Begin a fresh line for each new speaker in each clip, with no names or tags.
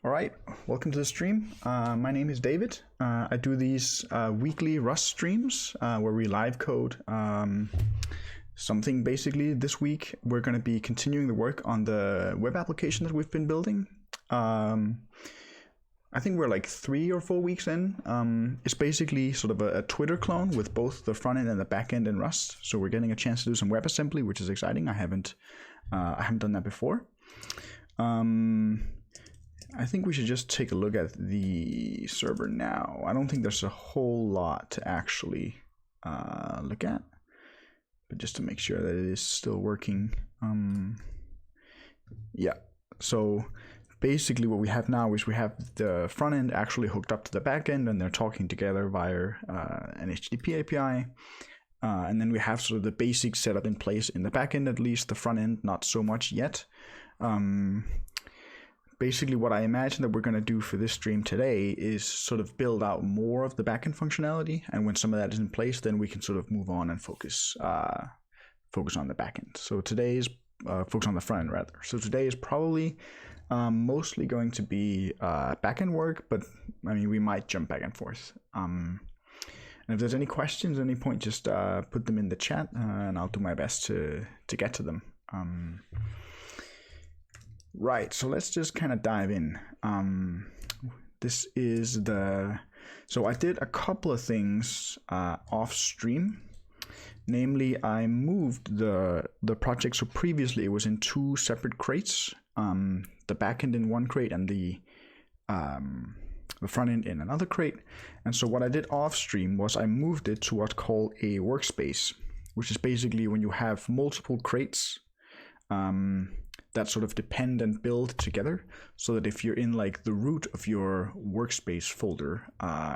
All right, welcome to the stream. My name is David. I do these weekly Rust streams where we live code something basically. This week we're going to be continuing the work on the web application that we've been building. I think we're like 3 or 4 weeks in. It's basically sort of a Twitter clone with both the front end and the back end in Rust. So we're getting a chance to do some WebAssembly, which is exciting. I haven't done that before. I think we should just take a look at the server now. I don't think there's a whole lot to actually look at, but just to make sure that it is still working. Yeah, so basically what we have now is we have the front end actually hooked up to the back end, and they're talking together via an HTTP API. And then we have sort of the basic setup in place in the back end, at least. The front end, not so much yet. Basically what I imagine that we're going to do for this stream today is sort of build out more of the backend functionality, and when some of that is in place, then we can sort of move on and focus on the backend. So today is focus on the front end rather. So today is probably mostly going to be backend work, but I mean we might jump back and forth. And if there's any questions at any point, just put them in the chat, and I'll do my best to get to them. Right, so let's just kind of dive in. This is so I did a couple of things off stream. Namely, I moved the project. So previously it was in 2 separate crates. The backend in one crate and the front end in another crate. And so what I did off stream was I moved it to what's called a workspace, which is basically when you have multiple crates that sort of depend and build together, so that if you're in like the root of your workspace folder,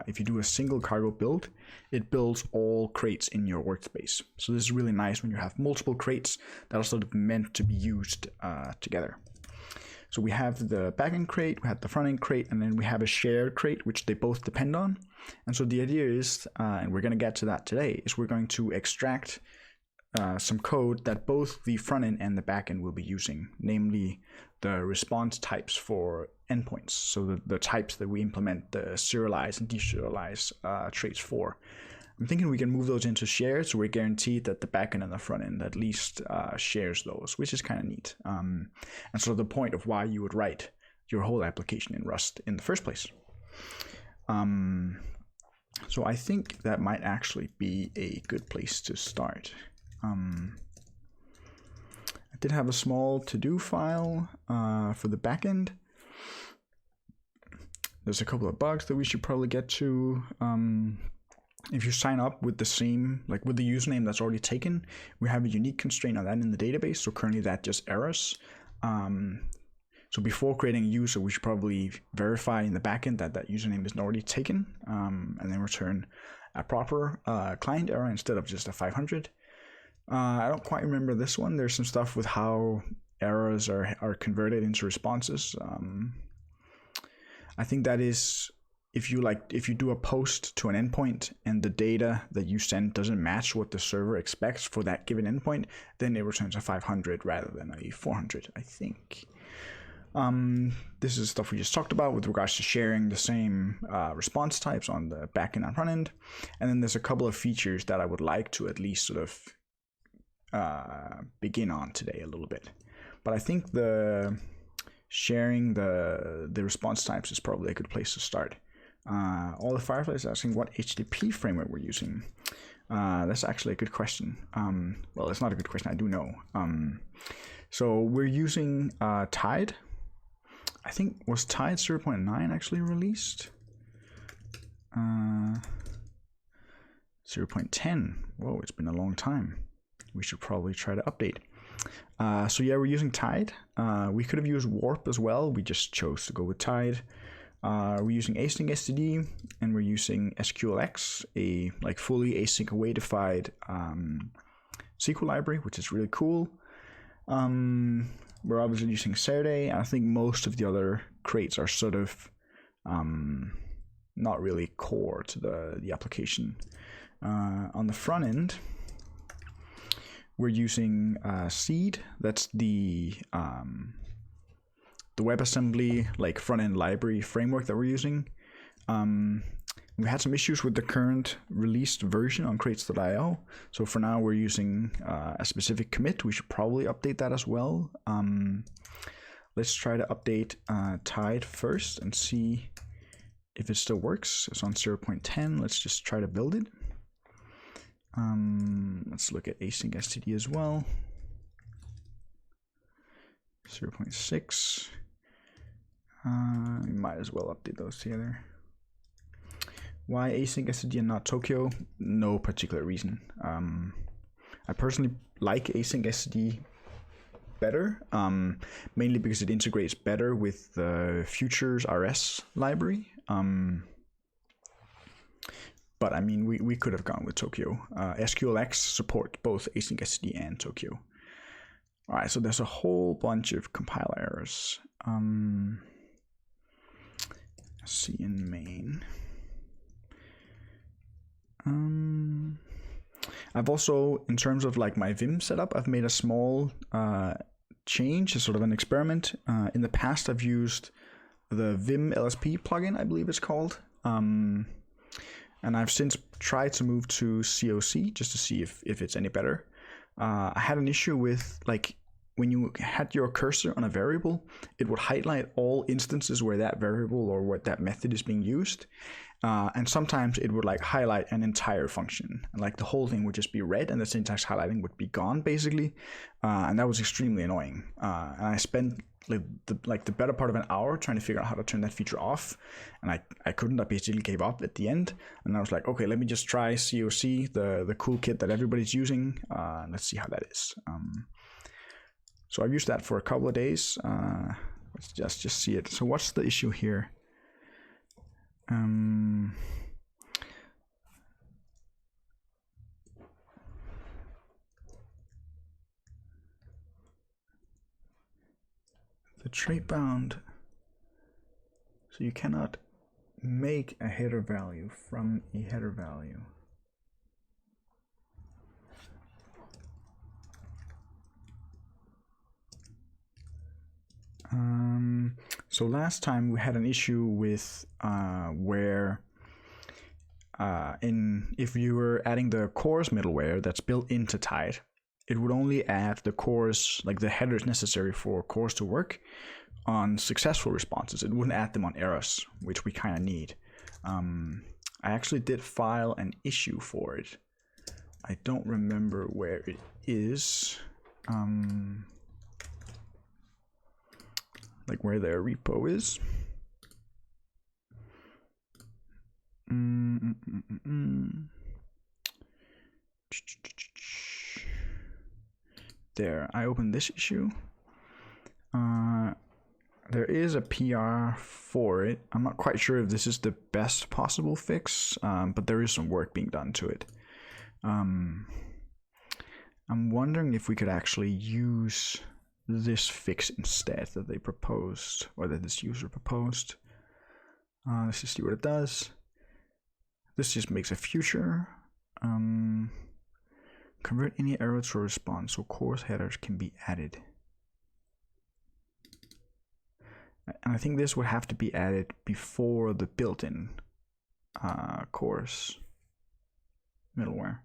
if you do a single cargo build, it builds all crates in your workspace. So this is really nice when you have multiple crates that are sort of meant to be used together. So we have the backend crate, we have the front end crate, and then we have a shared crate which they both depend on. And so the idea is, and we're going to get to that today, is we're going to extract some code that both the front end and the back end will be using, namely the response types for endpoints. So the types that we implement the serialize and deserialize traits for. I'm thinking we can move those into shared, so we're guaranteed that the back end and the front end at least shares those, which is kind of neat. And so the point of why you would write your whole application in Rust in the first place. So I think that might actually be a good place to start. I did have a small to-do file for the backend. There's a couple of bugs that we should probably get to. If you sign up with the same, like with the username that's already taken, we have a unique constraint on that in the database. So currently that just errors. So before creating a user, we should probably verify in the backend that that username is already taken, and then return a proper client error instead of just a 500. I don't quite remember this one. There's some stuff with how errors are converted into responses. I think that is if you do a post to an endpoint and the data that you send doesn't match what the server expects for that given endpoint, then it returns a 500 rather than a 400, I think. This is stuff we just talked about with regards to sharing the same response types on the backend and front end. And then there's a couple of features that I would like to at least sort of begin on today a little bit. But I think the sharing the response types is probably a good place to start. All the Firefly is asking what HTTP framework we're using. That's actually a good question. Well, it's not a good question, I do know. So we're using Tide. I think, was Tide 0.9 actually released? 0.10. Whoa, it's been a long time. We should probably try to update. So yeah, we're using Tide. We could have used Warp as well. We just chose to go with Tide. We're using async std, and we're using SQLX, a like fully async awaitify SQL library, which is really cool. We're obviously using Saturday, and I think most of the other crates are sort of not really core to the application. On the front end, we're using Seed. That's the WebAssembly like front-end library framework that we're using. We had some issues with the current released version on crates.io. So for now, we're using a specific commit. We should probably update that as well. Let's try to update Tide first and see if it still works. It's on 0.10. Let's just try to build it. Let's look at async std as well. 0.6. We might as well update those together. Why async std and not Tokyo? No particular reason. I personally like async std better, mainly because it integrates better with the Futures RS library. But I mean, we could have gone with Tokyo. SQLX support both async std and Tokyo. All right, so there's a whole bunch of compiler errors. C in main. I've also, in terms of like my Vim setup, I've made a small change, a sort of an experiment. In the past, I've used the Vim LSP plugin, I believe it's called. And I've since tried to move to COC just to see if it's any better. I had an issue with like when you had your cursor on a variable, it would highlight all instances where that variable or what that method is being used. And sometimes it would like highlight an entire function, and like the whole thing would just be red and the syntax highlighting would be gone basically. And that was extremely annoying. And I spent like the better part of an hour trying to figure out how to turn that feature off, and I couldn't. I basically gave up at the end, and I was like, okay, let me just try COC, the cool kit that everybody's using. Let's see how that is. So I've used that for a couple of days. Let's just see it. So what's the issue here? The trait bound. So you cannot make a header value from a header value. So last time we had an issue with where if you were adding the cores middleware that's built into Tide, it would only add the cores, like the headers necessary for cores to work on successful responses. It wouldn't add them on errors, which we kind of need. I actually did file an issue for it. I don't remember where it is. Like where their repo is. There, I opened this issue. There is a PR for it. I'm not quite sure if this is the best possible fix, but there is some work being done to it. I'm wondering if we could actually use this fix instead that they proposed, or that this user proposed. Let's just see what it does. This just makes a future. Convert any error to a response so course headers can be added. And I think this would have to be added before the built-in course middleware.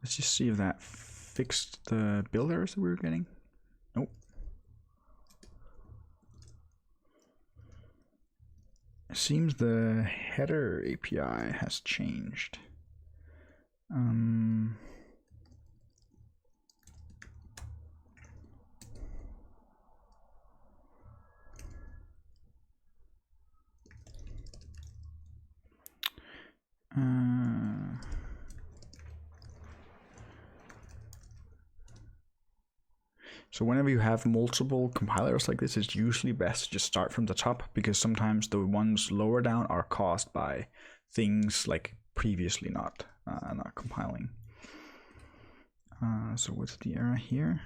Let's just see if that fixed the build errors that we were getting. Nope. It seems the header API has changed. So whenever you have multiple compilers like this, it's usually best to just start from the top, because sometimes the ones lower down are caused by things like previously not compiling. So what's the error here?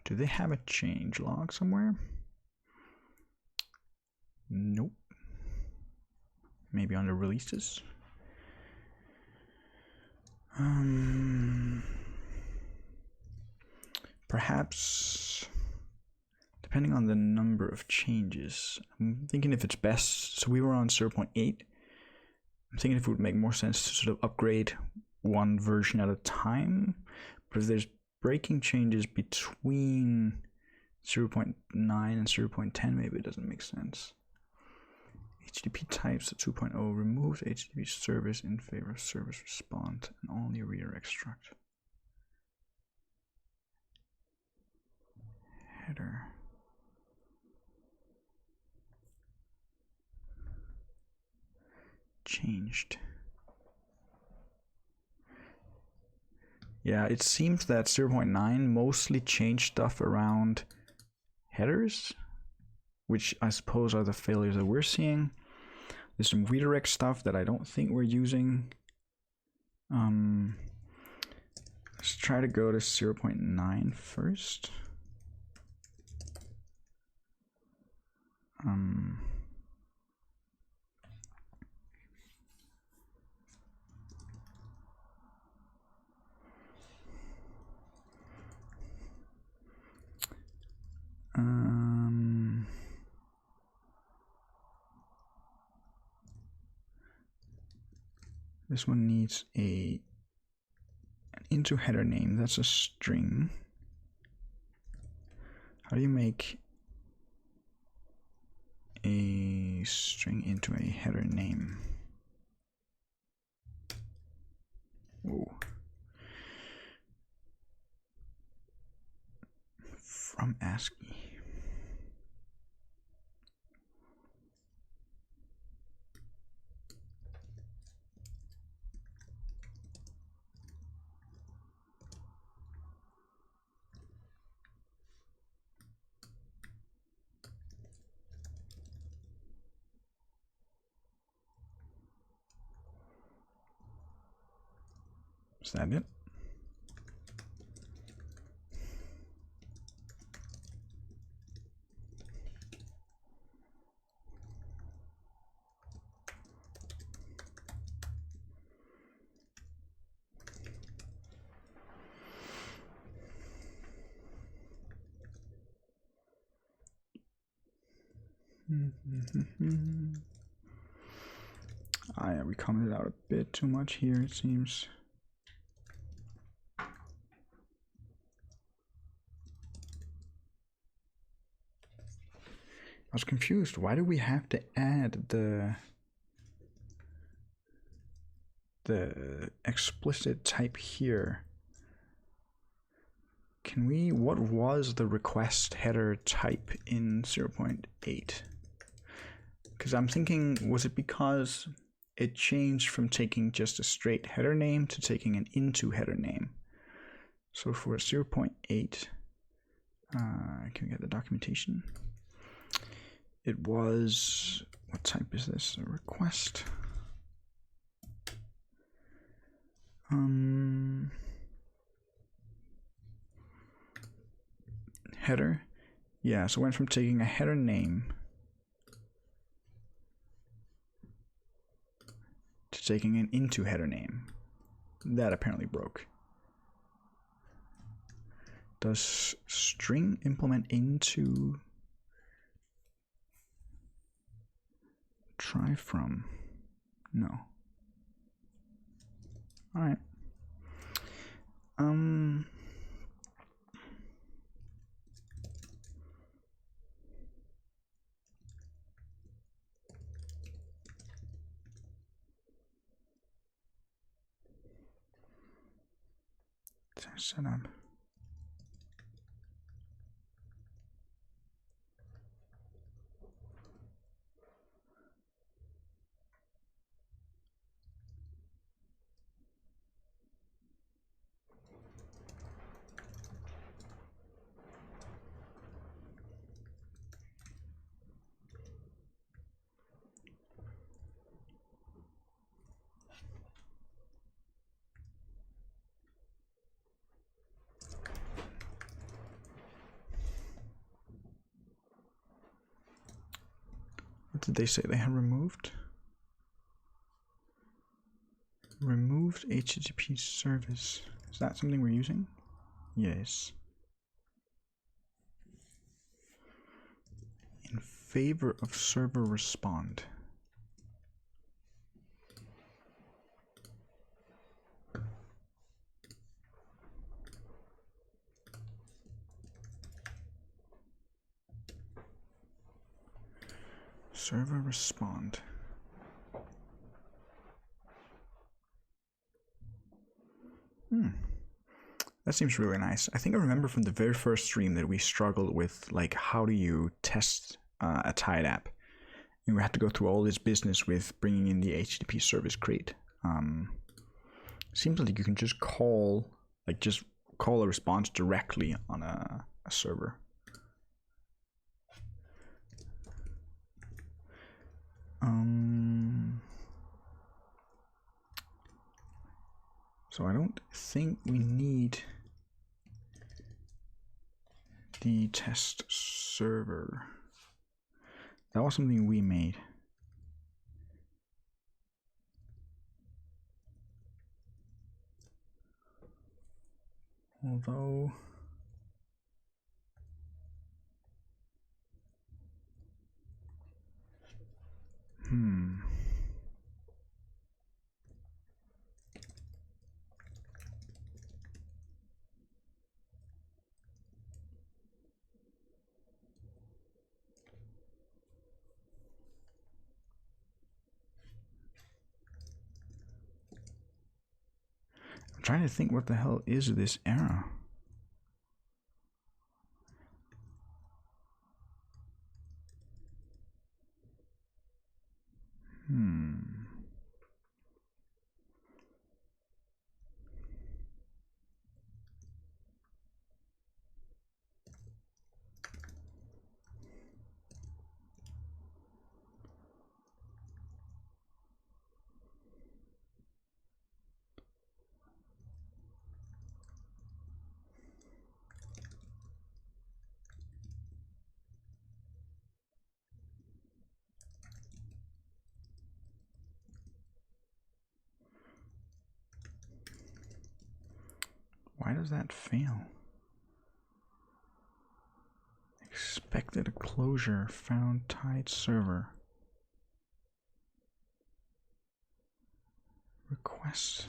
Do they have a change log somewhere? Nope. Maybe under releases. Perhaps, depending on the number of changes, I'm thinking if it's best. So we were on 0.8. I'm thinking if it would make more sense to sort of upgrade one version at a time. But if there's breaking changes between 0.9 and 0.10, maybe it doesn't make sense. HTTP types at 2.0 removes HTTP service in favor of service response and only redirect struct. Header. Changed. Yeah, it seems that 0.9 mostly changed stuff around headers, which I suppose are the failures that we're seeing. There's some redirect stuff that I don't think we're using. Let's try to go to 0.9 first. This one needs an into header name. That's a string. How do you make a string into a header name? Whoa. From ASCII. Is that it? Yeah, we commented out a bit too much here, it seems. I was confused. Why do we have to add the explicit type here? Can we, what was the request header type in 0.8? Because I'm thinking, was it because it changed from taking just a straight header name to taking an into header name? So for 0.8, can we get the documentation? It was, what type is this? A request. Header. Yeah, so it went from taking a header name to taking an into header name. That apparently broke. Does string implement into? Try from? No. All right. Set up. did they say they had removed? Removed HTTP service. Is that something we're using? Yes. In favor of server respond. Server respond. That seems really nice. I think I remember from the very first stream that we struggled with, like, how do you test a tied app? And we had to go through all this business with bringing in the HTTP service crate. Seems like you can just call a response directly on a server. So I don't think we need the test server. That was something we made. Although I'm trying to think what the hell is this error. Why does that fail? Expected closure found tied server. Request.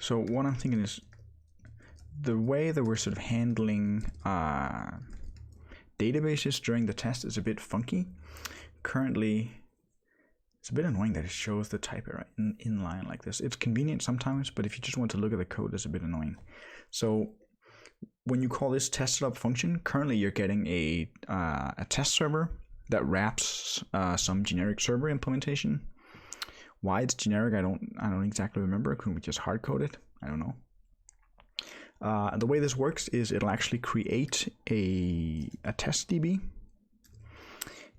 So what I'm thinking is the way that we're sort of handling databases during the test is a bit funky. Currently, it's a bit annoying that it shows the type error in line like this. It's convenient sometimes, but if you just want to look at the code, it's a bit annoying. So when you call this test setup function, currently you're getting a test server that wraps some generic server implementation. Why it's generic, I don't exactly remember. Couldn't we just hard code it? I don't know. The way this works is it'll actually create a test DB,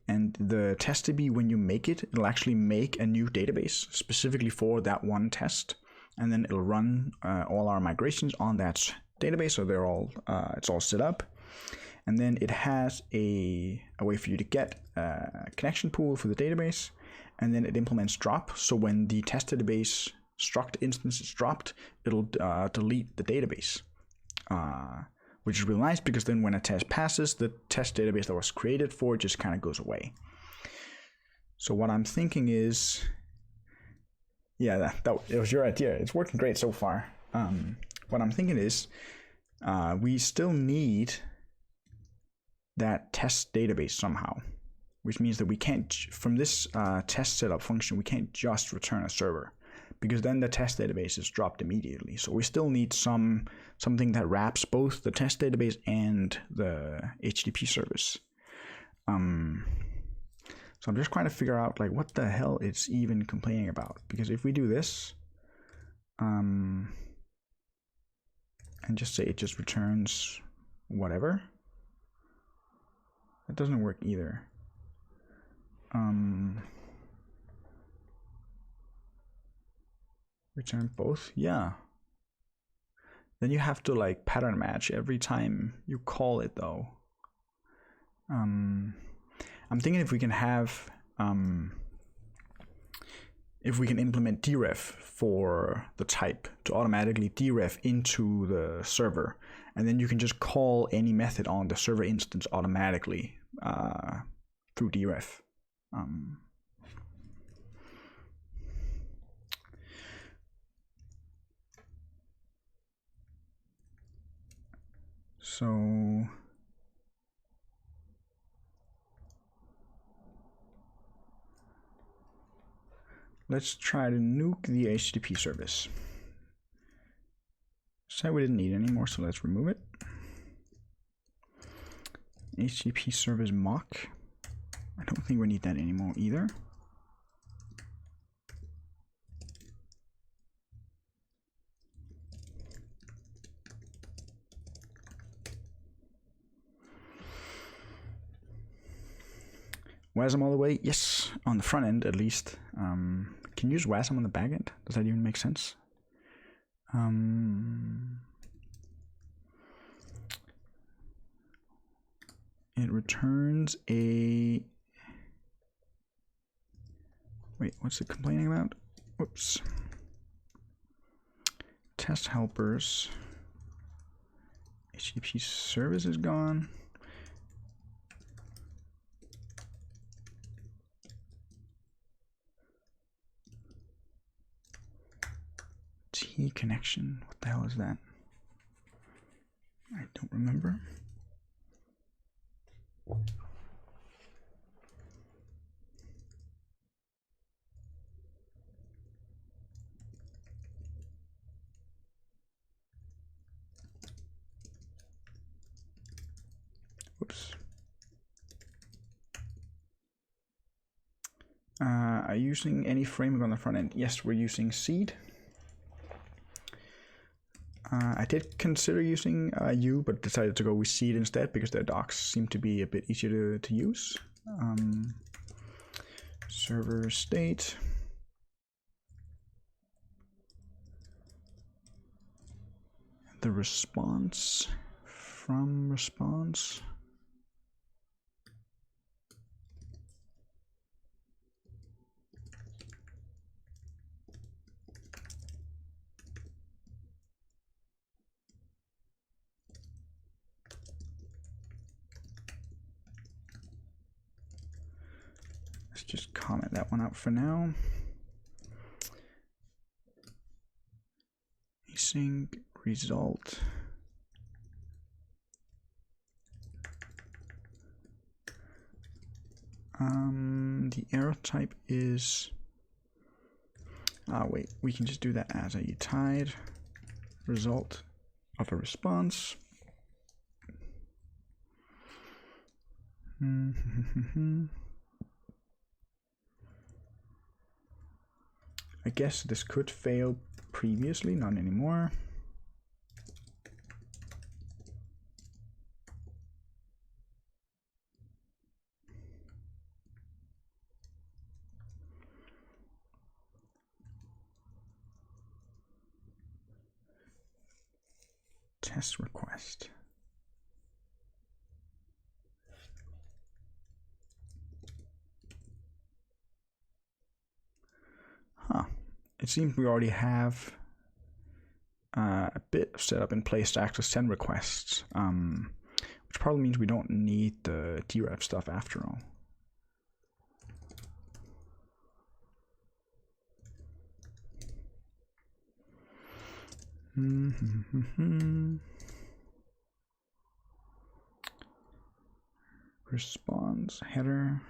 and the test DB, when you make it, it'll actually make a new database specifically for that one test, and then it'll run all our migrations on that database. So they're all it's all set up, and then it has a way for you to get a connection pool for the database. And then it implements drop. So when the test database struct instance is dropped, it'll delete the database, which is really nice because then when a test passes, the test database that was created for it just kind of goes away. So what I'm thinking is, yeah, it was your idea. It's working great so far. What I'm thinking is, we still need that test database somehow. Which means that we can't, from this test setup function, we can't just return a server, because then the test database is dropped immediately. So we still need something that wraps both the test database and the HTTP service. So I'm just trying to figure out like what the hell it's even complaining about, because if we do this and just say it just returns whatever, that doesn't work either. Return both, yeah. Then you have to like pattern match every time you call it though. I'm thinking if we can have if we can implement deref for the type to automatically deref into the server, and then you can just call any method on the server instance automatically through deref. So let's try to nuke the HTTP service. Said we didn't need it anymore, so let's remove it. HTTP service mock. I don't think we need that anymore either. WASM all the way? Yes, on the front end at least. Can you use WASM on the back end? Does that even make sense? It returns a... Wait, what's it complaining about? Whoops. Test helpers. HTTP service is gone. T connection. What the hell is that? I don't remember. Whoops. Are you using any framework on the front end? Yes, we're using Seed. I did consider using U, but decided to go with Seed instead because their docs seem to be a bit easier to use. Server state. The response from response. Let's just comment that one out for now. Async result. The error type is, wait, we can just do that as a tied result of a response. I guess this could fail previously, not anymore. Test request. Huh. It seems we already have a bit of setup in place to actually send requests, which probably means we don't need the deref stuff after all. Response header.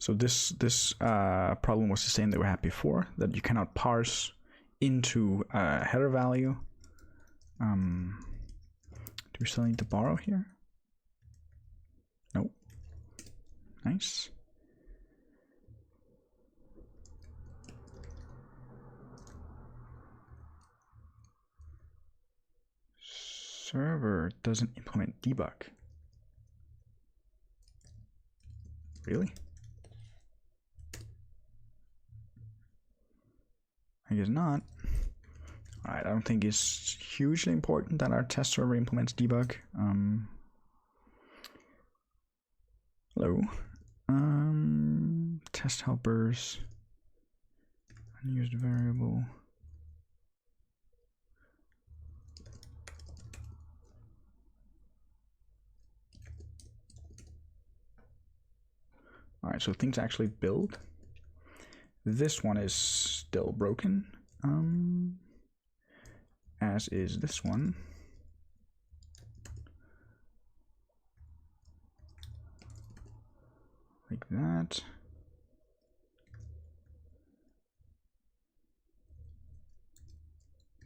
So this problem was the same that we had before, that you cannot parse into a header value. Do we still need to borrow here? Nope. Nice. Server doesn't implement debug. Really? I guess not. Alright, I don't think it's hugely important that our test server implements debug. Hello. Test helpers. Unused variable. Alright, so things actually build. This one is still broken. As is this one. Like that.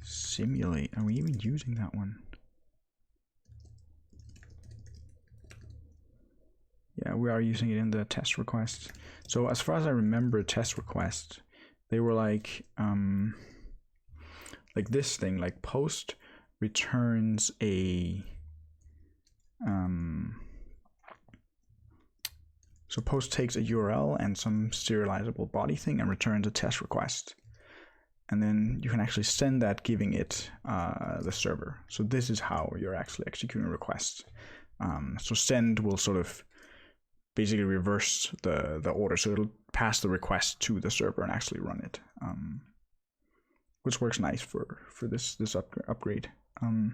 Simulate. Are we even using that one? Yeah, we are using it in the test request. So as far as I remember, test requests, they were like this thing, like post returns a so post takes a URL and some serializable body thing and returns a test request. And then you can actually send that, giving it the server. So this is how you're actually executing requests. So send will sort of basically reverse the order. So it'll pass the request to the server and actually run it, which works nice for this upgrade. Are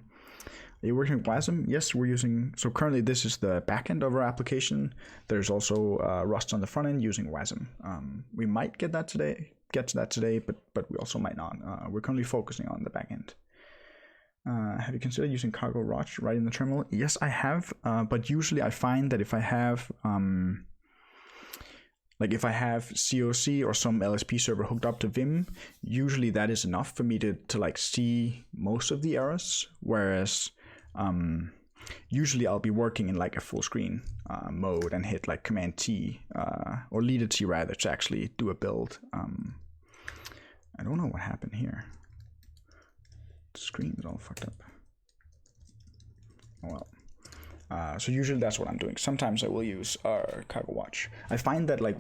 you working with WASM? Yes, we're using, so currently this is the backend of our application. There's also Rust on the front end using WASM. We might get to that today, but we also might not. We're currently focusing on the backend. Have you considered using cargo watch right in the terminal? Yes, I have, but usually I find that if I have COC or some LSP server hooked up to Vim, usually that is enough for me to like see most of the errors. Whereas usually I'll be working in like a full screen mode and hit like Command T or Leader T rather to actually do a build. I don't know what happened here. The screen is all fucked up. Oh well. So usually that's what I'm doing. Sometimes I will use cargo watch. I find that like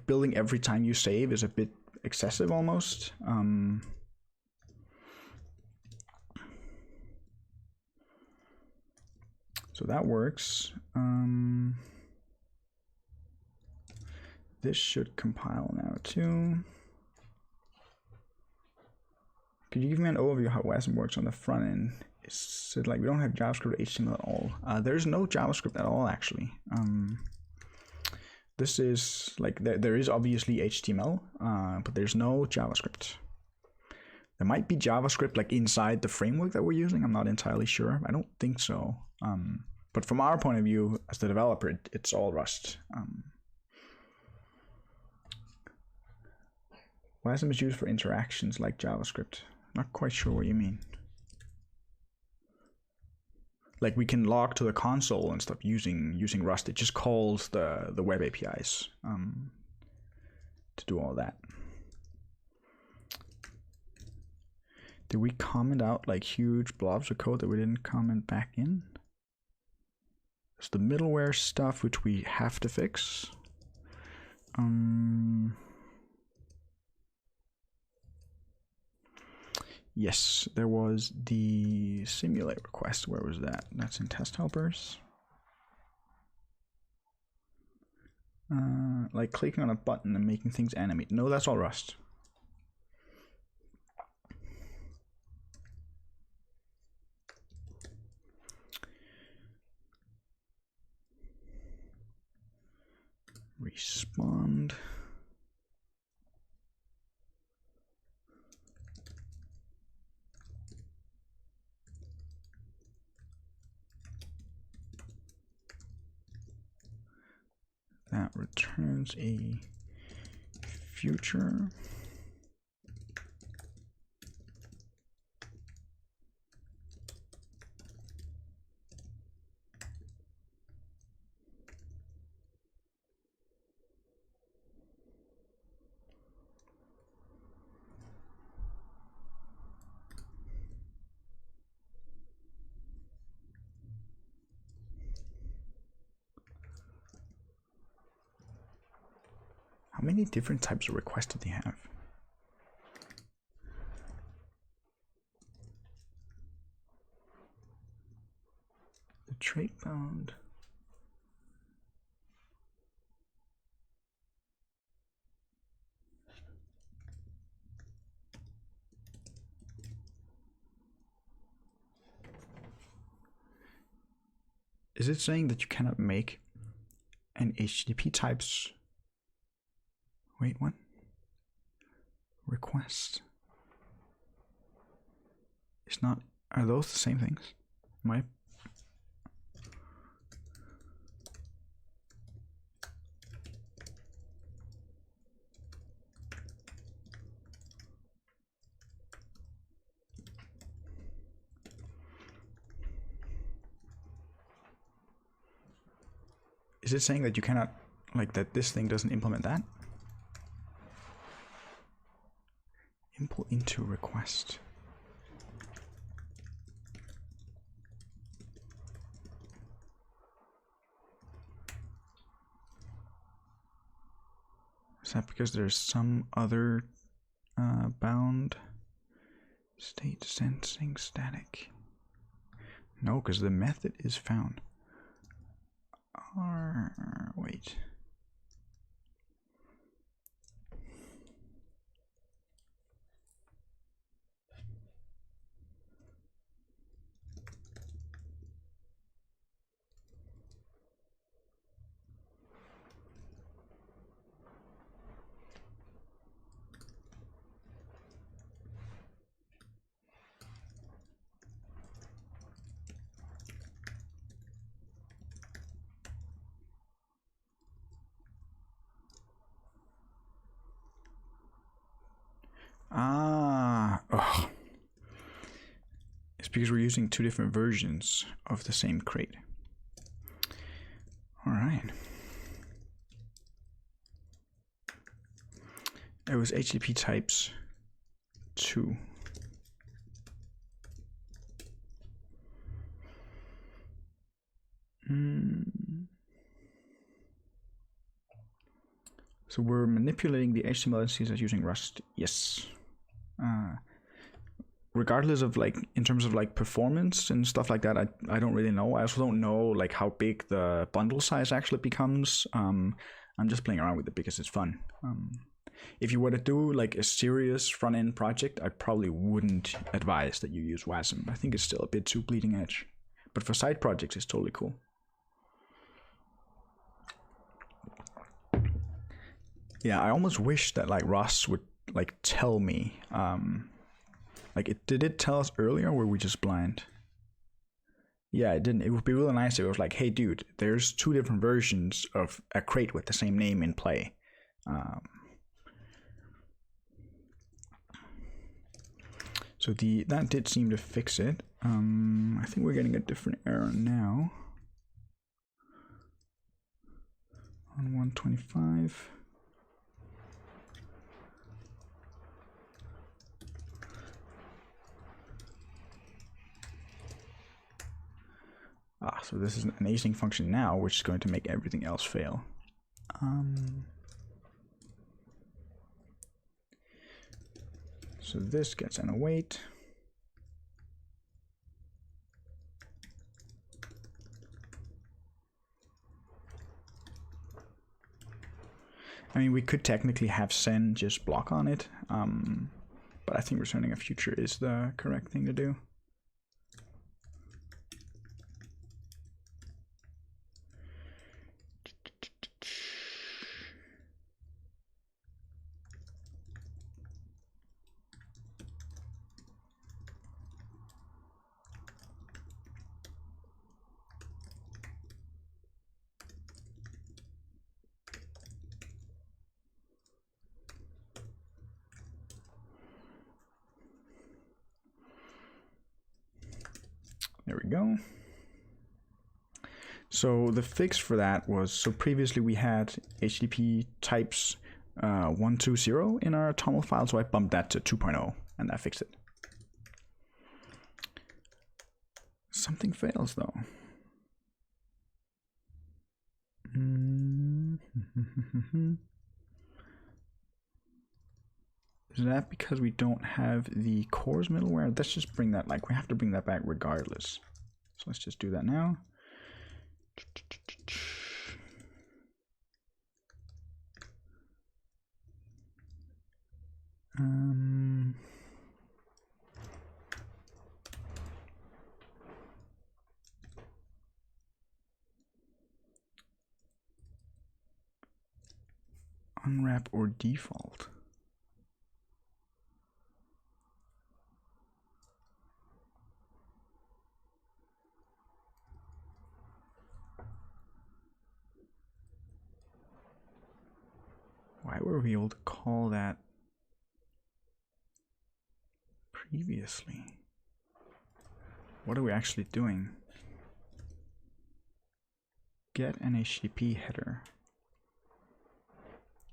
building every time you save is a bit excessive almost. So that works. This should compile now too. Could you give me an overview of how WASM works on the front end? Is it like we don't have JavaScript or HTML at all? There's no JavaScript at all actually. This is like there is obviously HTML, but there's no JavaScript. There might be JavaScript like inside the framework that we're using. I'm not entirely sure. I don't think so. But from our point of view as the developer, it's all Rust. WASM is used for interactions like JavaScript. Not quite sure what you mean. Like we can log to the console and stuff using Rust. It just calls the web APIs to do all that. Did we comment out like huge blobs of code that we didn't comment back in? It's the middleware stuff which we have to fix. Yes, there was the simulate request. Where was that? That's in test helpers. Like clicking on a button and making things animate. No, that's all Rust. Respond. that returns a future. How many different types of requests do they have? The trait bound. Is it saying that you cannot make an HTTP types? Wait, what? Request. It's not. Are those the same things? Is it saying that you cannot, like that this thing doesn't implement that? Import into request. Is that because there's some other bound state sensing static? No, because the method is found. Wait. Oh. It's because we're using two different versions of the same crate. All right. It was HTTP types 2. So we're manipulating the HTML and CSS using Rust. Yes. Regardless of like in terms of like performance and stuff like that, I don't really know. I also don't know like how big the bundle size actually becomes. I'm just playing around with it because it's fun. If you were to do like a serious front end project, I probably wouldn't advise that you use WASM. I think it's still a bit too bleeding edge. But for side projects, it's totally cool. Yeah, I almost wish that like Rust would like tell me. Did it tell us earlier, or were we just blind? Yeah, it didn't. It would be really nice if it was like, hey, dude, there's 2 different versions of a crate with the same name in play. So that did seem to fix it. I think we're getting a different error now. On 125. So this is an async function now, which is going to make everything else fail. So this gets an await. I mean, we could technically have send just block on it, but I think returning a future is the correct thing to do. we go. So the fix for that was, so previously we had HTTP types 120 in our TOML file, so I bumped that to 2.0 and that fixed it. Something fails though. Is that because we don't have the cores middleware? Let's just bring that, like, we have to bring that back regardless. So let's just do that now. Unwrap or default. Why were we able to call that previously? What are we actually doing? Get an HTTP header.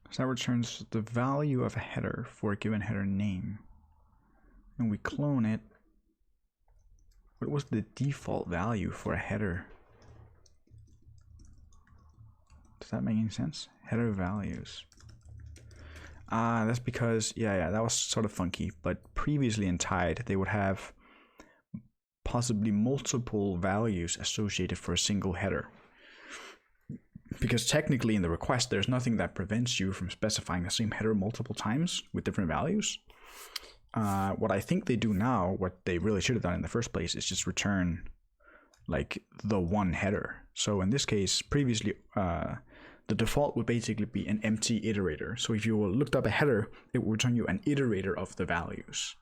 So that returns the value of a header for a given header name. And we clone it. What was the default value for a header? Does that make any sense? Header values. That's because, yeah, that was sort of funky. But previously in Tide, they would have possibly multiple values associated for a single header. Because technically in the request, there's nothing that prevents you from specifying the same header multiple times with different values. What I think they do now, what they really should have done in the first place, is just return like the one header. So in this case, previously, the default would basically be an empty iterator. So if you looked up a header, it would return you an iterator of the values.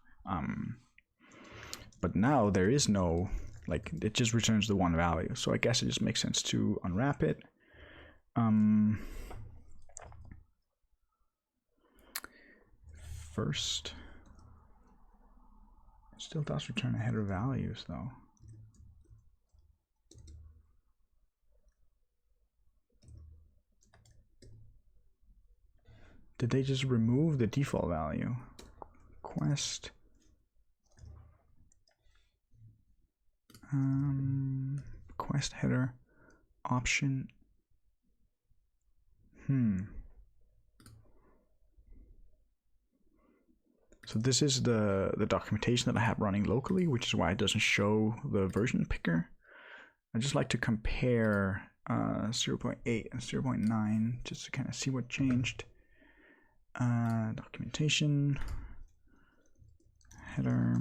But now there is no, like, it just returns the one value. So I guess it just makes sense to unwrap it. First, it still does return a header values though. Did they just remove the default value? Quest. Quest header option. So this is the documentation that I have running locally, which is why it doesn't show the version picker. I just like to compare 0.8 and 0.9 just to kind of see what changed. Documentation, header.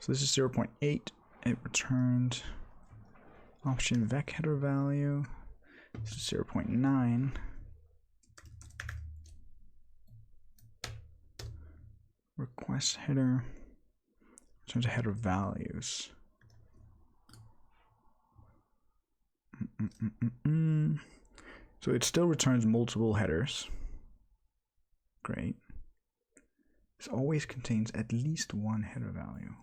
So this is 0.8. It returned option vec header value. This is 0.9. Request header. Returns a header values. So it still returns multiple headers. Great. This always contains at least one header value.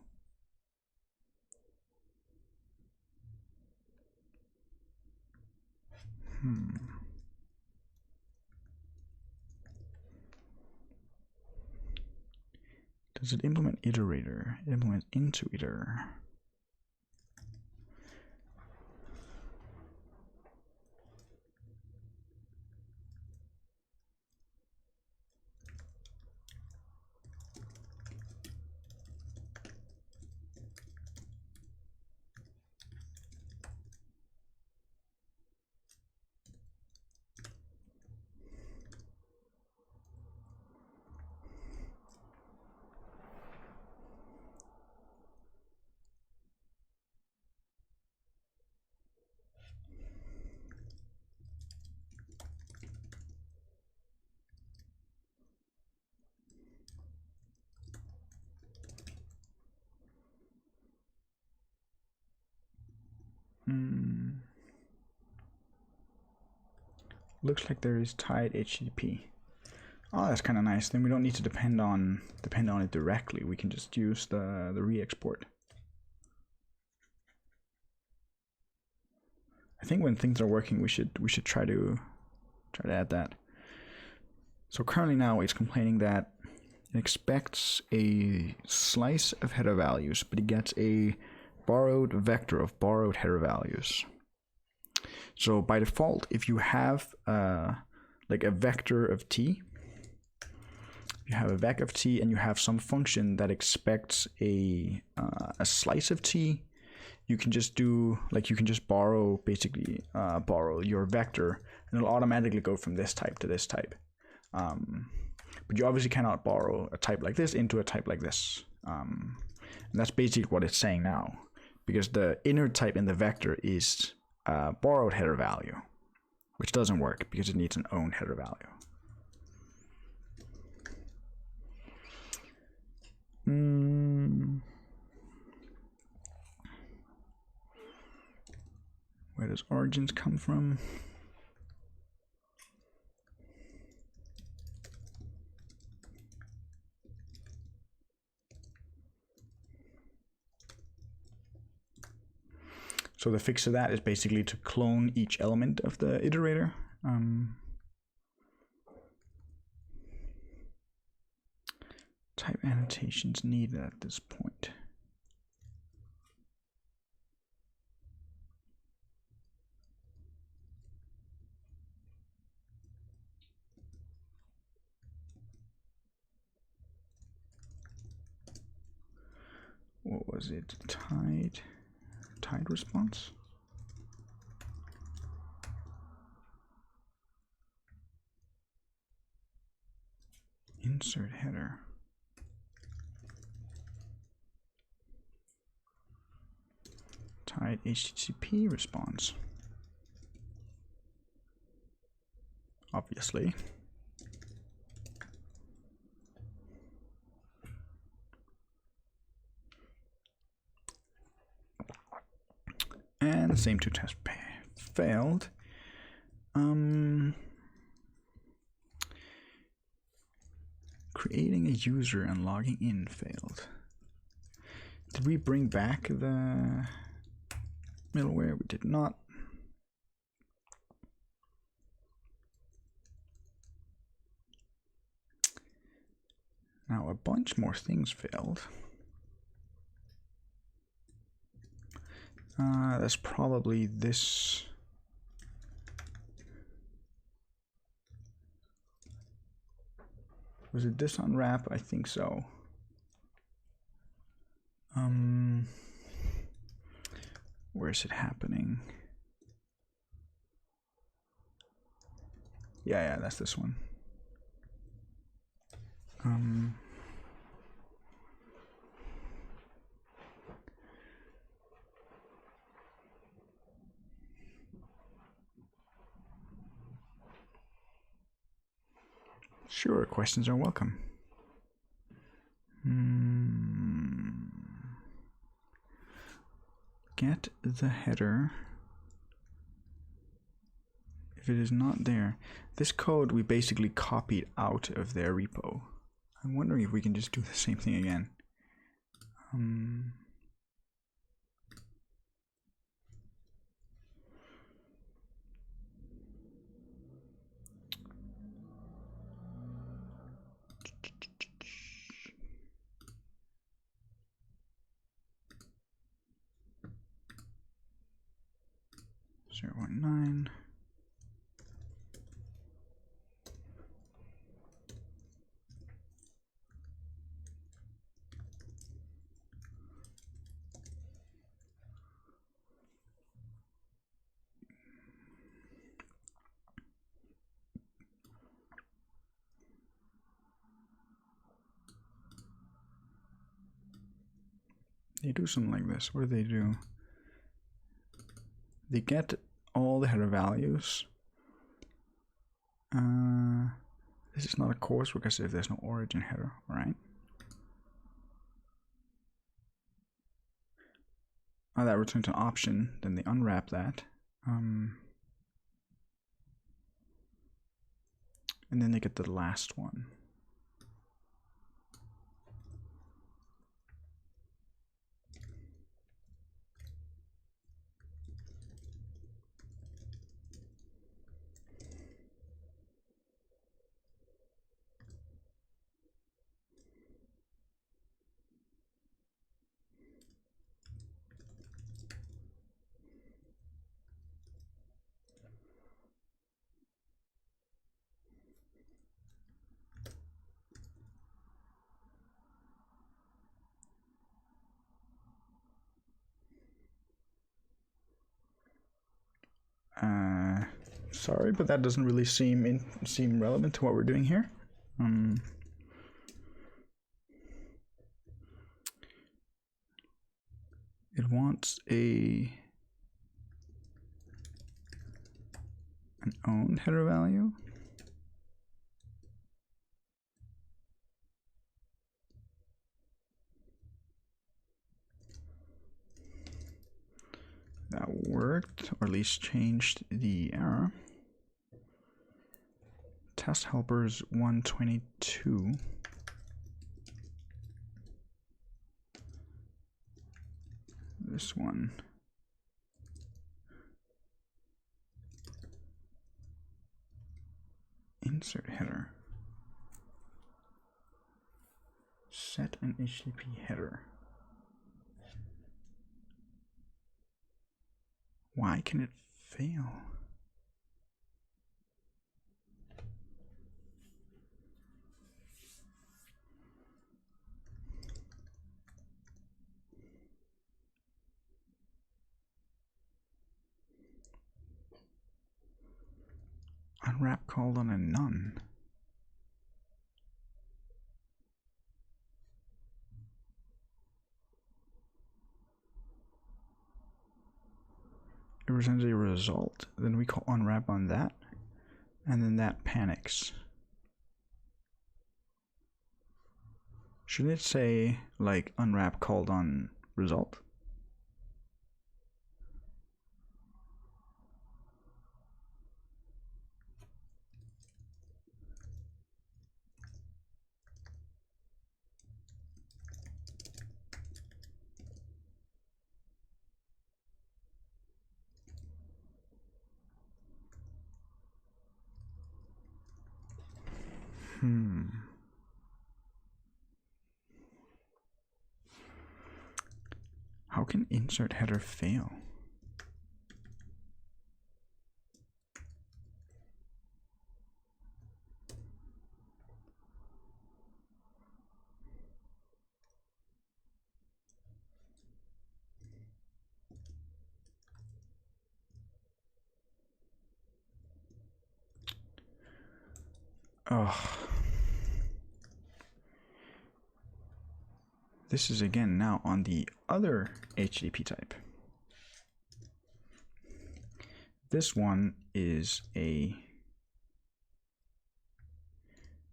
Does it implement iterator? It implements into iter. Looks like there is tied HTTP. Oh, that's kind of nice. Then we don't need to depend on it directly. We can just use the re-export. I think when things are working, we should try to add that. So currently now it's complaining that it expects a slice of header values, but it gets a borrowed vector of borrowed header values. So by default, if you have like a vector of t, you have a vec of t, and you have some function that expects a slice of t, you can just do like you can just borrow basically borrow your vector, and it'll automatically go from this type to this type. But you obviously cannot borrow a type like this into a type like this. And that's basically what it's saying now, because the inner type in the vector is borrowed header value, which doesn't work because it needs an own header value. Where does origins come from? So the fix to that is basically to clone each element of the iterator. Type annotations needed at this point. What was it? Tide response? Insert header. Tide HTTP response. Obviously. And the same two tests failed. Creating a user and logging in failed. Did we bring back the middleware? We did not. Now a bunch more things failed. That's probably this. Was it this unwrap? I think so. Where is it happening? Yeah, that's this one. Sure, questions are welcome. Get the header. If it is not there, this code we basically copied out of their repo. I'm wondering if we can just do the same thing again. 0.9. They do something like this. What do they do? They get all the header values. This is not a course because if there's no origin header, right? Oh, that returns an option. Then they unwrap that. And then they get the last one. Sorry, but that doesn't really seem relevant to what we're doing here. It wants an owned header value. That worked, or at least changed the error. Test helpers 122. This one. Insert header. Set an HTTP header. Why can it fail? Unwrap called on a none. It returns a result. Then we call unwrap on that, and then that panics. Shouldn't it say like unwrap called on result? How can insert header fail? Oh. This is again now on the other HTTP type. This one is a...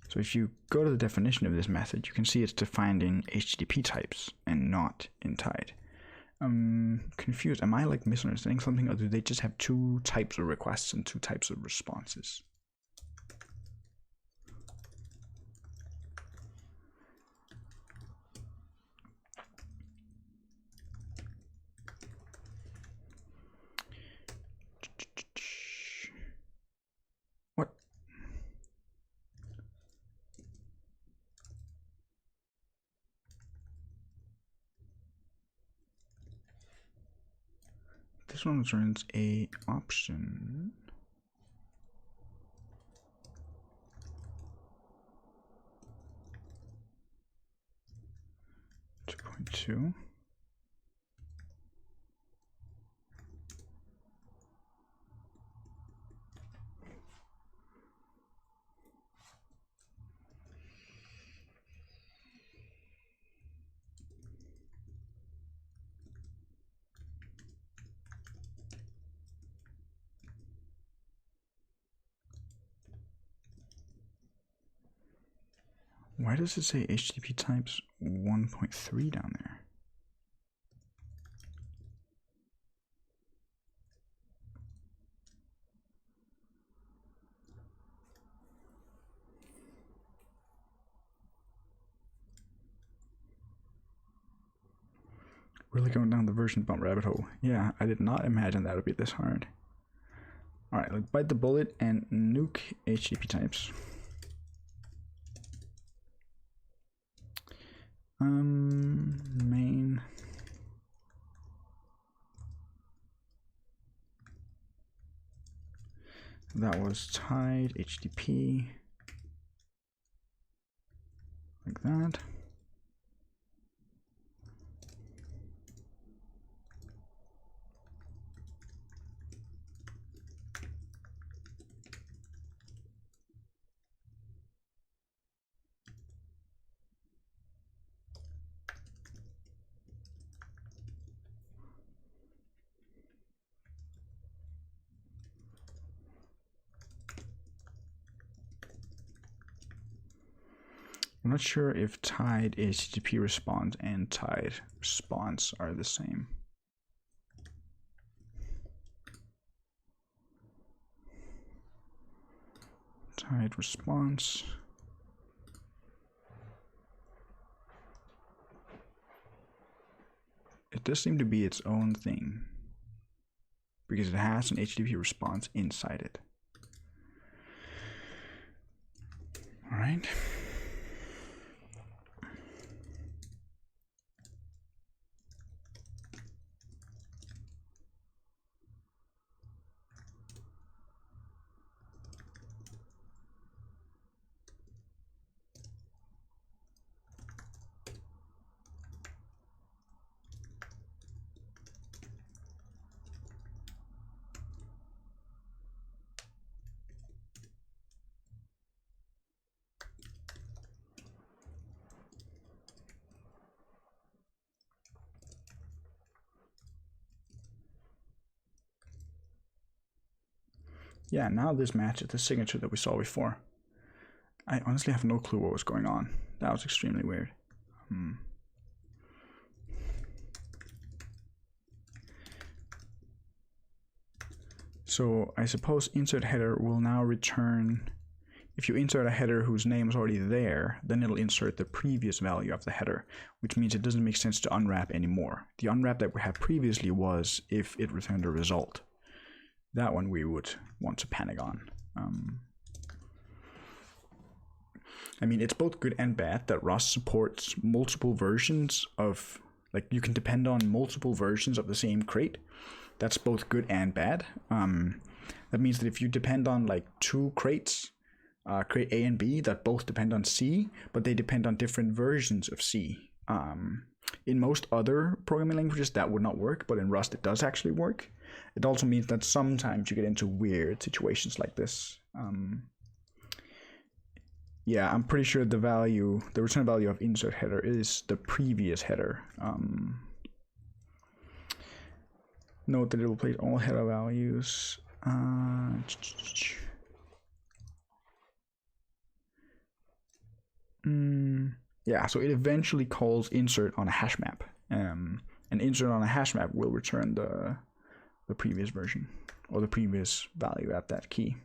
So if you go to the definition of this method, you can see it's defined in HTTP types and not in tied. I'm confused. Am I like misunderstanding something, or do they just have two types of requests and two types of responses? What? This one returns a option. Two. Why does it say HTTP types 1.3 down there? Really going down the version bump rabbit hole. Yeah, I did not imagine that would be this hard. Alright, let's bite the bullet and nuke HTTP types. Main. That was tied HTTP. Like that. I'm not sure if tied HTTP response and tied response are the same. Tied response. It does seem to be its own thing because it has an HTTP response inside it. All right. Yeah, now this matches the signature that we saw before. I honestly have no clue what was going on. That was extremely weird. So I suppose insert header will now return. If you insert a header whose name is already there, then it'll insert the previous value of the header, which means it doesn't make sense to unwrap anymore. The unwrap that we had previously was if it returned a result. That one we would want to panic on. I mean, it's both good and bad that Rust supports multiple versions of, like, you can depend on multiple versions of the same crate. That's both good and bad. That means that if you depend on like two crates, crate A and B, that both depend on C, but they depend on different versions of C. In most other programming languages, that would not work, but in Rust, it does actually work. It also means that sometimes you get into weird situations like this. Yeah, I'm pretty sure the return value of insert header is the previous header. Note that it will place all header values. Yeah, so it eventually calls insert on a hash map. And insert on a hash map will return the previous version or the previous value at that key.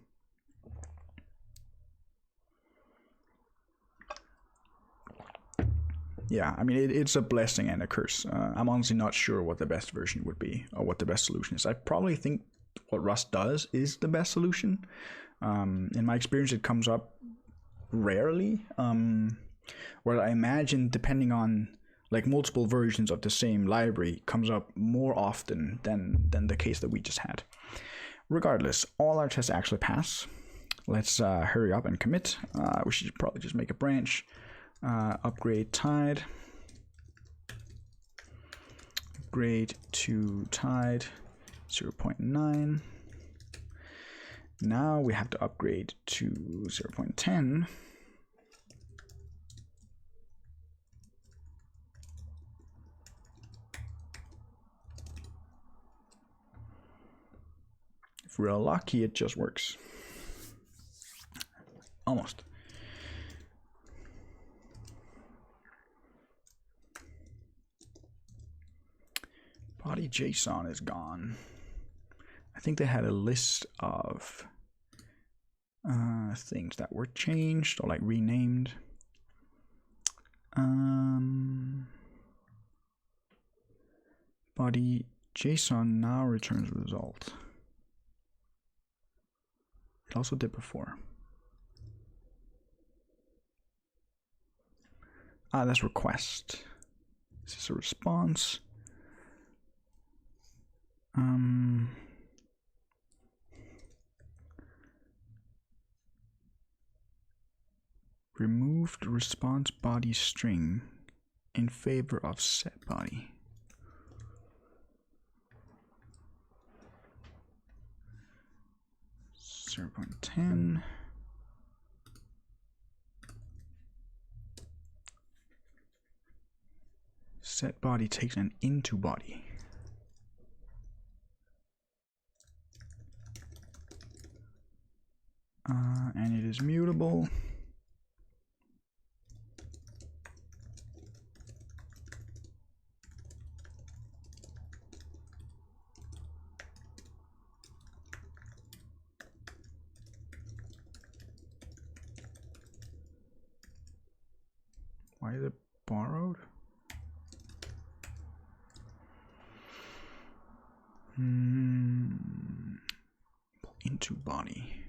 Yeah, I mean, it's a blessing and a curse. I'm honestly not sure what the best version would be or what the best solution is. I probably think what Rust does is the best solution. In my experience, it comes up rarely. Where I imagine, depending on like multiple versions of the same library, comes up more often than the case that we just had. Regardless, all our tests actually pass. Let's hurry up and commit. We should probably just make a branch. Upgrade tied. Upgrade to tied 0.9. Now we have to upgrade to 0.10. If we're lucky, it just works. Almost. Body JSON is gone. I think they had a list of things that were changed or like renamed. Body JSON now returns result. It also did before. That's request. This is a response. Removed response body string in favor of set body. .10. Set body takes an into body. And it is mutable. Why is it borrowed? Into body.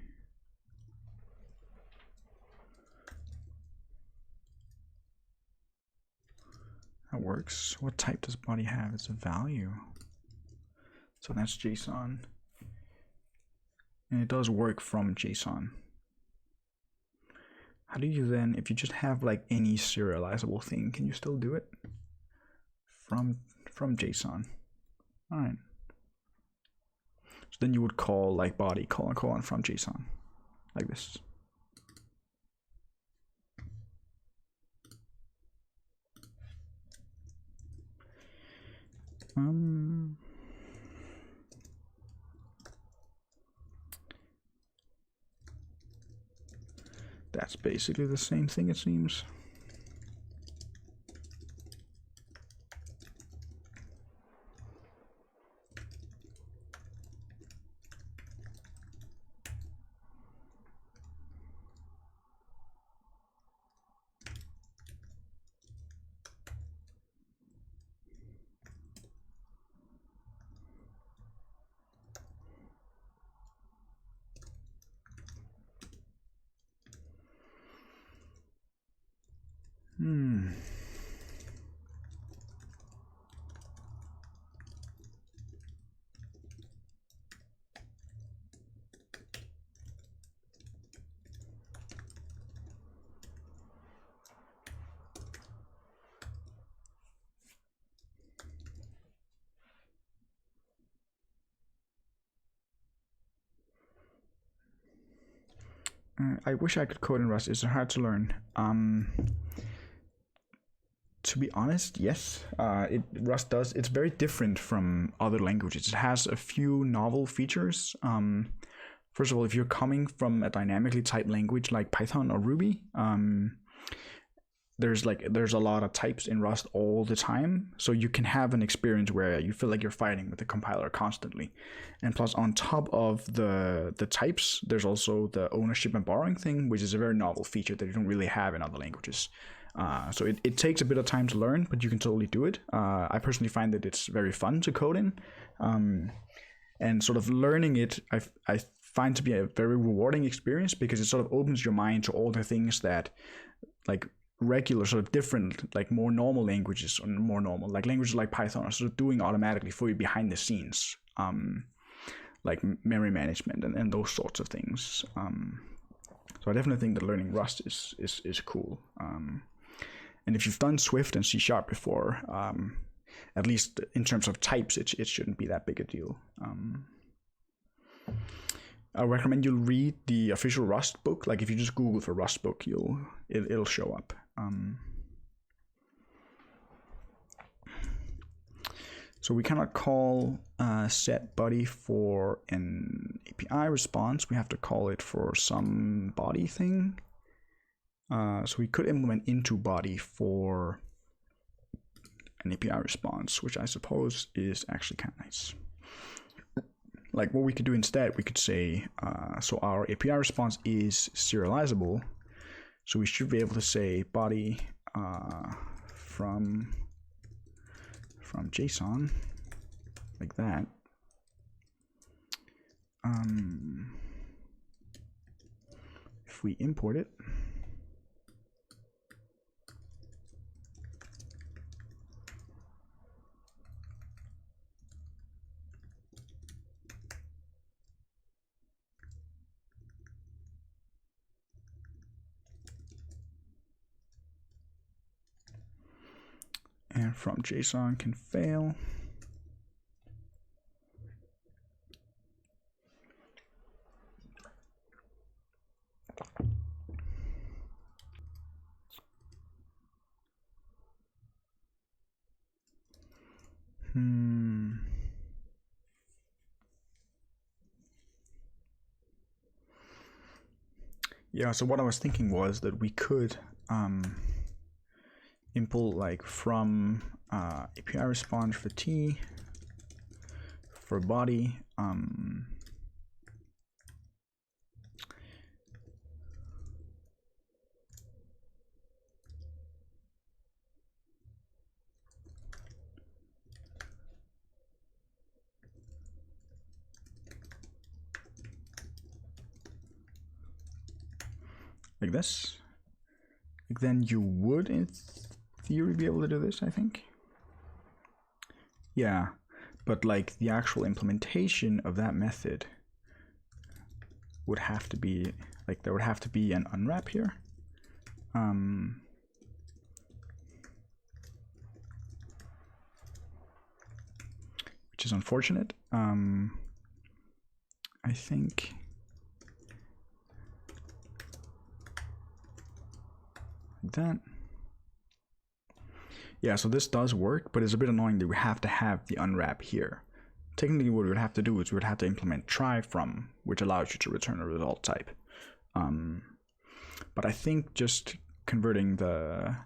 That works. What type does body have? It's a value. So that's JSON. And it does work from JSON. How do you then, if you just have like any serializable thing, can you still do it? From JSON. All right. So then you would call like body : from JSON, like this. That's basically the same thing, it seems. I wish I could code in Rust. It's hard to learn. To be honest, yes. Rust does. It's very different from other languages. It has a few novel features. First of all, if you're coming from a dynamically typed language like Python or Ruby, there's a lot of types in Rust all the time, so you can have an experience where you feel like you're fighting with the compiler constantly. And plus, on top of the types, there's also the ownership and borrowing thing, which is a very novel feature that you don't really have in other languages. So it takes a bit of time to learn, but you can totally do it. I personally find that it's very fun to code in, and sort of learning it, I find to be a very rewarding experience, because it sort of opens your mind to all the things that like regular sort of different, like more normal languages, or more normal like languages like Python are sort of doing automatically for you behind the scenes, like memory management and those sorts of things. So I definitely think that learning Rust is cool. And if you've done Swift and C# before, at least in terms of types, it shouldn't be that big a deal. I recommend you read the official Rust book. Like if you just Google for Rust book, it'll show up. So we cannot call set body for an API response. We have to call it for some body thing. So we could implement into body for an API response, which I suppose is actually kind of nice. Like what we could do instead, we could say, so our API response is serializable. So we should be able to say body from JSON, like that. If we import it, and from JSON can fail. Yeah, so what I was thinking was that we could import like from API response for T, for body, like this, then you would, in theory, be able to do this, I think. Yeah, but like the actual implementation of that method would have to be, like there would have to be an unwrap here. Which is unfortunate. I think like that. Yeah, so this does work, but it's a bit annoying that we have to have the unwrap here. Technically what we would have to do is we would have to implement try from, which allows you to return a result type. But I think just converting the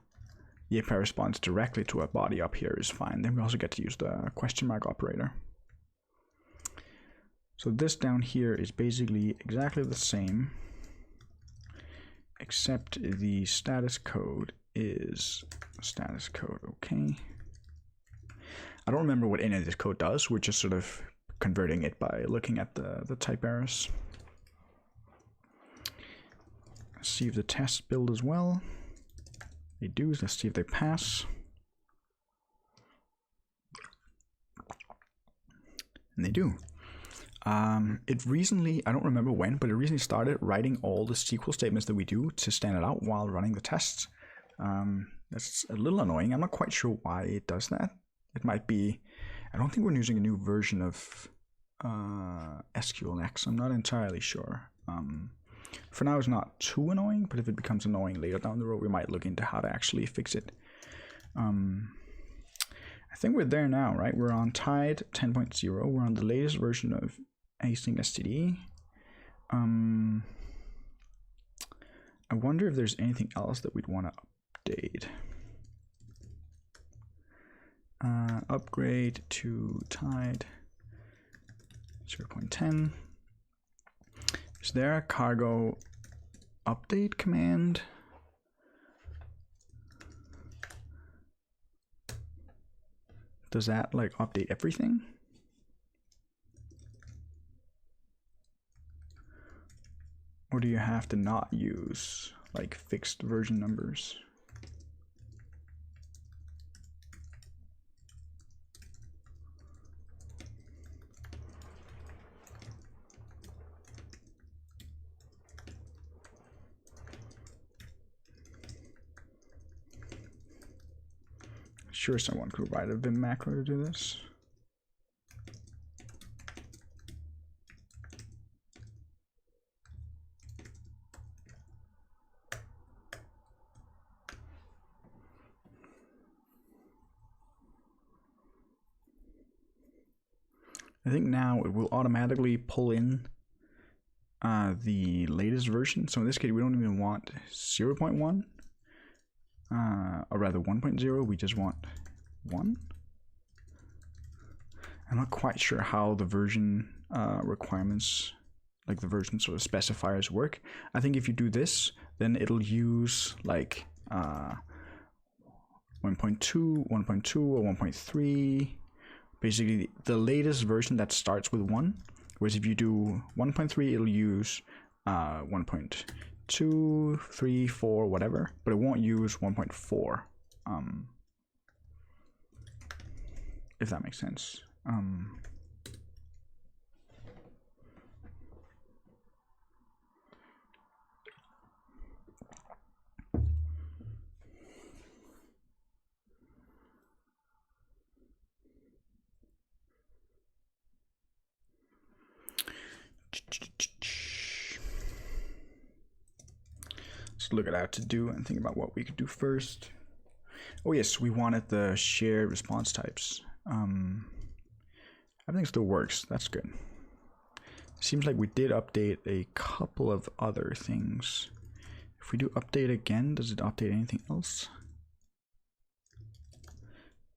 API response directly to a body up here is fine. Then we also get to use the question mark operator. So this down here is basically exactly the same, except the status code is status code, okay. I don't remember what any of this code does. We're just sort of converting it by looking at the type errors. Let's see if the tests build as well. They do. Let's see if they pass. And they do. It recently, I don't remember when, but it recently started writing all the SQL statements that we do to stand it out while running the tests. That's a little annoying. I'm not quite sure why it does that. It might be, I don't think we're using a new version of SQLX. I'm not entirely sure. For now, it's not too annoying, but if it becomes annoying later down the road, we might look into how to actually fix it. I think we're there now, right? We're on Tide 10.0. We're on the latest version of async std. I wonder if there's anything else that we'd want to update. Upgrade to Tide 0.10. Is there a cargo update command? Does that like update everything? Or do you have to not use like fixed version numbers? Sure, someone could write a Vim macro to do this. I think now it will automatically pull in the latest version. So in this case, we don't even want 0.1. Or rather 1.0, we just want 1. I'm not quite sure how the version requirements, like the version sort of specifiers work. I think if you do this, then it'll use like 1.2, 1.2, or 1.3. Basically, the latest version that starts with 1. Whereas if you do 1.3, it'll use 1.2, 3, 4, whatever, but it won't use 1.4. If that makes sense. Let's look at our to do and think about what we could do first. Oh yes, we wanted the shared response types. Everything still works. That's good. Seems like we did update a couple of other things. If we do update again, does it update anything else?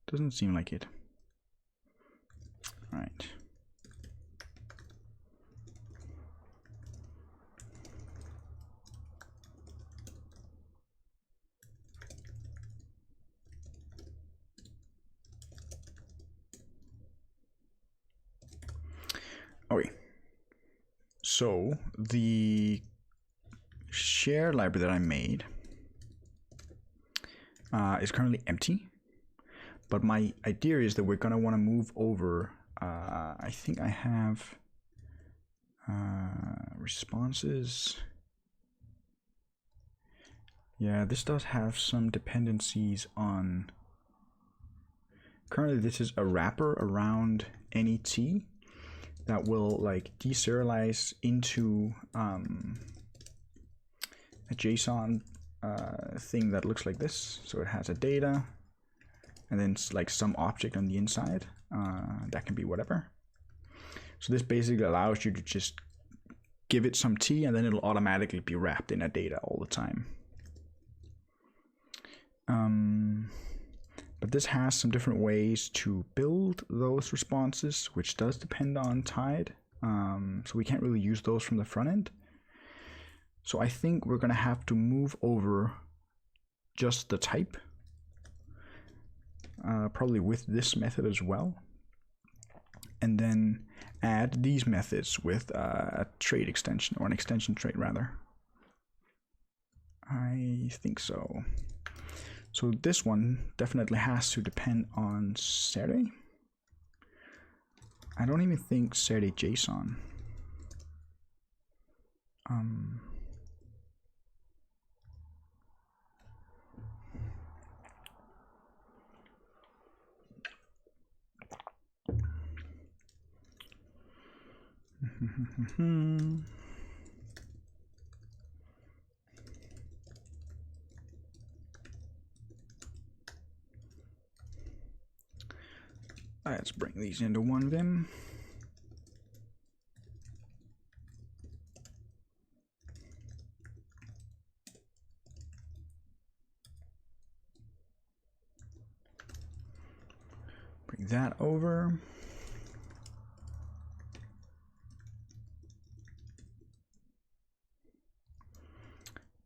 Doesn't seem like it. All right. Okay. So the share library that I made is currently empty, but my idea is that we're going to want to move over. I think I have responses. Yeah, this does have some dependencies on. Currently, this is a wrapper around NET that will like deserialize into a JSON thing that looks like this. So it has a data and then like some object on the inside. That can be whatever. So this basically allows you to just give it some T and then it'll automatically be wrapped in a data all the time. But this has some different ways to build those responses, which does depend on Tide. So we can't really use those from the front end. So I think we're going to have to move over just the type, probably with this method as well. And then add these methods with a trait extension, or an extension trait rather. I think so. So this one definitely has to depend on Saturday. I don't even think Saturday JSON. Let's bring these into one Vim. Bring that over.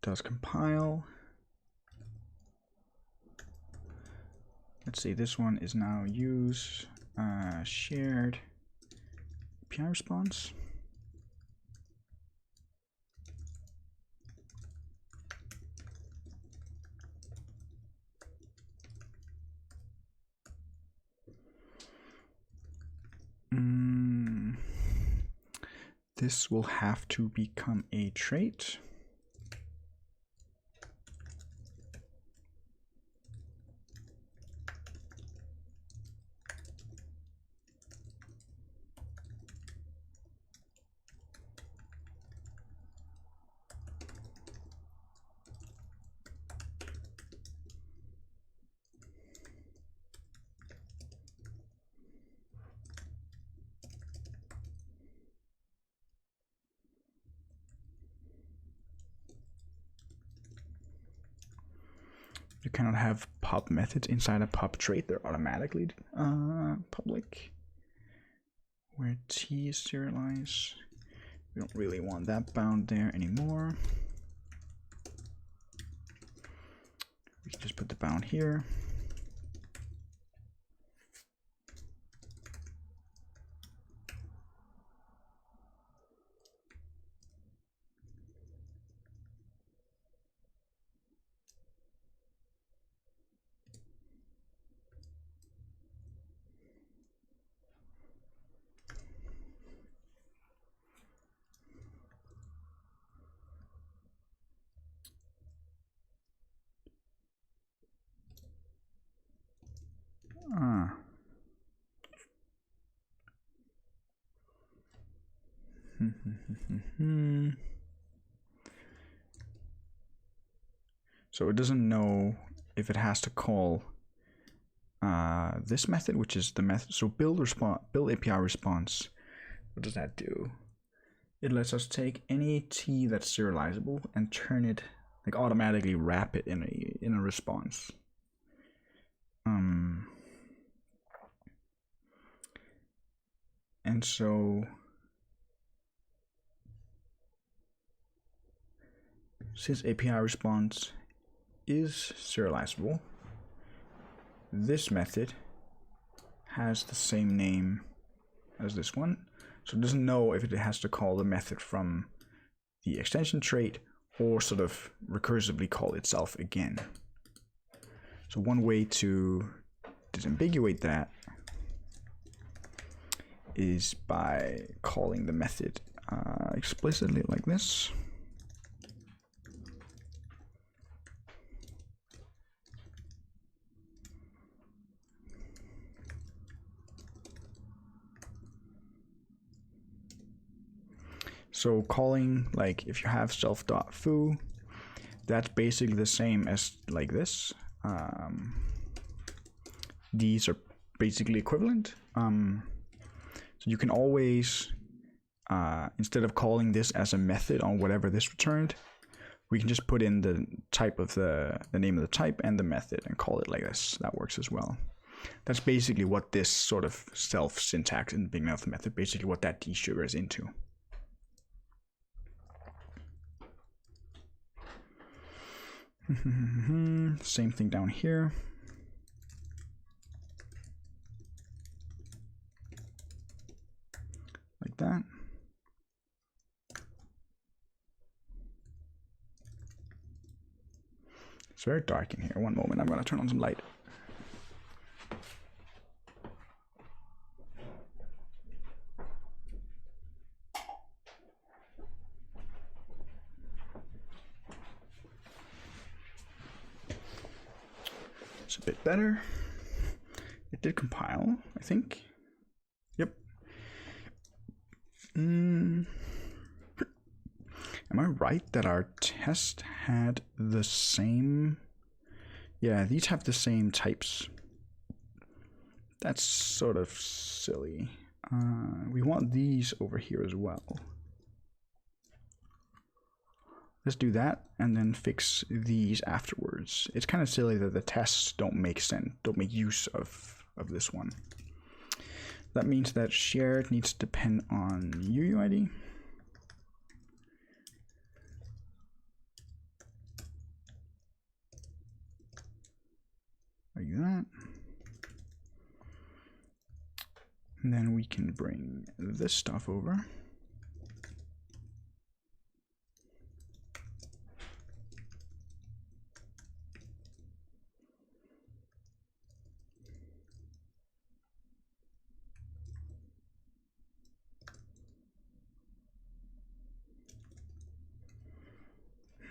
Does compile. Let's see, this one is now use shared API response. This will have to become a trait. You cannot have pub methods inside a pub trait. They're automatically public. Where T is serialized. We don't really want that bound there anymore. We can just put the bound here. So it doesn't know if it has to call this method, which is the method. So build API response. What does that do? It lets us take any T that's serializable and turn it, like automatically wrap it in a response. And so since API response is serializable, this method has the same name as this one. So it doesn't know if it has to call the method from the extension trait or sort of recursively call itself again. So one way to disambiguate that is by calling the method explicitly like this. So calling, like, if you have self.foo, that's basically the same as like this. These are basically equivalent. So you can always, instead of calling this as a method on whatever this returned, we can just put in the type of the name of the type and the method and call it like this. That works as well. That's basically what this sort of self syntax in the beginning of the method, basically what that desugar is into. Same thing down here. Like that. It's very dark in here. One moment, I'm going to turn on some light. It's a bit better. It did compile, I think. Yep. Am I right that our test had the same? Yeah, these have the same types. That's sort of silly. We want these over here as well. Let's do that and then fix these afterwards. It's kind of silly that the tests don't make use of this one. That means that shared needs to depend on UUID. Like that. And then we can bring this stuff over.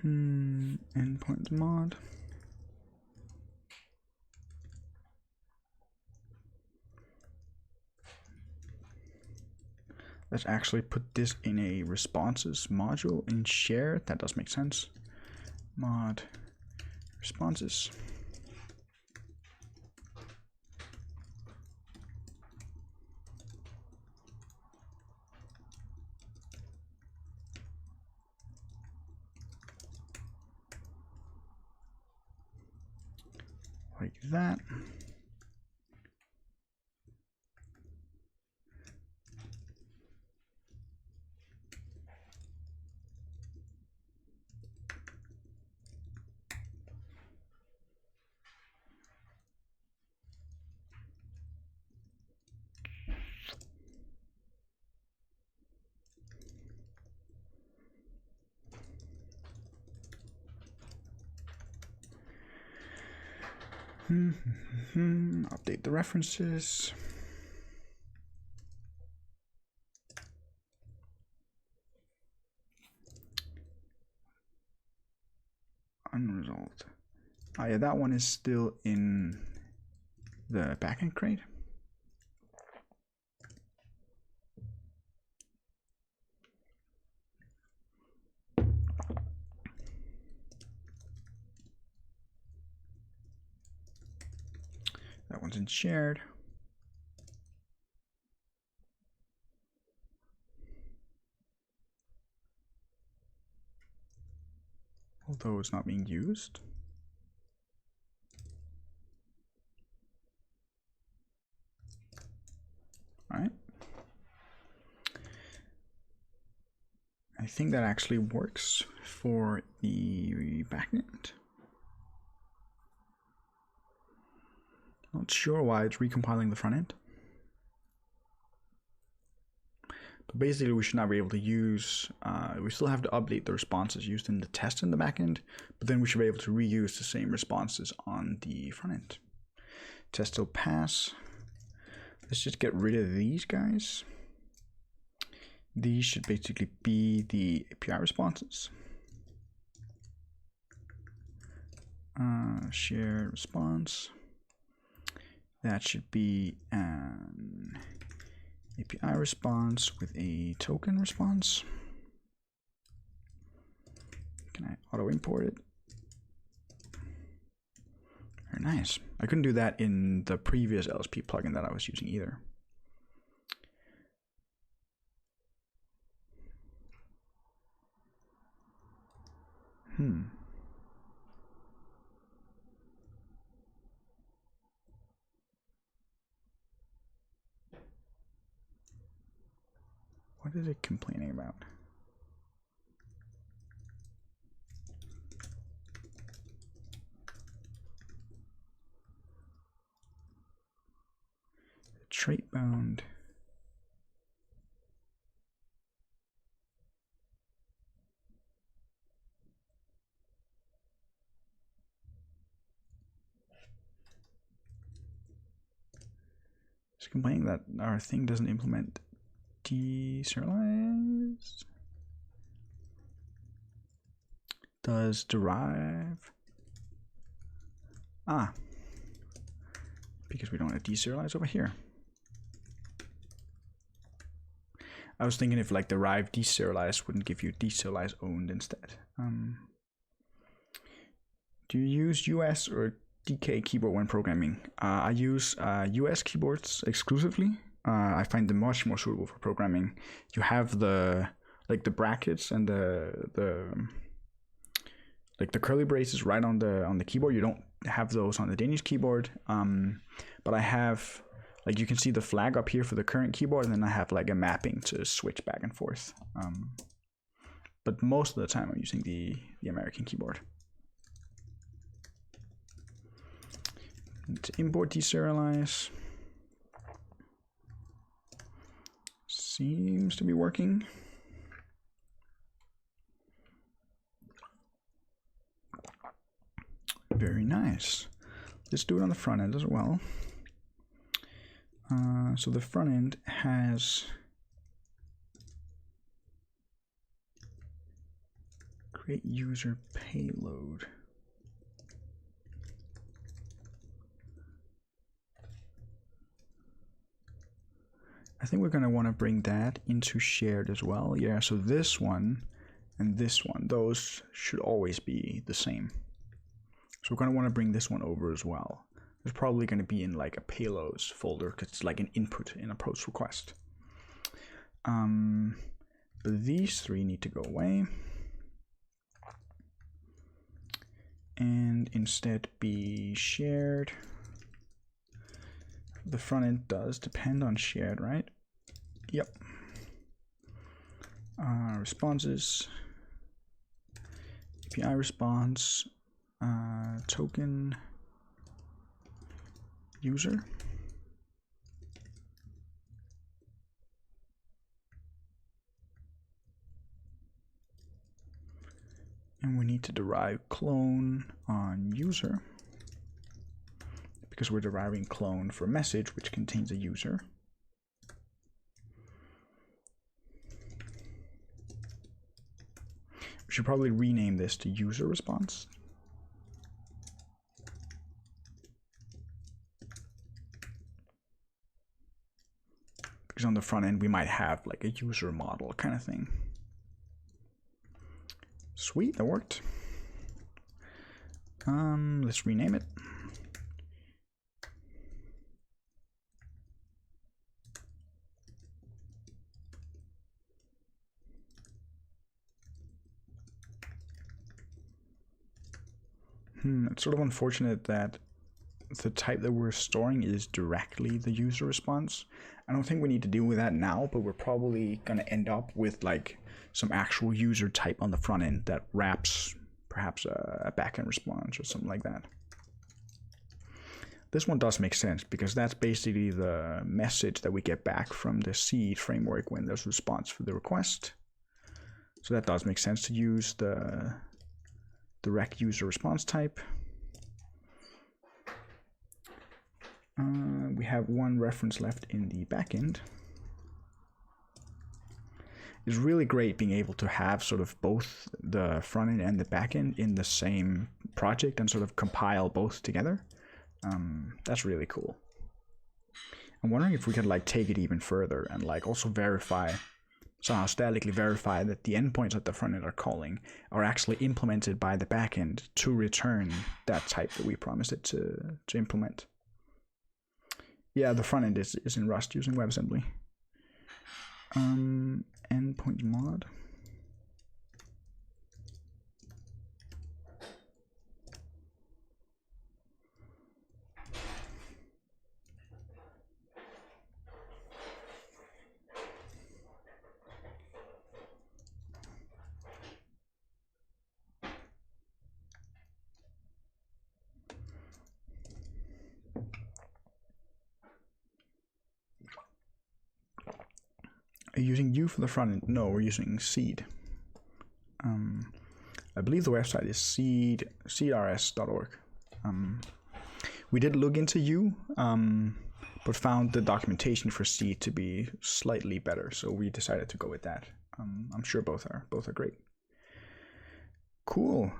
Endpoint mod. Let's actually put this in a responses module in share. That does make sense. Mod responses. Like that. Update the references. Unresolved. Oh yeah, that one is still in the backend crate. That one's in shared. Although it's not being used. All right. I think that actually works for the backend. Not sure why it's recompiling the front end. But basically, we should not be able to use, we still have to update the responses used in the test in the backend, but then we should be able to reuse the same responses on the front end. Test still pass. Let's just get rid of these guys. These should basically be the API responses. Share response. That should be an API response with a token response. Can I auto import it? Very nice. I couldn't do that in the previous LSP plugin that I was using either. What is it complaining about? Trait bound. It's complaining that our thing doesn't implement deserialized. Does derive. Because we don't have deserialize over here. I was thinking if like derive deserialized wouldn't give you deserialize owned instead. Do you use US or DK keyboard when programming? I use US keyboards exclusively. I find them much more suitable for programming. You have the brackets and the curly braces right on the keyboard. You don't have those on the Danish keyboard. But I have, like, you can see the flag up here for the current keyboard, and then I have like a mapping to switch back and forth. But most of the time I'm using the American keyboard. To import deserialize. Seems to be working. Very nice. Let's do it on the front end as well. So the front end has create user payload. I think we're going to want to bring that into shared as well. Yeah, so this one and this one, those should always be the same. So we're going to want to bring this one over as well. It's probably going to be in like a payloads folder because it's like an input in a post request. But these three need to go away and instead be shared. The front end does depend on shared, right? Yep. Responses, API response, token user. And we need to derive clone on user because we're deriving clone for message which contains a user. We should probably rename this to user response. Because on the front end we might have like a user model kind of thing. Sweet, that worked. Let's rename it. It's sort of unfortunate that the type that we're storing is directly the user response. I don't think we need to deal with that now, but we're probably going to end up with like some actual user type on the front end that wraps perhaps a backend response or something like that. This one does make sense because that's basically the message that we get back from the seed framework when there's a response for the request. So that does make sense to use the direct user response type. We have one reference left in the backend. It's really great being able to have sort of both the front end and the back end in the same project and sort of compile both together. That's really cool. I'm wondering if we could like take it even further and like also verify, somehow statically verify that the endpoints that the front end are calling are actually implemented by the back end to return that type that we promised it to implement. Yeah, the front end is in Rust using WebAssembly. Endpoint mod. Are you using U for the front end? No, we're using seed. I believe the website is seedrs.org. We did look into U, but found the documentation for seed to be slightly better, so we decided to go with that. I'm sure both are great. Cool.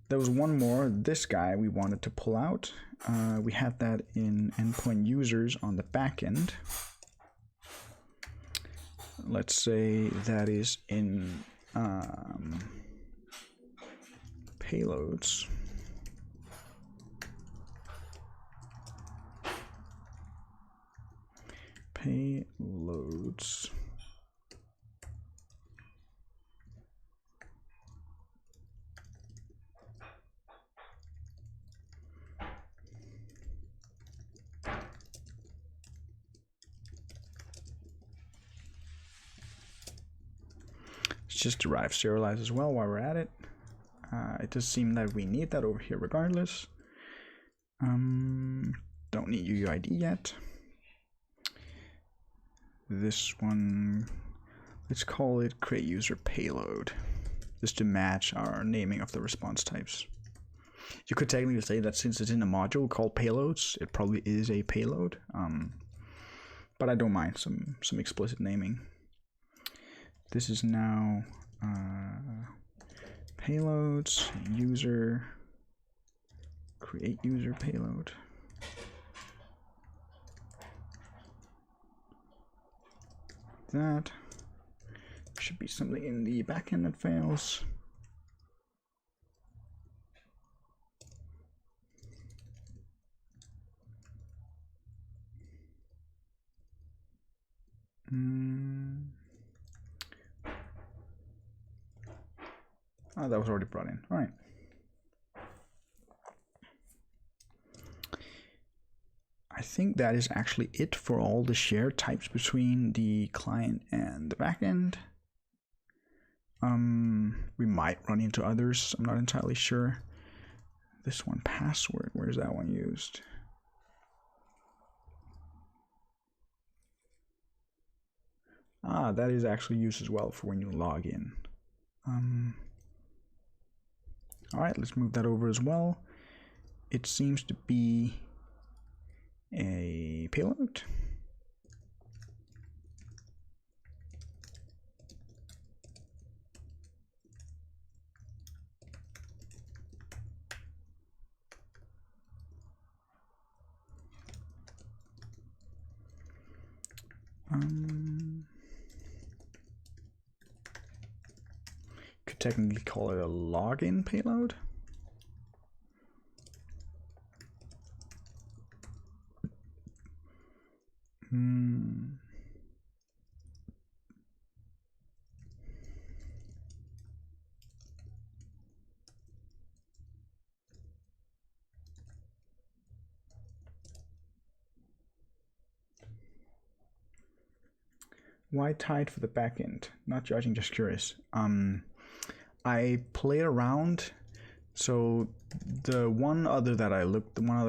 There was one more. This guy we wanted to pull out. We have that in endpoint users on the back end. Let's say that is in payloads. Payloads. Just derive serialize as well while we're at it. It does seem that we need that over here regardless. Don't need UUID yet. This one, let's call it create user payload, just to match our naming of the response types. You could technically say that since it's in a module called payloads, it probably is a payload, but I don't mind some explicit naming. This is now payloads, user, create user payload. That should be something in the backend that fails. Oh, that was already brought in. All right. I think that is actually it for all the shared types between the client and the backend. We might run into others. I'm not entirely sure. This one, password, where's that one used? That is actually used as well for when you log in. All right, let's move that over as well. It seems to be a payload. Could technically call it a login payload. Why tied for the backend? Not judging, just curious. I played around So the one other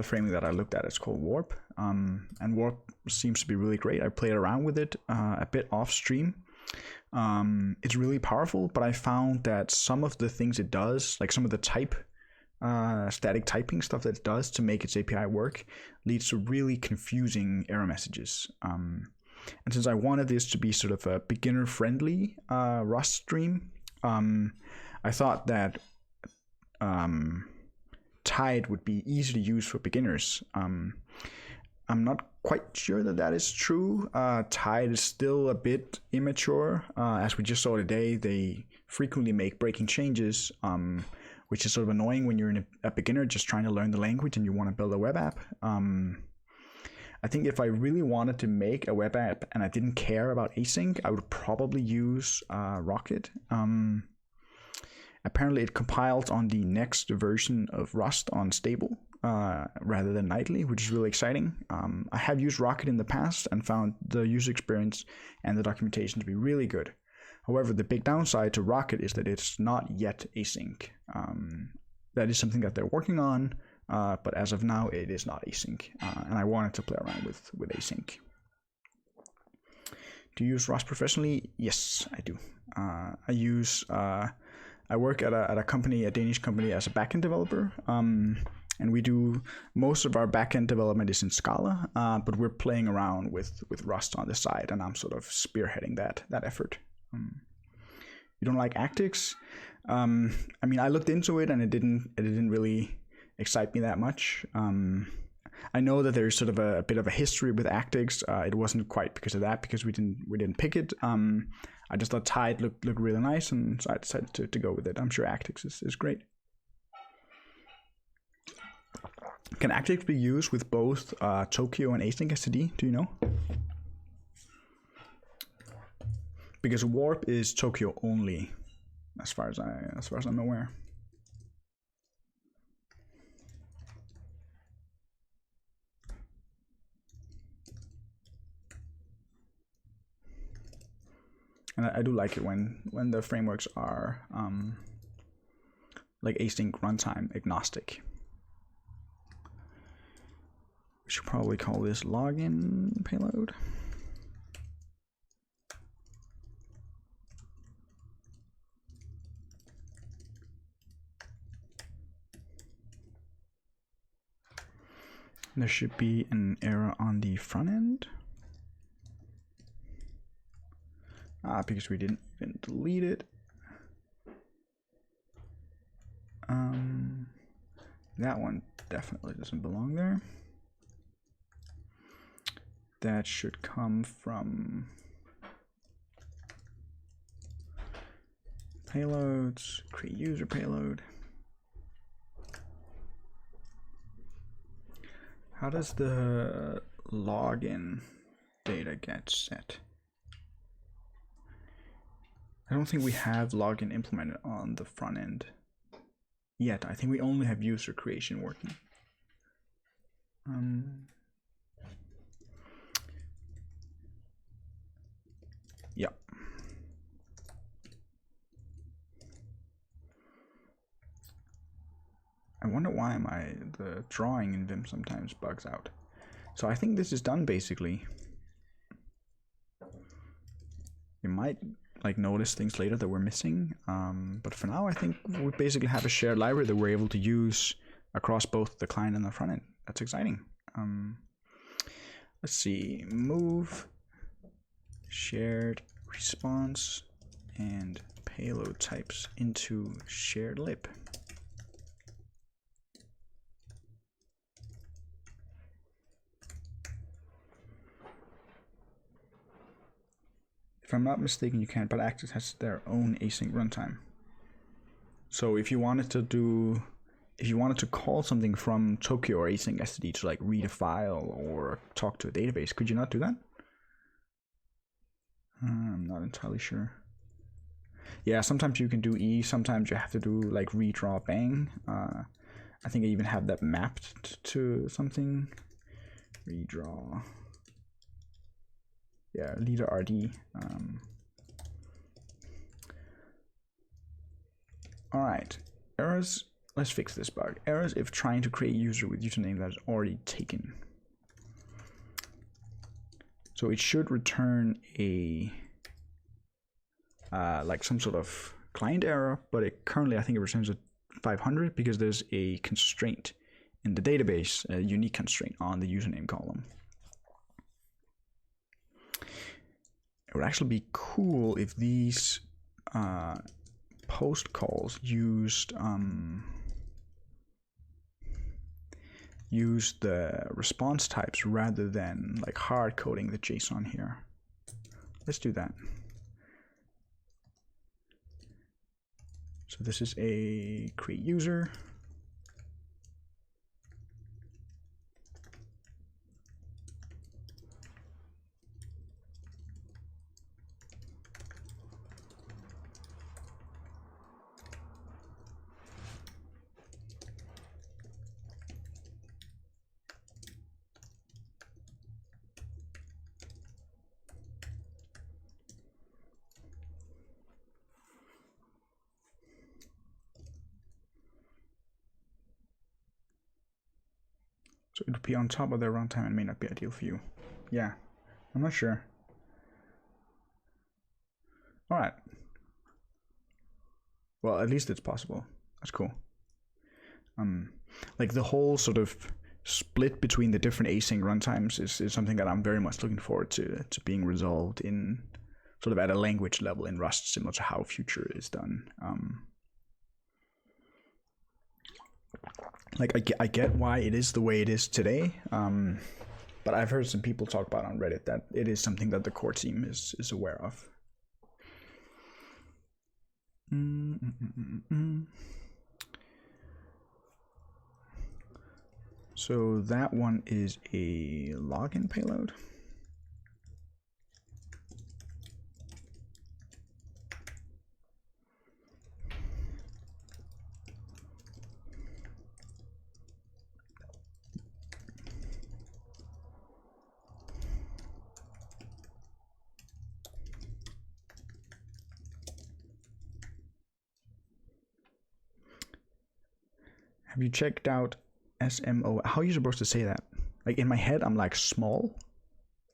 framing that I looked at is called Warp, and Warp seems to be really great. I played around with it a bit off stream. It's really powerful, but I found that some of the things it does, like some of the static typing stuff that it does to make its API work, leads to really confusing error messages. And since I wanted this to be sort of a beginner-friendly Rust stream, I thought that Tide would be easy to use for beginners. I'm not quite sure that is true. Tide is still a bit immature. As we just saw today, they frequently make breaking changes, which is sort of annoying when you're a beginner just trying to learn the language and you want to build a web app. I think if I really wanted to make a web app and I didn't care about async, I would probably use Rocket. Apparently it compiles on the next version of Rust on stable rather than nightly, which is really exciting. I have used Rocket in the past and found the user experience and the documentation to be really good. However, the big downside to Rocket is that it's not yet async. That is something that they're working on, but as of now, it is not async, and I wanted to play around with async. Do you use Rust professionally? Yes, I do. I work at a company, a Danish company, as a backend developer, and we do most of our backend development is in Scala, but we're playing around with Rust on the side, and I'm sort of spearheading that effort. You don't like Actix? I mean, I looked into it, and it didn't really excite me that much. I know that there's sort of a bit of a history with Actix. It wasn't quite because of that, because we didn't pick it. I just thought Tide looked really nice, and so I decided to go with it. I'm sure Actix is great. Can Actix be used with both Tokyo and async STD? Do you know? Because Warp is Tokyo only, as far as I'm aware. And I do like it when the frameworks are like async runtime agnostic. We should probably call this login payload. There should be an error on the front end. Because we didn't delete it. That one definitely doesn't belong there. That should come from payloads, create user payload. How does the login data get set? I don't think we have login implemented on the front end yet. I think we only have user creation working. Yeah. I wonder why the drawing in Vim sometimes bugs out. So I think this is done basically. You might like notice things later that we're missing, but for now I think we basically have a shared library that we're able to use across both the client and the front end. That's exciting. Let's see, move shared response and payload types into shared lib. If I'm not mistaken, you can't, but Actix has their own async runtime. So if you wanted to call something from Tokyo or async STD to like read a file or talk to a database, could you not do that? I'm not entirely sure. Yeah, sometimes you can do E, sometimes you have to do like redraw bang. I think I even have that mapped to something. Redraw. Yeah, leader RD. All right, errors let's fix this bug. Errors if trying to create user with username that is already taken. So it should return a like some sort of client error, but it currently I think it returns a 500 because there's a constraint in the database, a unique constraint on the username column. It would actually be cool if these post calls used the response types rather than like hard coding the JSON here. Let's do that. So this is a create user. So it would be on top of their runtime and may not be ideal for you. Yeah, I'm not sure. All right. Well, at least it's possible. That's cool. Like the whole sort of split between the different async runtimes is something that I'm very much looking forward to being resolved in sort of at a language level in Rust, similar to how Future is done. Like I get why it is the way it is today, but I've heard some people talk about on Reddit that it is something that the core team is aware of. So that one is a login payload. Have you checked out SMO? How are you supposed to say that? Like in my head, I'm like small,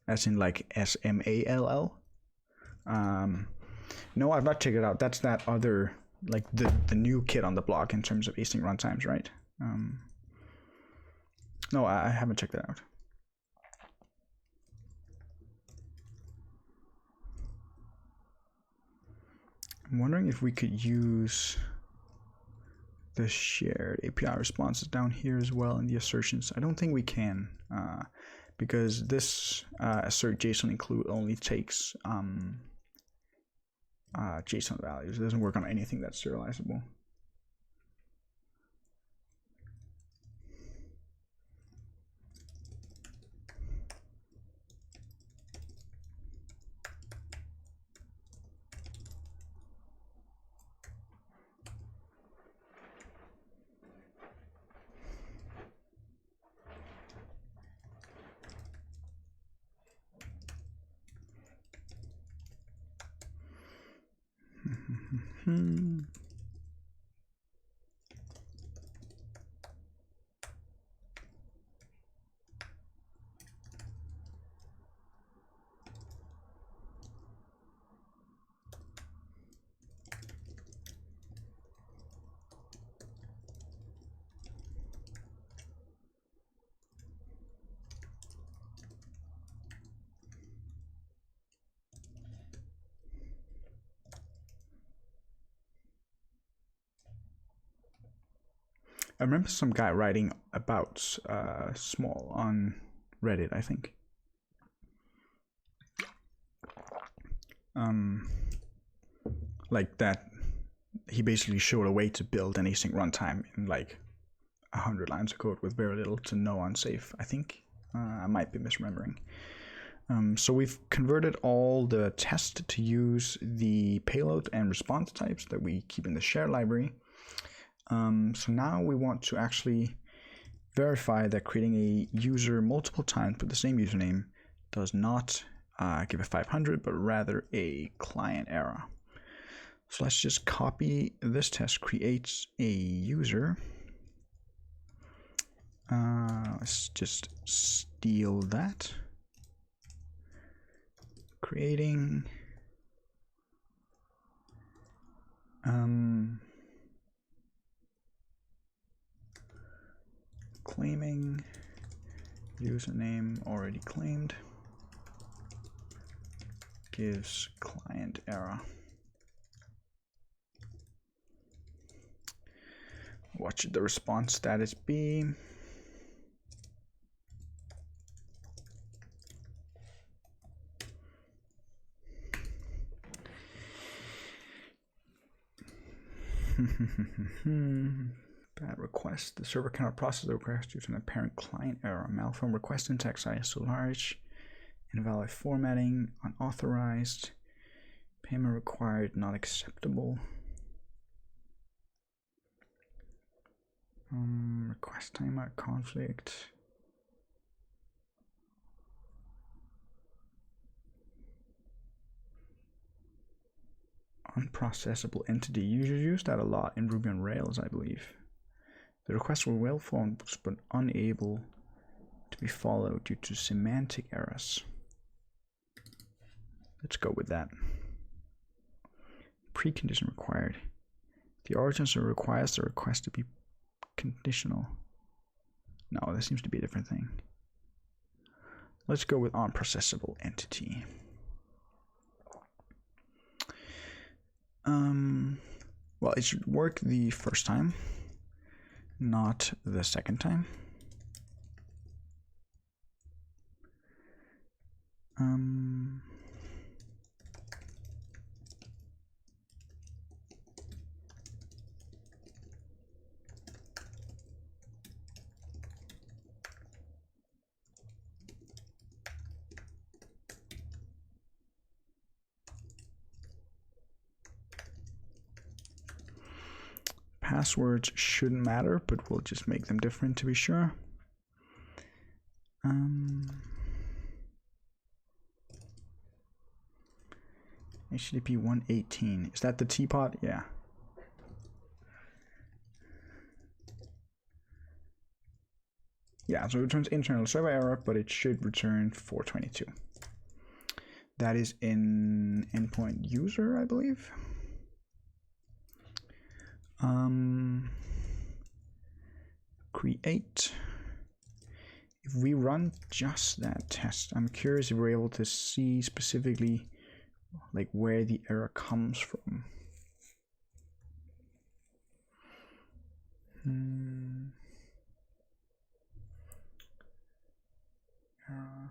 as in like SMALL. No, I've not checked it out. That's that other, like the new kid on the block in terms of async runtimes, right? No, I haven't checked that out. I'm wondering if we could use the shared API responses down here as well in the assertions. I don't think we can because this assert JSON include only takes JSON values. It doesn't work on anything that's serializable. I remember some guy writing about small on Reddit, I think. Like that, he basically showed a way to build an async runtime in like 100 lines of code with very little to no unsafe, I think. I might be misremembering. So we've converted all the tests to use the payload and response types that we keep in the shared library. So now we want to actually verify that creating a user multiple times with the same username does not give a 500, but rather a client error. So let's just copy this test, create a user. Let's just steal that. Creating. Claiming. Username already claimed. Gives client error. What should the response status be? Bad request. The server cannot process the request due to an apparent client error. Malform request syntax size so large. Invalid formatting. Unauthorized. Payment required. Not acceptable. Request timeout conflict. Unprocessable entity. You use that a lot in Ruby on Rails, I believe. The requests were well formed but unable to be followed due to semantic errors. Let's go with that. Precondition required. The origin server requires the request to be conditional. No, this seems to be a different thing. Let's go with unprocessable entity. Well, it should work the first time, not the second time. Passwords shouldn't matter, but we'll just make them different to be sure. HTTP 118. Is that the teapot? Yeah. Yeah, so it returns internal server error, but it should return 422. That is in endpoint user, I believe. Create. If we run just that test, I'm curious if we're able to see specifically like where the error comes from. Error.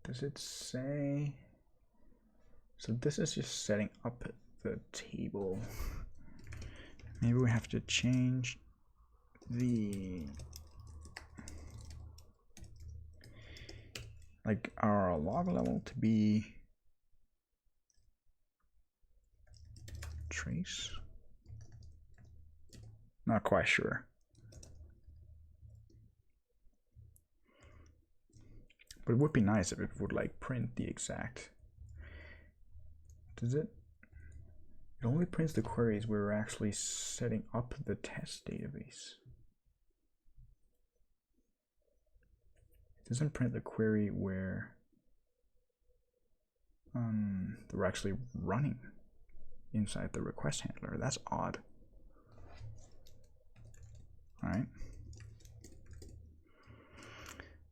Does it say? So this is just setting up the table. Maybe we have to change the our log level to be trace. Not quite sure. But it would be nice if it would like print the exact. Does it? It only prints the queries where we're actually setting up the test database. It doesn't print the query where we're actually running inside the request handler. That's odd. All right.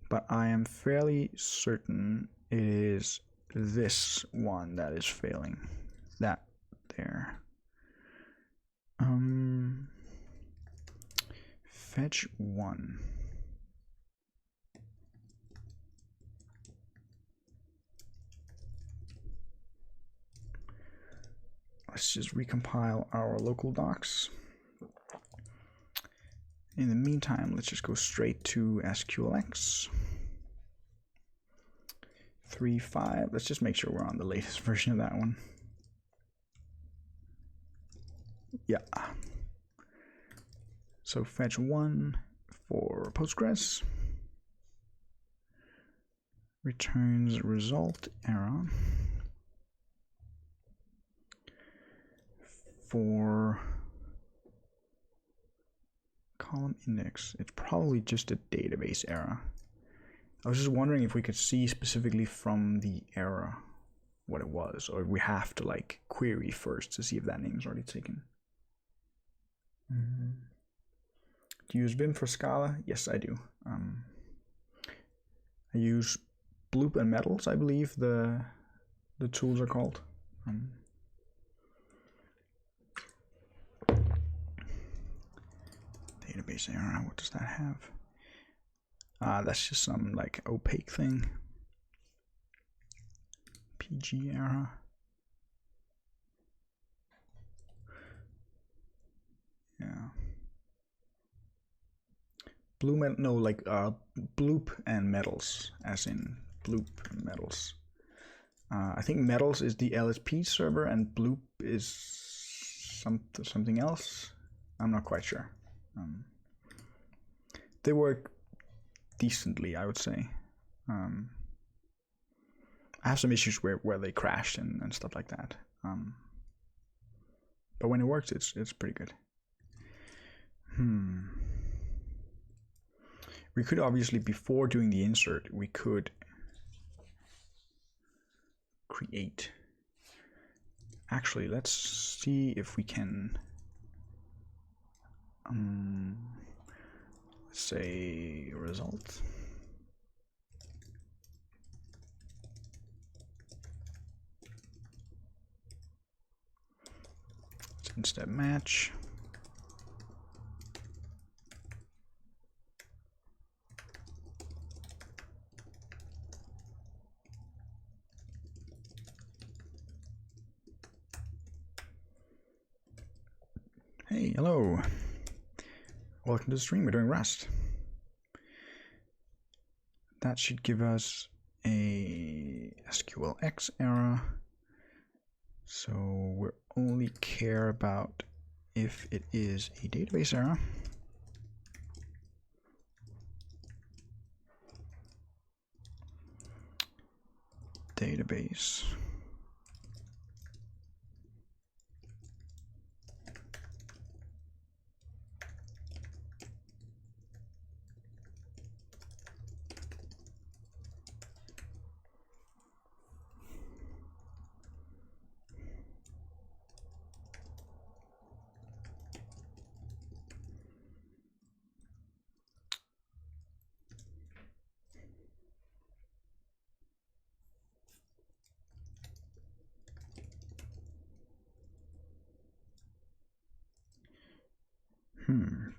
But I am fairly certain it is this one that is failing. That there. Fetch 1. Let's just recompile our local docs. In the meantime, let's just go straight to SQLX 3.5. Let's just make sure we're on the latest version of that one. Yeah. So fetch 1 for Postgres. Returns result error. for column index, it's probably just a database error. I was just wondering if we could see specifically from the error what it was, or if we have to like query first to see if that name is already taken. Do you use Vim for Scala? Yes, I do. I use Bloop and Metals, I believe the tools are called. Database error, what does that have? That's just some like opaque thing. PG error. Yeah. Bloop and Metals, as in Bloop and Metals. I think Metals is the LSP server and Bloop is something else. I'm not quite sure. They work decently, I would say. I have some issues where they crashed and stuff like that. But when it works, it's pretty good. We could obviously, before doing the insert, we could create. Actually, let's see if we can. Let's say result. Let's instead match. Hey, hello. Welcome to the stream. We're doing Rust. That should give us a SQLX error. So we only care about if it is a database error. Database.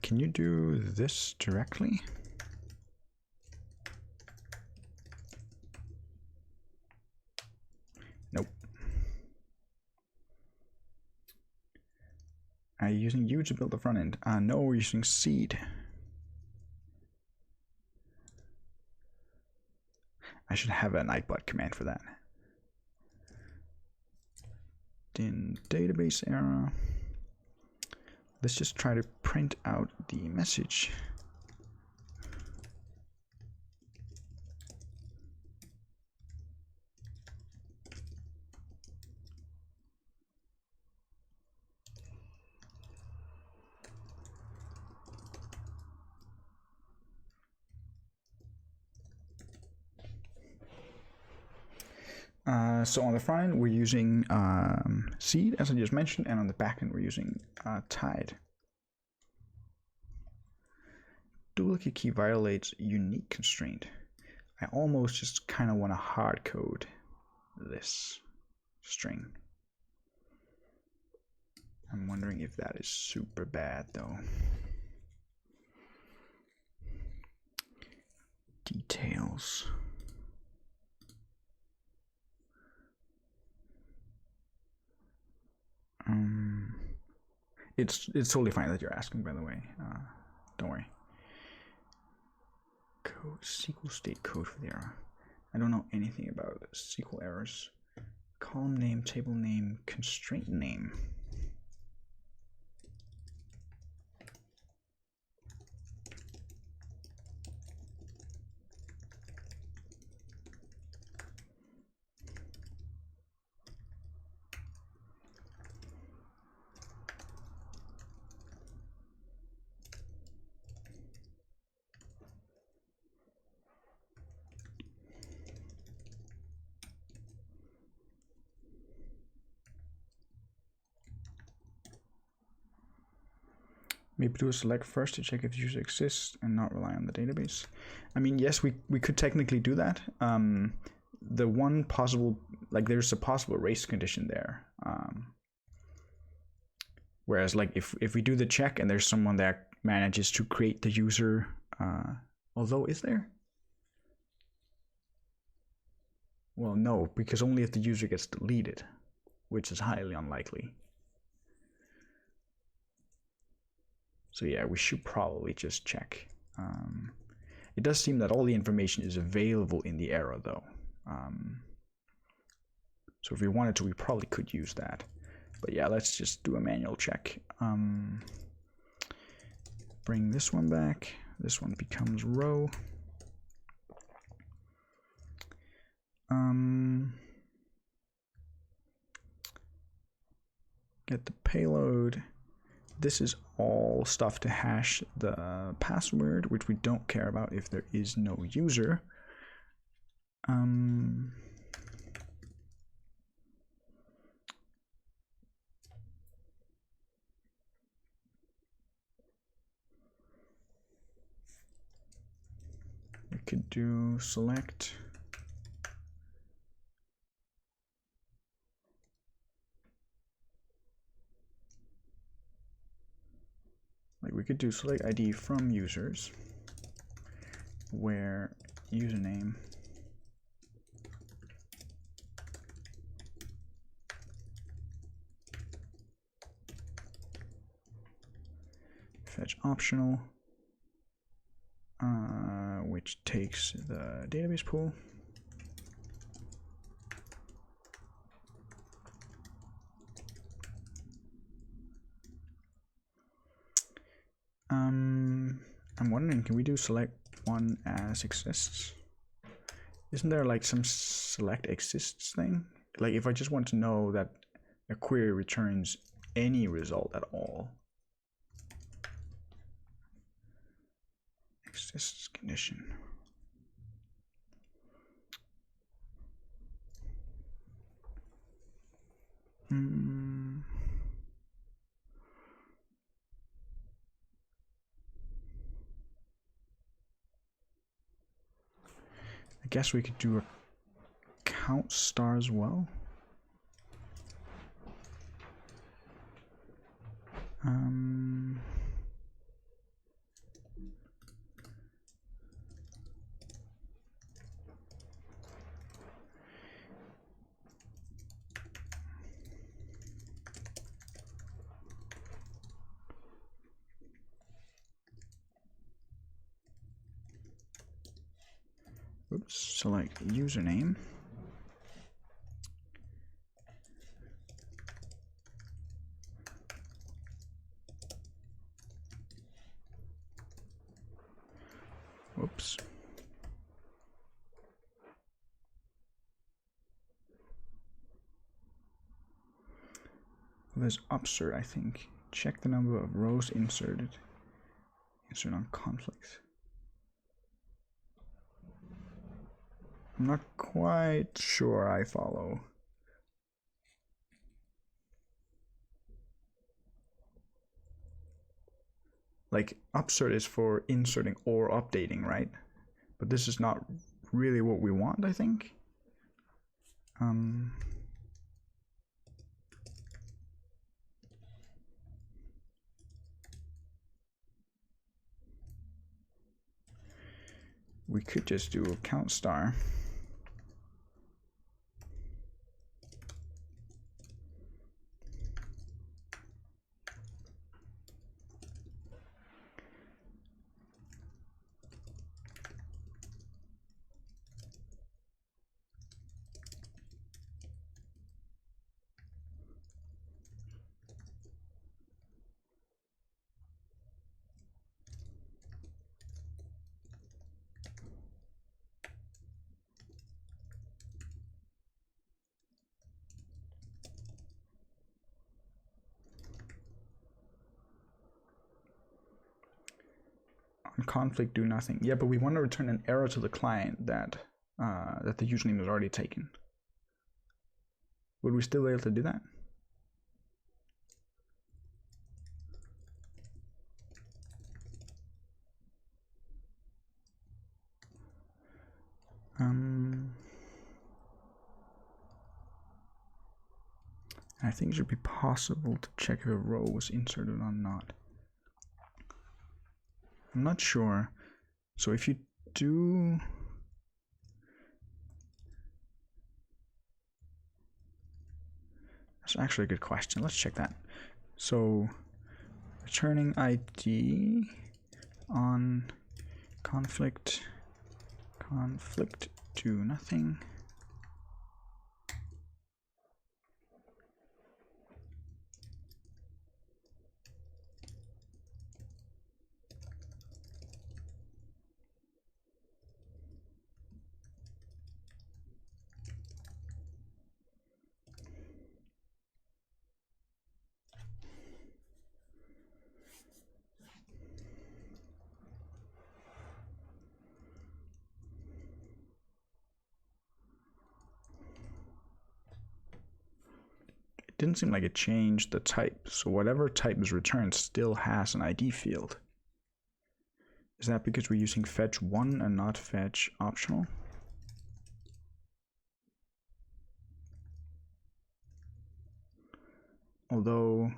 Can you do this directly? Nope. Are you using U to build the front end? No, we're using seed. I should have a nightbot command for that. In database error. Let's just try to print out the message. So on the front end, we're using seed, as I just mentioned, and on the back end, we're using Tide. Duplicate key violates unique constraint. I almost just kind of want to hard code this string. I'm wondering if that is super bad though. Details. It's totally fine that you're asking, by the way. Don't worry. Code, SQL state code for the error. I don't know anything about SQL errors. Column name, table name, constraint name. Maybe do a select first to check if the user exists and not rely on the database. I mean, yes, we could technically do that. The one possible, like there's a possible race condition there. Whereas like if we do the check and there's someone that manages to create the user, although is there? Well, no, because only if the user gets deleted, which is highly unlikely. So yeah, we should probably just check. It does seem that all the information is available in the error though. So if we wanted to, we probably could use that. But yeah, let's just do a manual check. Bring this one back. This one becomes row. Get the payload. This is all stuff to hash the password, which we don't care about if there is no user. We could do select. Like we could do select ID from users, where username fetch optional, which takes the database pool. I'm wondering, can we do select one as exists? Isn't there like some select exists thing? Like if I just want to know that a query returns any result at all. Exists condition. I guess we could do a count star as well. Oops, select username. Oops. There's upsert, I think. Check the number of rows inserted. Insert on conflicts. I'm not quite sure I follow. Like upsert is for inserting or updating, right? But this is not really what we want, I think. We could just do a count star. On conflict, do nothing. Yeah, but we want to return an error to the client that that the username is already taken. Would we still be able to do that? I think it should be possible to check if a row was inserted or not. I'm not sure. So if you do, that's actually a good question. Let's check that. So returning ID on conflict to nothing. Didn't seem like it changed the type, so whatever type is returned still has an ID field. Is that because we're using fetch 1 and not fetch optional? Although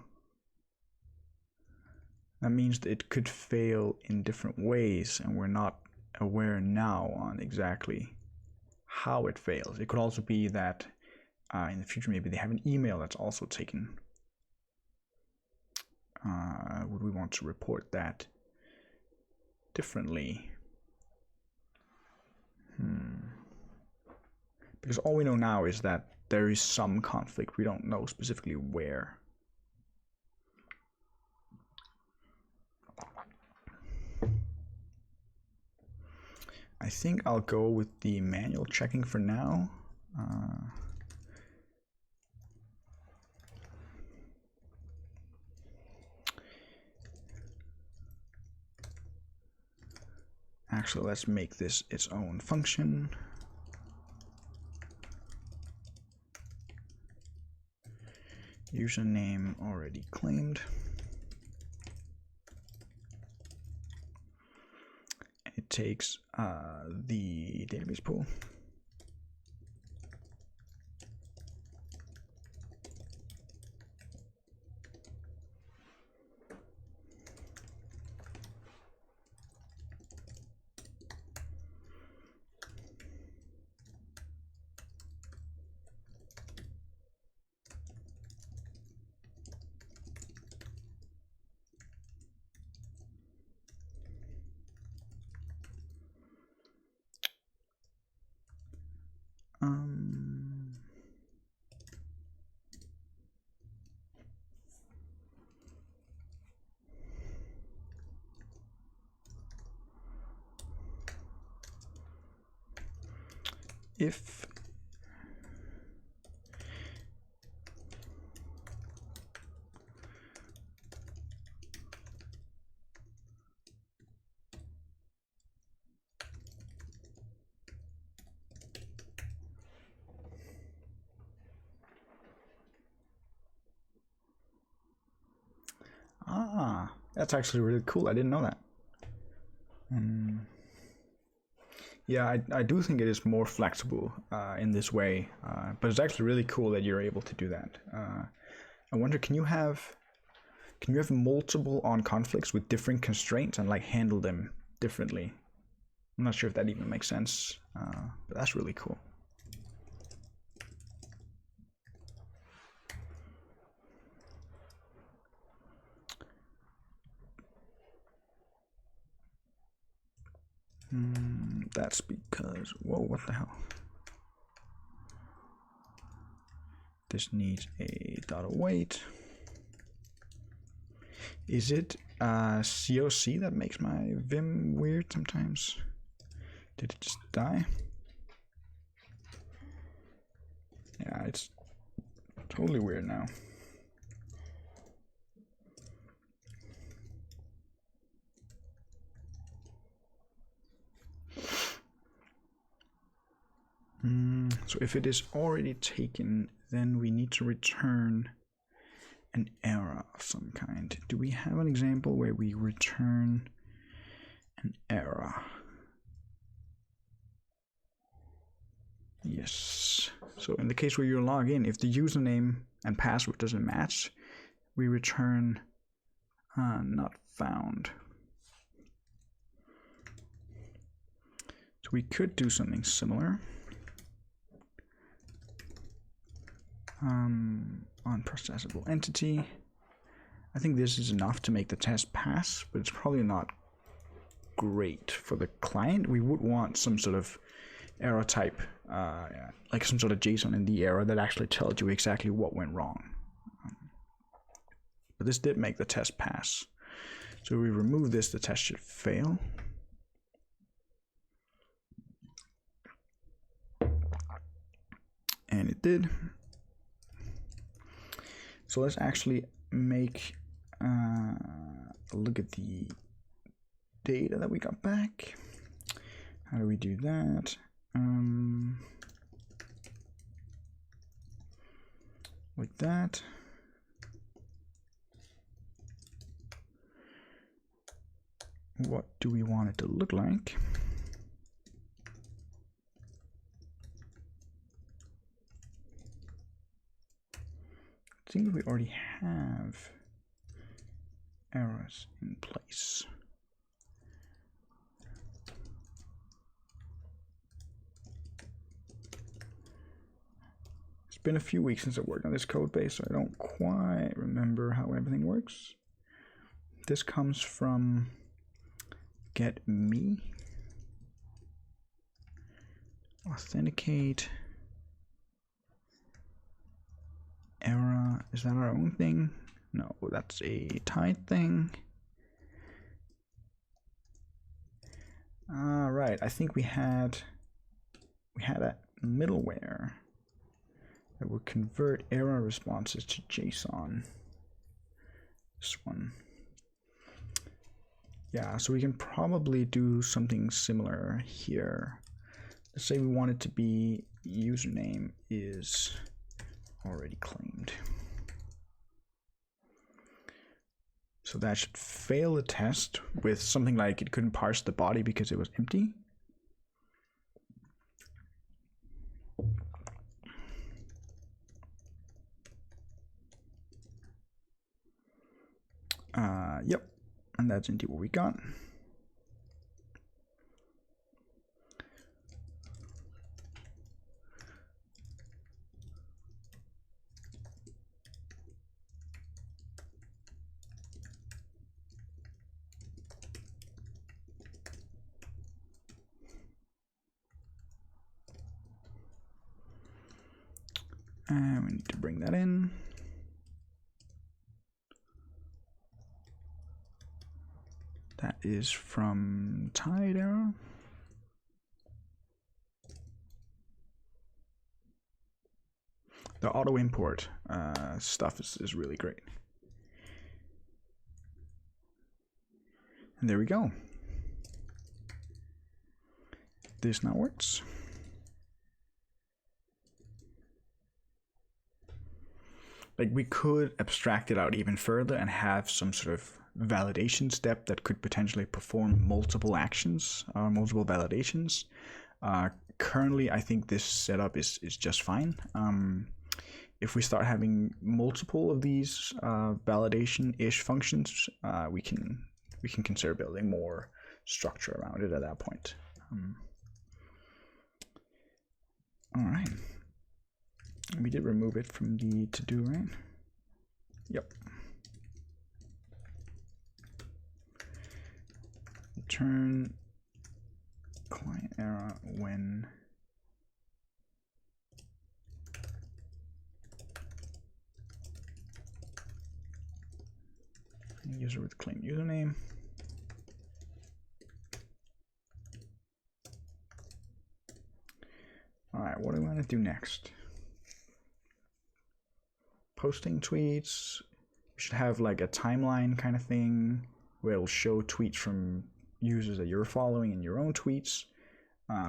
that means that it could fail in different ways, and we're not aware now on exactly how it fails. It could also be that in the future maybe they have an email that's also taken. Would we want to report that differently? Because all we know now is that there is some conflict. We don't know specifically where. I think I'll go with the manual checking for now. Actually, let's make this its own function. Username already claimed. It takes the database pool. If that's actually really cool. I didn't know that. Yeah, I do think it is more flexible in this way, but it's actually really cool that you're able to do that. I wonder, can you have multiple on conflicts with different constraints and like handle them differently? I'm not sure if that even makes sense, but that's really cool. That's because, whoa, what the hell? This needs a .await. Is it COC that makes my Vim weird sometimes? Did it just die? Yeah, it's totally weird now. So if it is already taken, then we need to return an error of some kind. Do we have an example where we return an error? Yes. So in the case where you log in, if the username and password doesn't match, we return not found. So we could do something similar. Unprocessable entity. I think this is enough to make the test pass, but it's probably not great for the client. We would want some sort of error type, like some sort of JSON in the error that actually tells you exactly what went wrong. But this did make the test pass. So we remove this, the test should fail. And it did. So let's actually make a look at the data that we got back. How do we do that? Like that. What do we want it to look like? It seems we already have errors in place. It's been a few weeks since I worked on this code base, so I don't quite remember how everything works. This comes from get me, authenticate, error. Is that our own thing? No, that's a tied thing. Right, I think we had a middleware that would convert error responses to JSON. This one. Yeah, so we can probably do something similar here. Let's say we want it to be username is already claimed. So that should fail the test with something like it couldn't parse the body because it was empty. Yep, and that's indeed what we got. And we need to bring that in. That is from tied error. The auto import stuff is really great. And there we go. This now works. Like we could abstract it out even further and have some sort of validation step that could potentially perform multiple actions or multiple validations. Currently, I think this setup is just fine. If we start having multiple of these validation-ish functions, we can consider building more structure around it at that point. All right. We did remove it from the to-do, right? Yep. Return client error when user with claim username. All right, what do we want to do next? Posting tweets. We should have like a timeline kind of thing where it'll show tweets from users that you're following in your own tweets.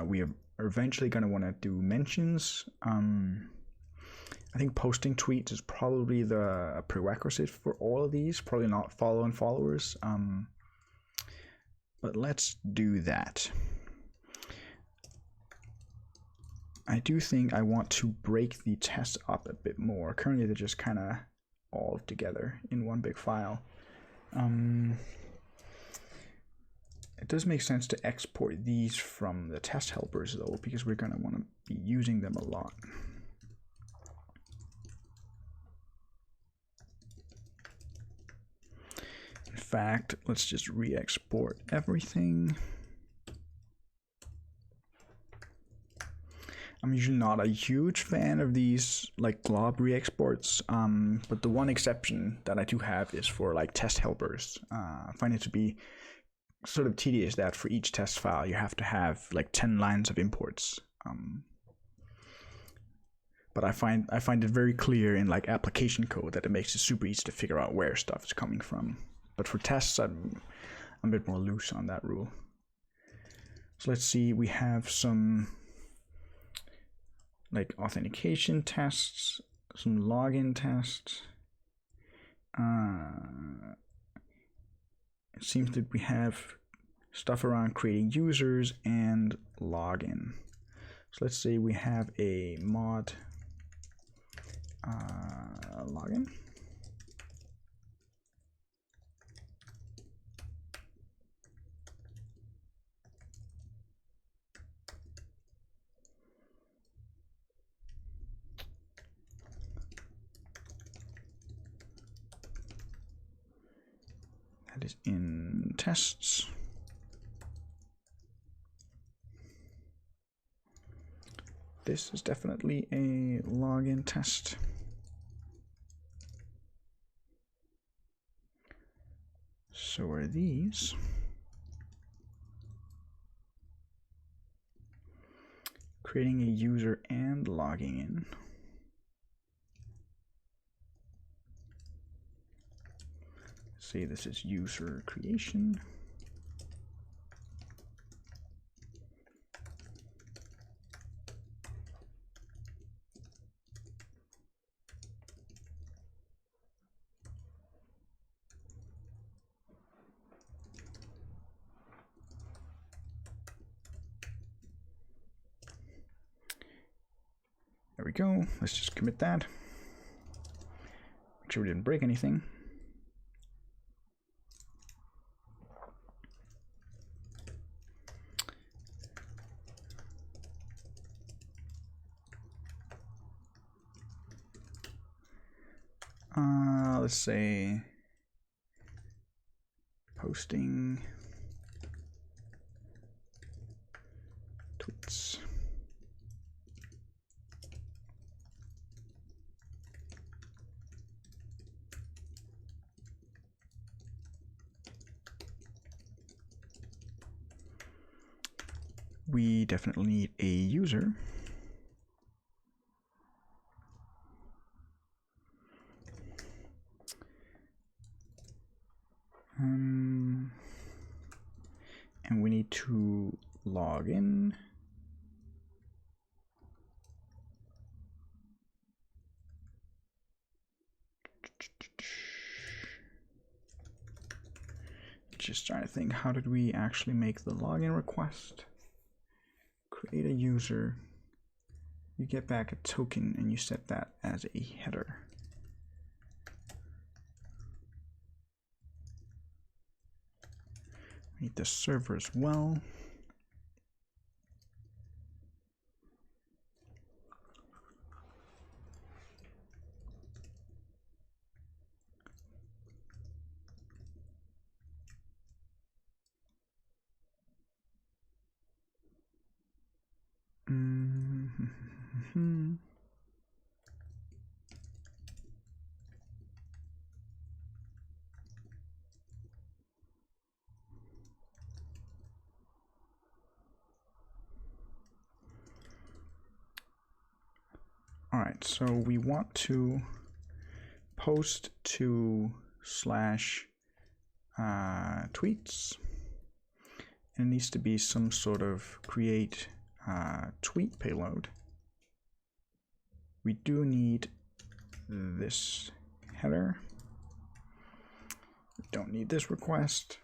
We are eventually going to want to do mentions. I think posting tweets is probably the prerequisite for all of these, probably not follow and followers. But let's do that. I do think I want to break the tests up a bit more. Currently, they're just kind of all together in one big file. It does make sense to export these from the test helpers though, because we're going to want to be using them a lot. In fact, let's just re-export everything. I'm usually not a huge fan of these like glob re-exports, but the one exception that I do have is for like test helpers. I find it to be sort of tedious that for each test file you have to have like 10 lines of imports. But I find it very clear in like application code that it makes it super easy to figure out where stuff is coming from. But for tests, I'm a bit more loose on that rule. So let's see, we have some like authentication tests, some login tests. It seems that we have stuff around creating users and login. So let's say we have a mod login. That is in tests. This is definitely a login test. So are these. Creating a user and logging in. Say this is user creation. There we go. Let's just commit that. Make sure we didn't break anything. Let's say posting tweets. We definitely need a user. And we need to log in. Just trying to think, how did we actually make the login request? Create a user. You get back a token and you set that as a header. We need the server as well. All right, so we want to post to /tweets. And it needs to be some sort of create tweet payload. We do need this header. We don't need this request.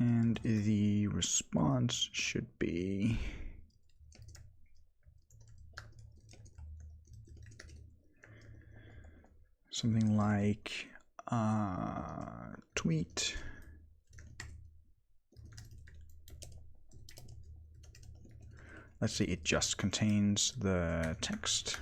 And the response should be something like tweet let's say it just contains the text.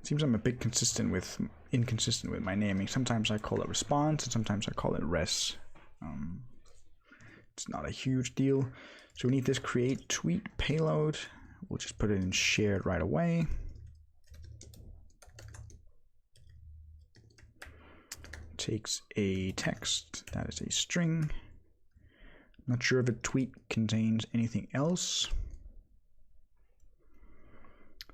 Seems I'm a bit inconsistent with my naming. Sometimes I call it response and sometimes I call it res. It's not a huge deal. So we need this create tweet payload. We'll just put it in shared right away. Takes a text, that is a string. Not sure if a tweet contains anything else.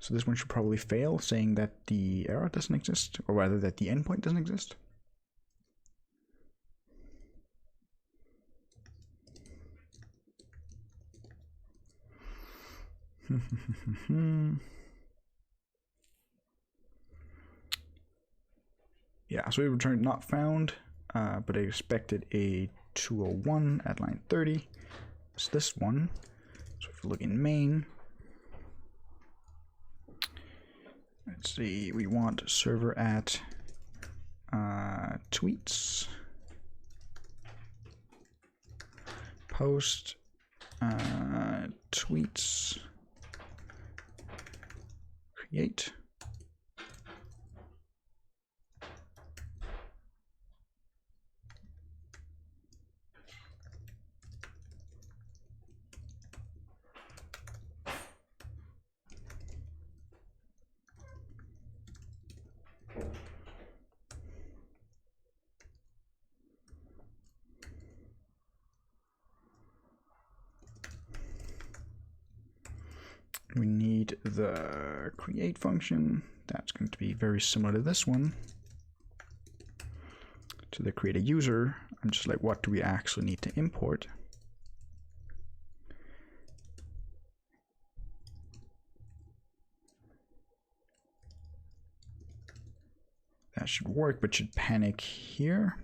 So this one should probably fail, saying that the error doesn't exist, or rather that the endpoint doesn't exist. Yeah, so we returned not found, but I expected a 201 at line 30. It's this one. So if we look in main, let's see, we want server at tweets, post tweets, create. We need the create function. That's going to be very similar to this one. To the create a user, I'm just like, what do we actually need to import? That should work, but should panic here.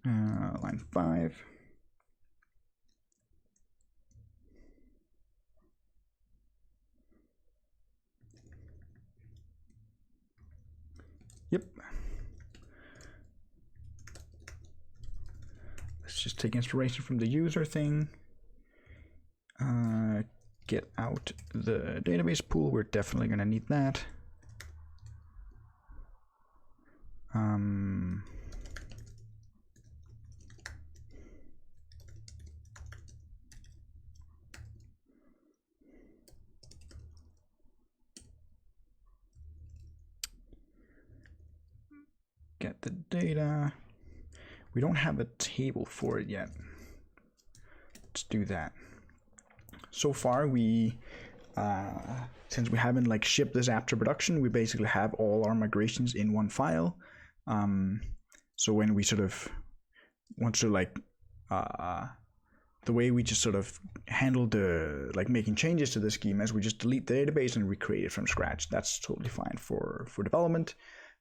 Line 5. Yep. Let's just take inspiration from the user thing. Get out the database pool. We're definitely going to need that. Get the data. We don't have a table for it yet. Let's do that. So far, we since we haven't like shipped this app to production, we basically have all our migrations in one file. So when we sort of want to like the way we just sort of handle the like making changes to the schema is we just delete the database and recreate it from scratch. That's totally fine for development.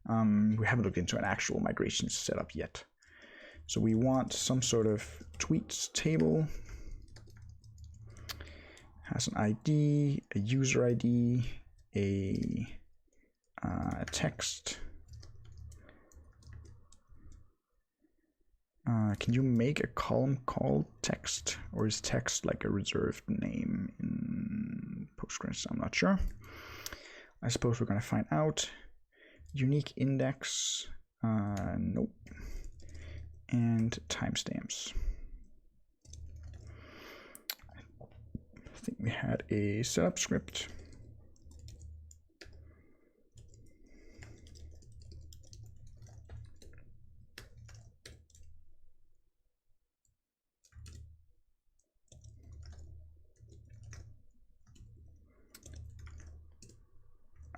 We haven't looked into an actual migration setup yet. So we want some sort of tweets table. Has an ID, a user ID, a text. Can you make a column called text, or is text like a reserved name in Postgres? I'm not sure. I suppose we're going to find out. Unique index, nope. And timestamps. I think we had a setup script.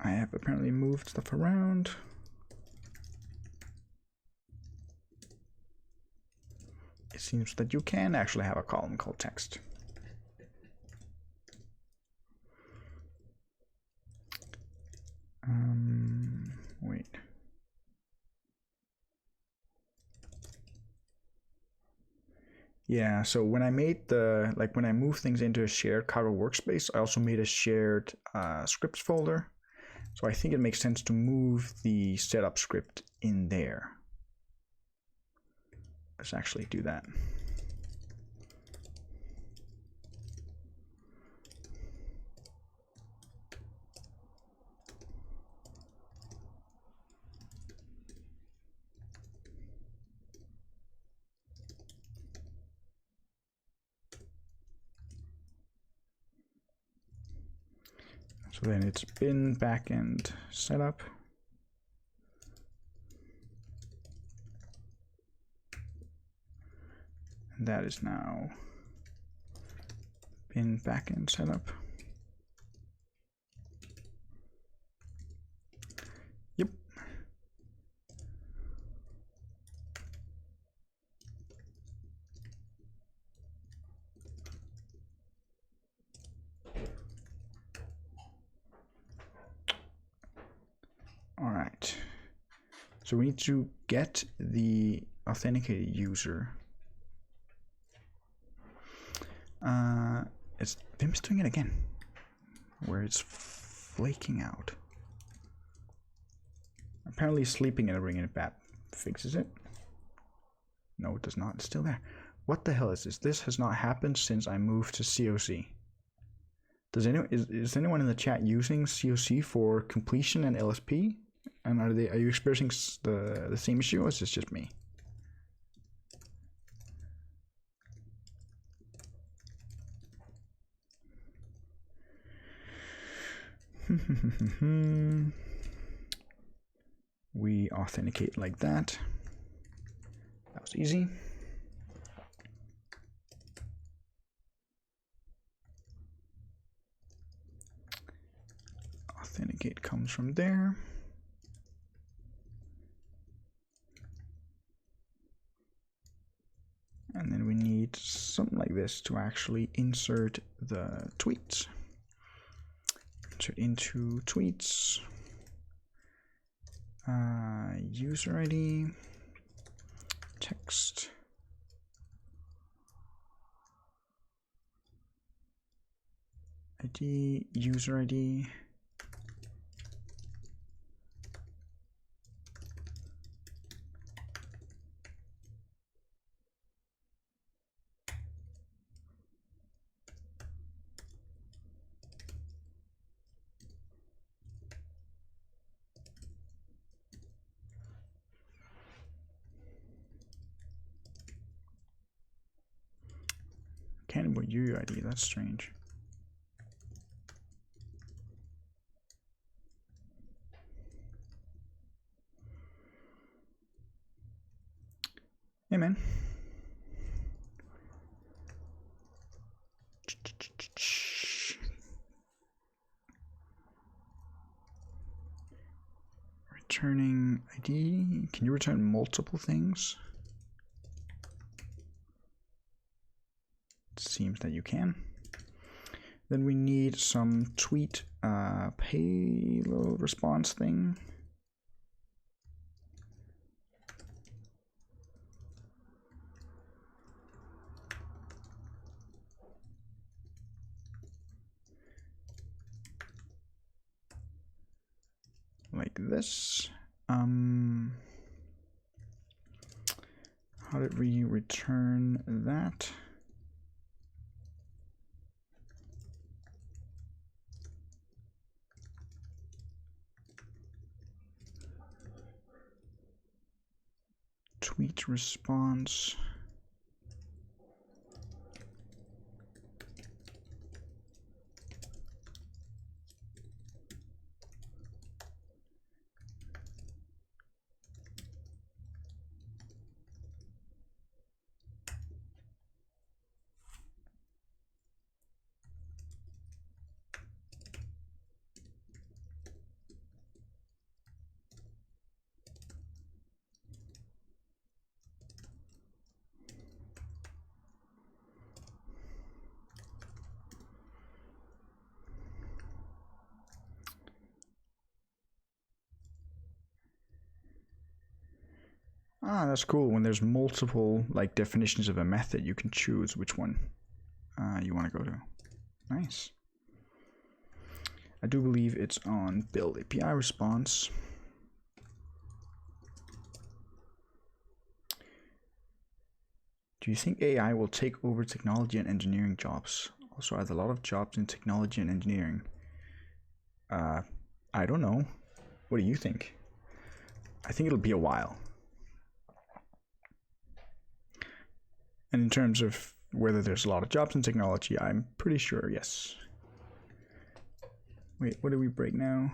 I have apparently moved stuff around. Is seems that you can actually have a column called text. Wait. Yeah, so when I made the, like when I moved things into a shared Kaggle workspace, I also made a shared scripts folder. So I think it makes sense to move the setup script in there. Let's actually do that. So then it's bin backend setup. And that is now bin backend setup. Yep. All right. So we need to get the authenticated user. It's Vim's doing it again, where it's flaking out. Apparently sleeping and bringing it back fixes it. No, it does not. It's still there. What the hell is this? This has not happened since I moved to COC. Does anyone is anyone in the chat using COC for completion and LSP? And are you experiencing the same issue, or is this just me? We authenticate like that. That was easy. Authenticate comes from there. And then we need something like this to actually insert the tweets. Insert into tweets. User ID. Text. ID. User ID. Can't input UUID, that's strange. Hey man. Returning ID. Can you return multiple things? It seems that you can. Then we need some tweet payload response thing. Like this. How did we return that? Tweet response. Ah, that's cool. When there's multiple like definitions of a method, you can choose which one you want to go to. Nice. I do believe it's on build API response. Do you think AI will take over technology and engineering jobs? Also, are there a lot of jobs in technology and engineering? I don't know. What do you think? I think it'll be a while. And in terms of whether there's a lot of jobs in technology, I'm pretty sure yes. Wait, what did we break now?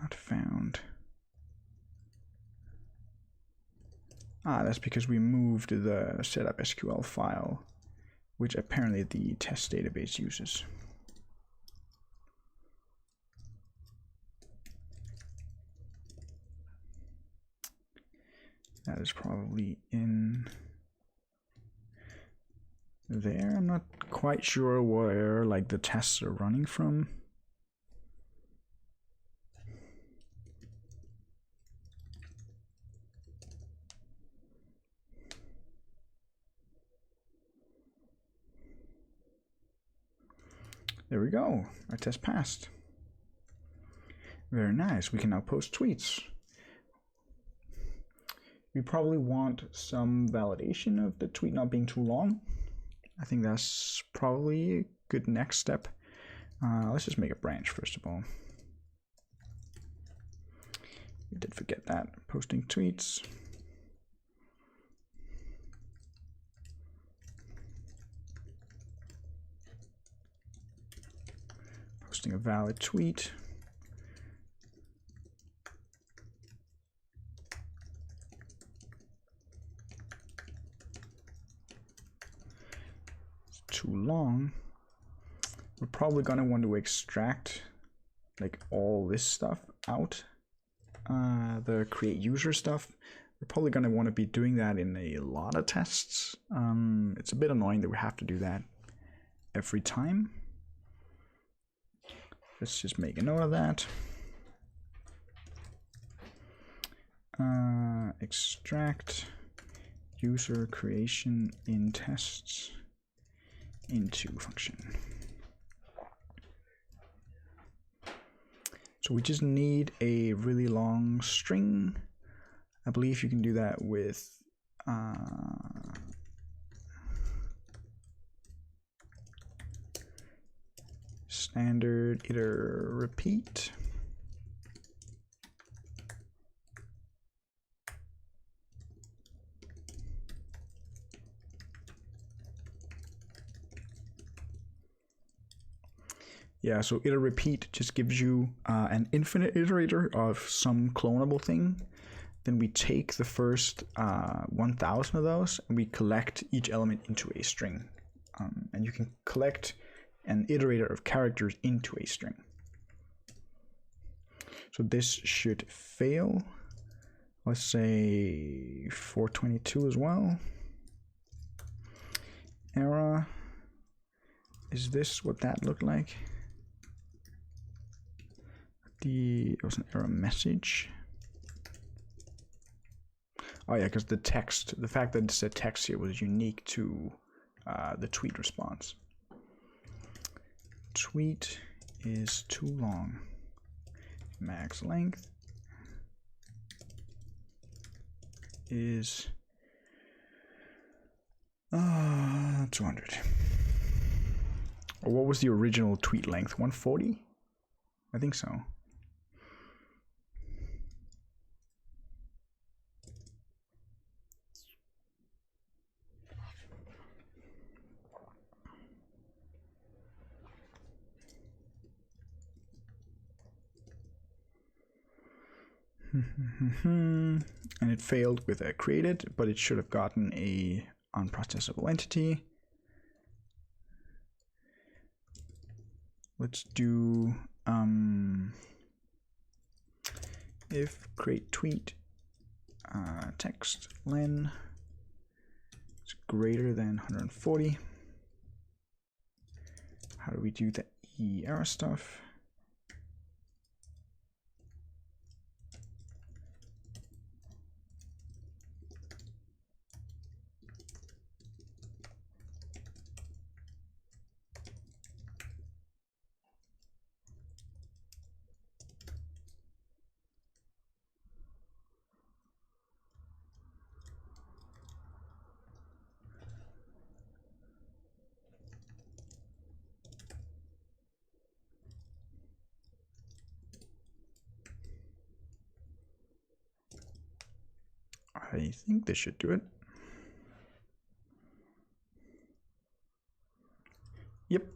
Not found. Ah, that's because we moved the setup SQL file, which apparently the test database uses. That is probably in there. I'm not quite sure where like the tests are running from. There we go. Our test passed. Very nice. We can now post tweets. We probably want some validation of the tweet not being too long. I think that's probably a good next step. Let's just make a branch first of all. We did forget that. Posting tweets. Posting a valid tweet. Too long. We're probably gonna want to extract like all this stuff out. The create user stuff. We're probably gonna want to be doing that in a lot of tests. It's a bit annoying that we have to do that every time. Let's just make a note of that. Extract user creation in tests into function. So we just need a really long string. I believe you can do that with standard iter repeat. Yeah, so iter repeat just gives you an infinite iterator of some clonable thing. Then we take the first 1,000 of those and we collect each element into a string. And you can collect an iterator of characters into a string. So this should fail. Let's say 422 as well. Error. Is this what that looked like? It was an error message. Oh yeah, because the text, the fact that it said text here was unique to the tweet response. Tweet is too long. Max length is 200. Or what was the original tweet length? 140? I think so. And it failed with a created, but it should have gotten a unprocessable entity. Let's do if create tweet text len is greater than 140. How do we do the error stuff? I think this should do it. Yep.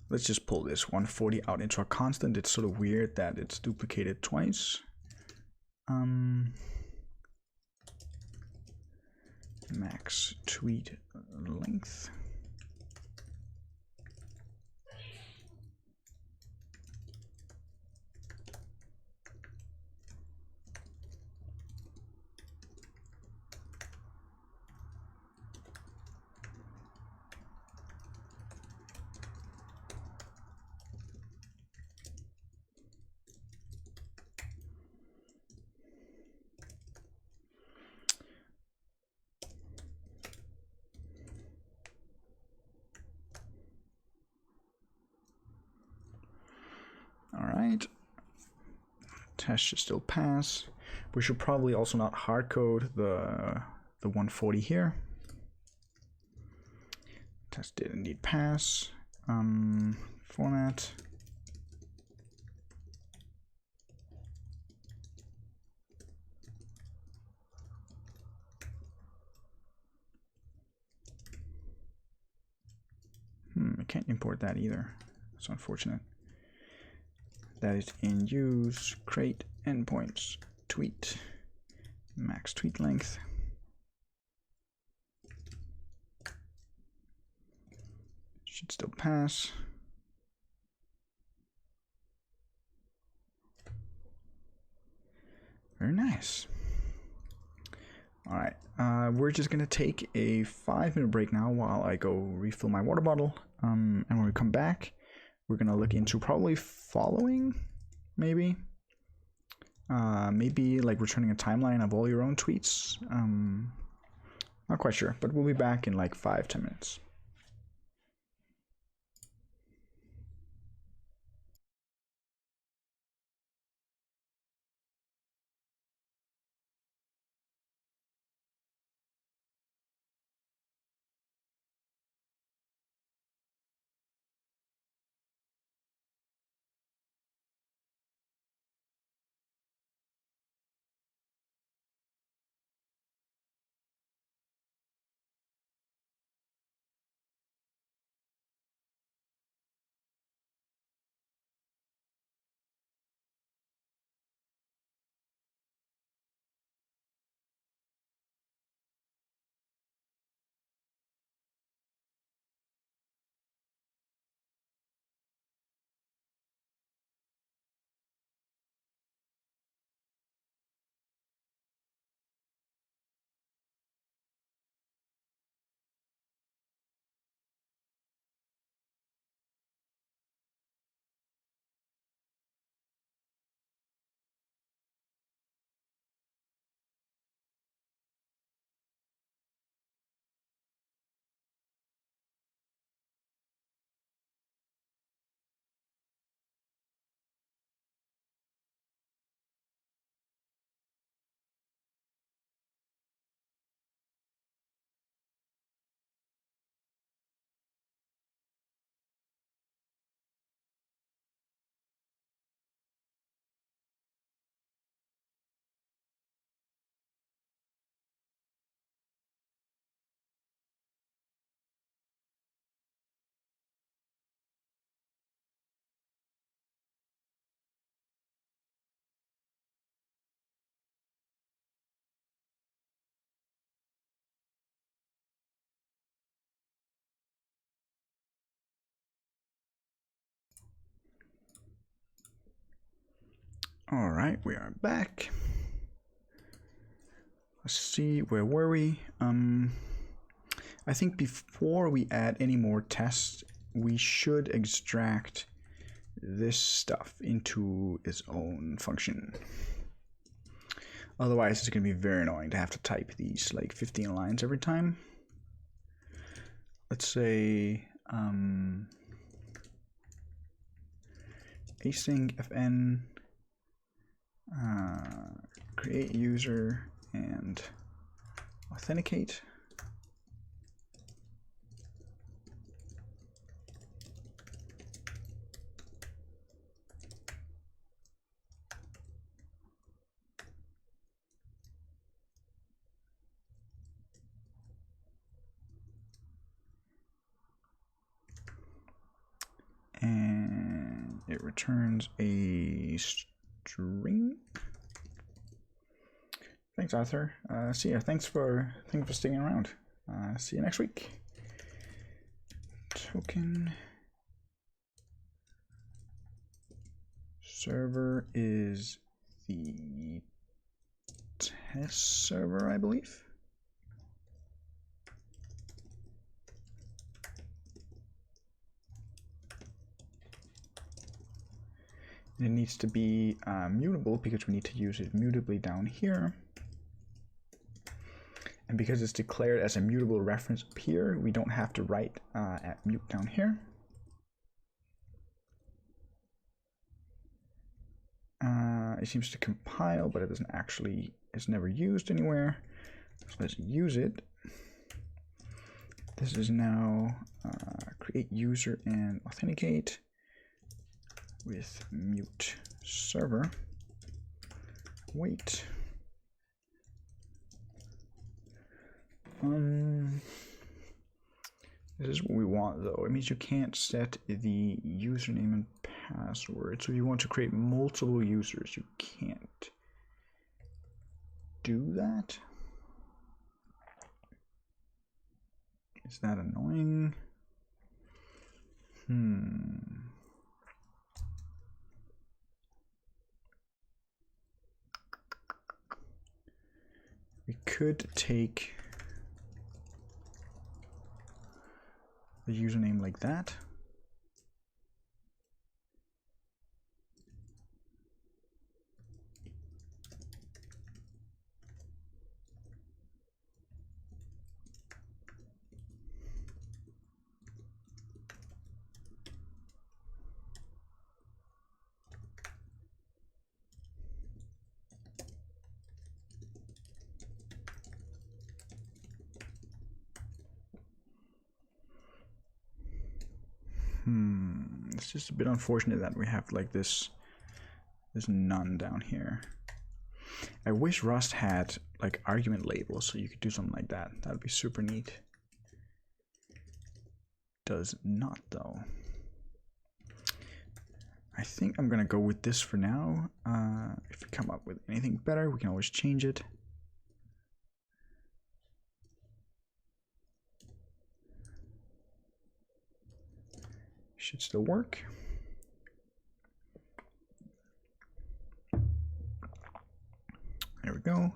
Let's just pull this 140 out into a constant. It's sort of weird that it's duplicated twice. Max tweet length. All right. Test should still pass. We should probably also not hard code the 140 here. Test did indeed pass. Format. I can't import that either. It's unfortunate. That is in use crate endpoints tweet max tweet length. Should still pass. Very nice. All right, we're just gonna take a 5-minute break now while I go refill my water bottle. And when we come back, we're gonna look into probably following, maybe like returning a timeline of all your own tweets. Not quite sure, but we'll be back in like 5-10 minutes. All right, we are back. Let's see, where were we? I think before we add any more tests, we should extract this stuff into its own function. Otherwise, it's going to be very annoying to have to type these like 15 lines every time. Let's say async fn create user and authenticate. it returns a string. Thanks, Arthur. See ya. Thanks for sticking around. See you next week. Token server is the test server, I believe. It needs to be mutable because we need to use it mutably down here. And because it's declared as a mutable reference up here, we don't have to write at mute down here. It seems to compile, but it doesn't actually, it's never used anywhere. So let's use it. This is now create user and authenticate with mute server. Wait. This is what we want though. It means you can't set the username and password. So if you want to create multiple users, you can't do that. Is that annoying? We could take the username like that. It's just a bit unfortunate that we have like this none down here. I wish Rust had like argument labels so you could do something like that. That would be super neat. Does not though. I think I'm gonna go with this for now. If we come up with anything better, we can always change it. Should still work. There we go.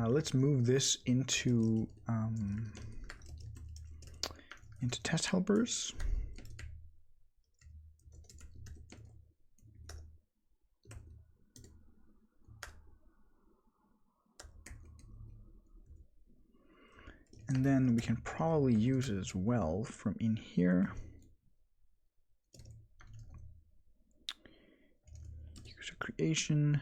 Let's move this into test helpers. And then we can probably use it as well from in here. User creation.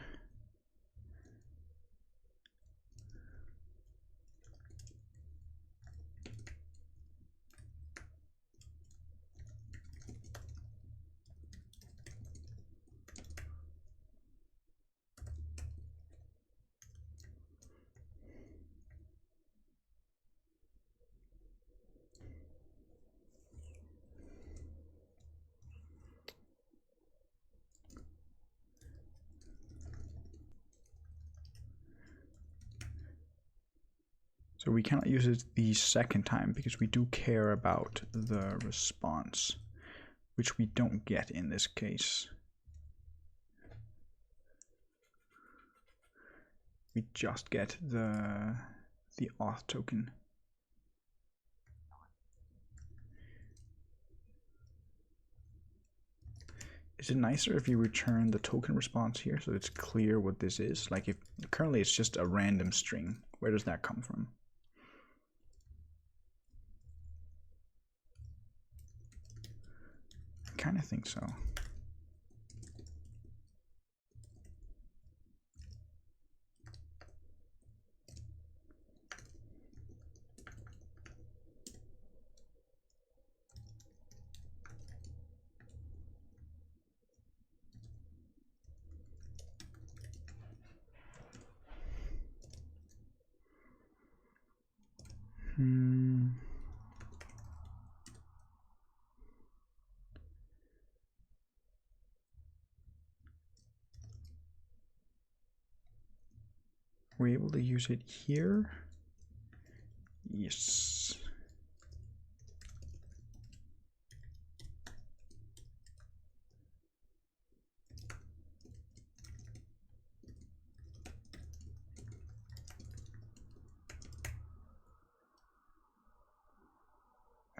So we cannot use it the second time because we do care about the response, which we don't get in this case. We just get the auth token. Is it nicer if you return the token response here so it's clear what this is? Like if currently it's just a random string, where does that come from? I kind of think so. we able to use it here? Yes.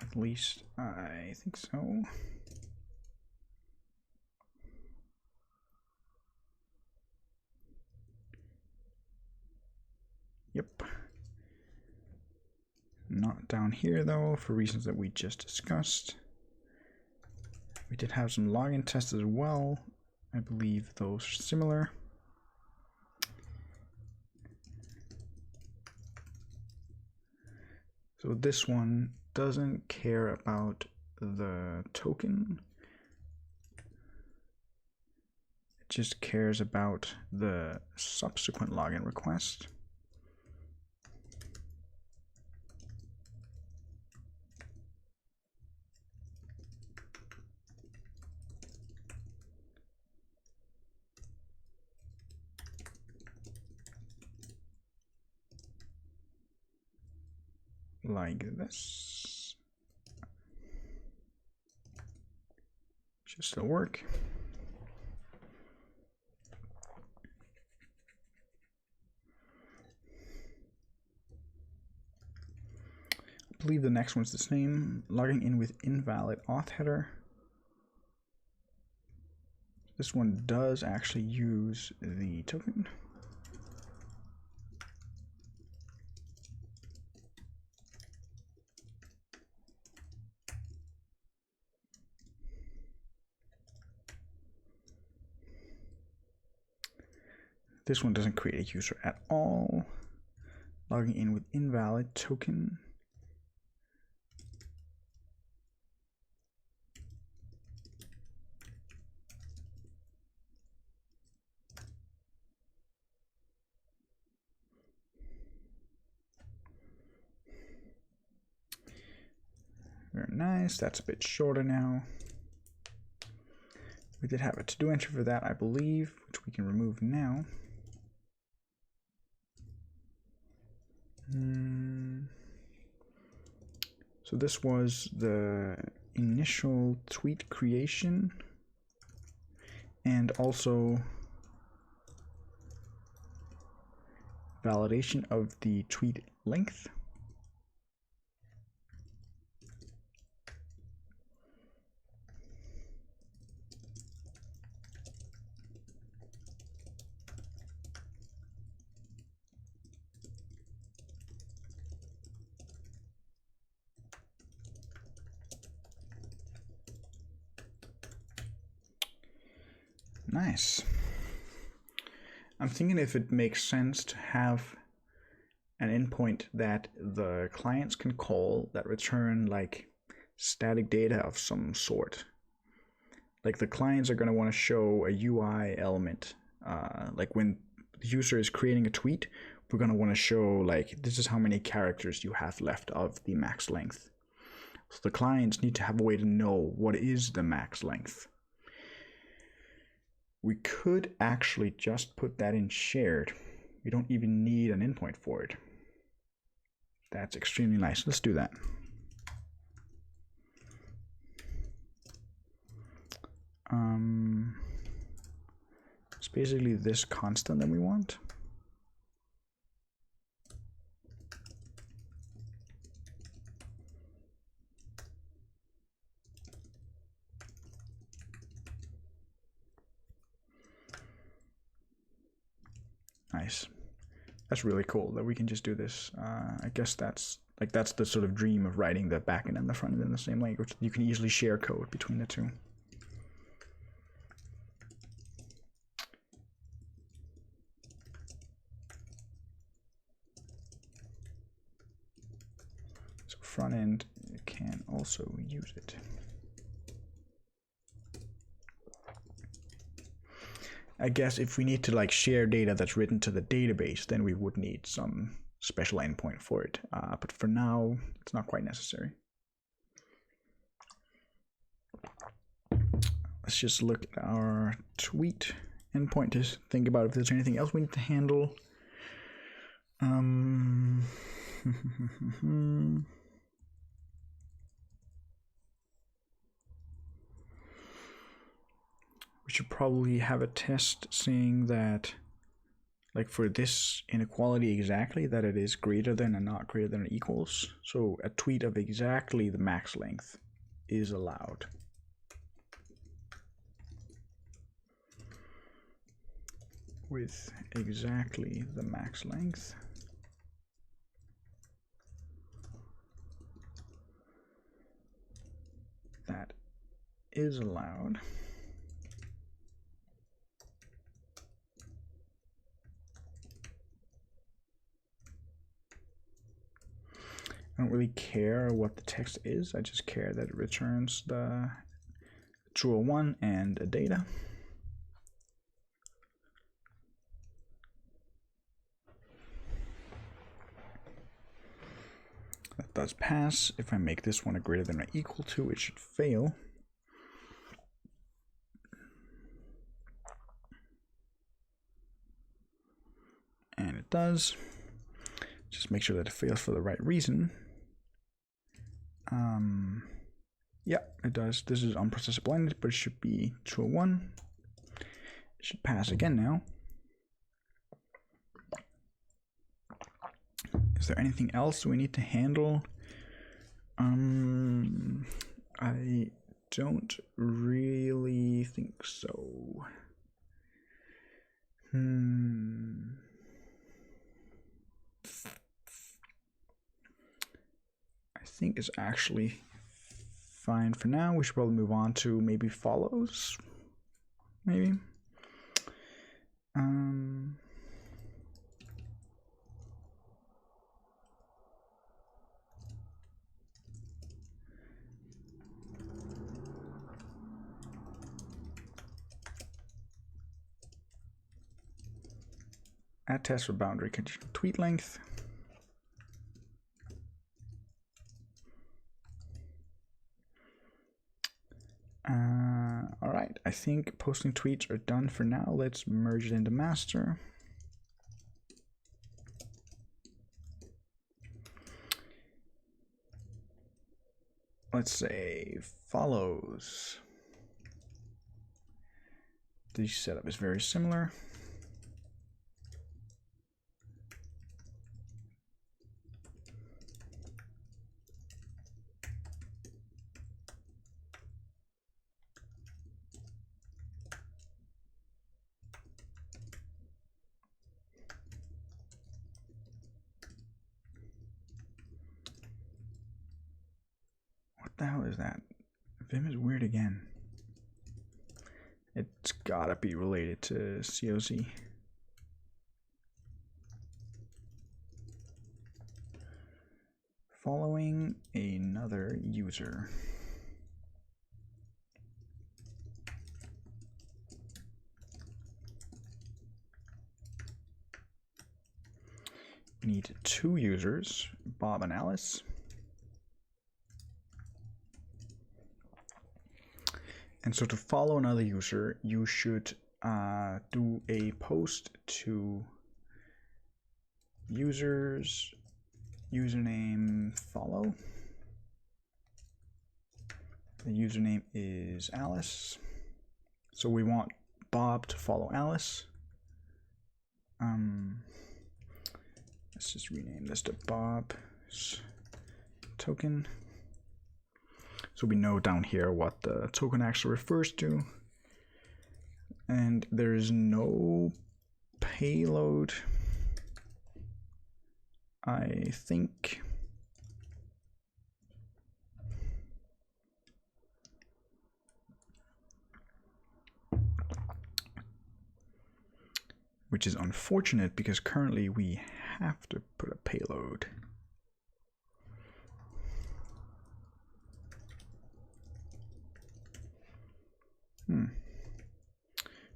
At least I think so. Yep. Not down here though, for reasons that we just discussed. We did have some login tests as well. I believe those are similar. So this one doesn't care about the token. It just cares about the subsequent login request. Like this. Should still work. I believe the next one's the same. Logging in with invalid auth header. This one does actually use the token. This one doesn't create a user at all. Logging in with invalid token. Very nice. That's a bit shorter now. We did have a to-do entry for that, I believe, which we can remove now. So this was the initial tweet creation and also validation of the tweet length. Nice. I'm thinking if it makes sense to have an endpoint that the clients can call that return like static data of some sort. Like the clients are going to want to show a UI element. Like when the user is creating a tweet, we're going to want to show like this is how many characters you have left of the max length. So the clients need to have a way to know what is the max length. We could actually just put that in shared. We don't even need an endpoint for it. That's extremely nice. Let's do that. It's basically this constant that we want. Nice. That's really cool that we can just do this. I guess that's the sort of dream of writing the backend and the frontend in the same language. You can easily share code between the two. So frontend can also use it. I guess if we need to like share data that's written to the database, then we would need some special endpoint for it. But for now, it's not quite necessary. Let's just look at our tweet endpoint to think about if there's anything else we need to handle. We should probably have a test saying that, like for this inequality exactly, that it is greater than and not greater than or equals. So a tweet of exactly the max length is allowed. With exactly the max length. That is allowed. I don't really care what the text is, I just care that it returns the true or one and a data. That does pass. If I make this one a greater than or equal to, it should fail. And it does. Just make sure that it fails for the right reason. Yeah, it does. This is unprocessable ended, but it should be true or one. It should pass again now. Is there anything else we need to handle? I don't really think so. I think it's actually fine for now. We should probably move on to maybe follows. Maybe. Add test for boundary condition tweet length. All right, I think posting tweets are done for now. Let's merge it into master. Let's say follows. The setup is very similar. What the hell is that? Vim is weird again. It's gotta be related to COC. Following another user. We need two users, Bob and Alice. And so to follow another user, you should do a post to users, username follow. The username is Alice. So we want Bob to follow Alice. Let's just rename this to Bob's token. So we know down here what the token actually refers to. And there is no payload, I think. Which is unfortunate because currently we have to put a payload.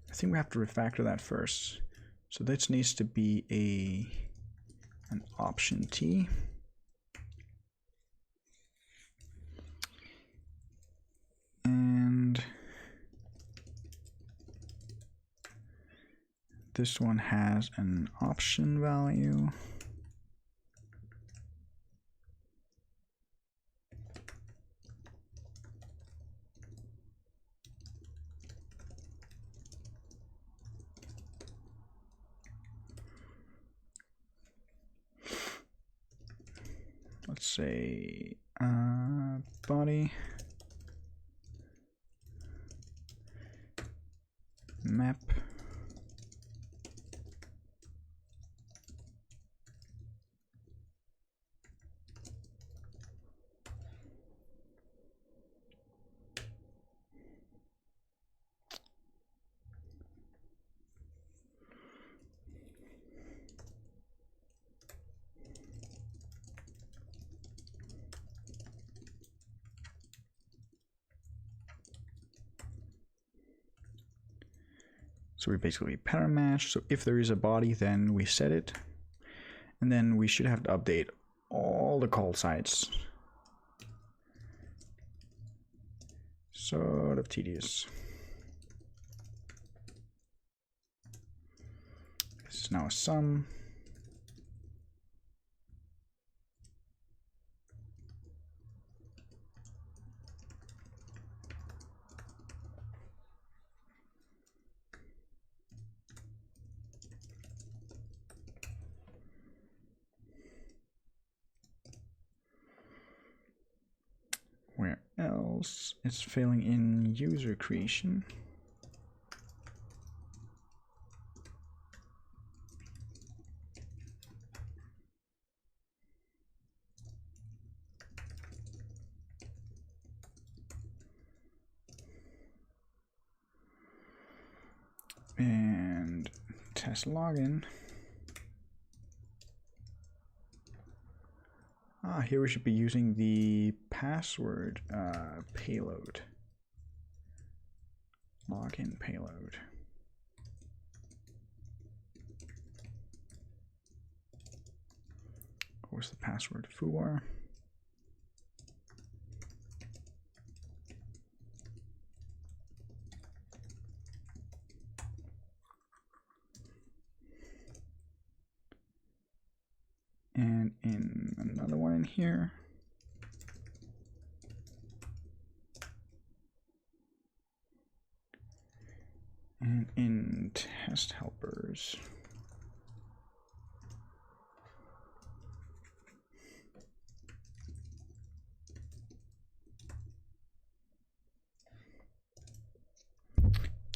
I think we have to refactor that first. So this needs to be an option T. And this one has an option value. let's say body map So we basically pattern match. So if there is a body, then we set it. And then we should have to update all the call sites. Sort of tedious. This is now a sum. Where else? It's failing in user creation. And test login. Here we should be using the password payload. Login payload. What's the password? Foobar. And in another one in here. And in test helpers.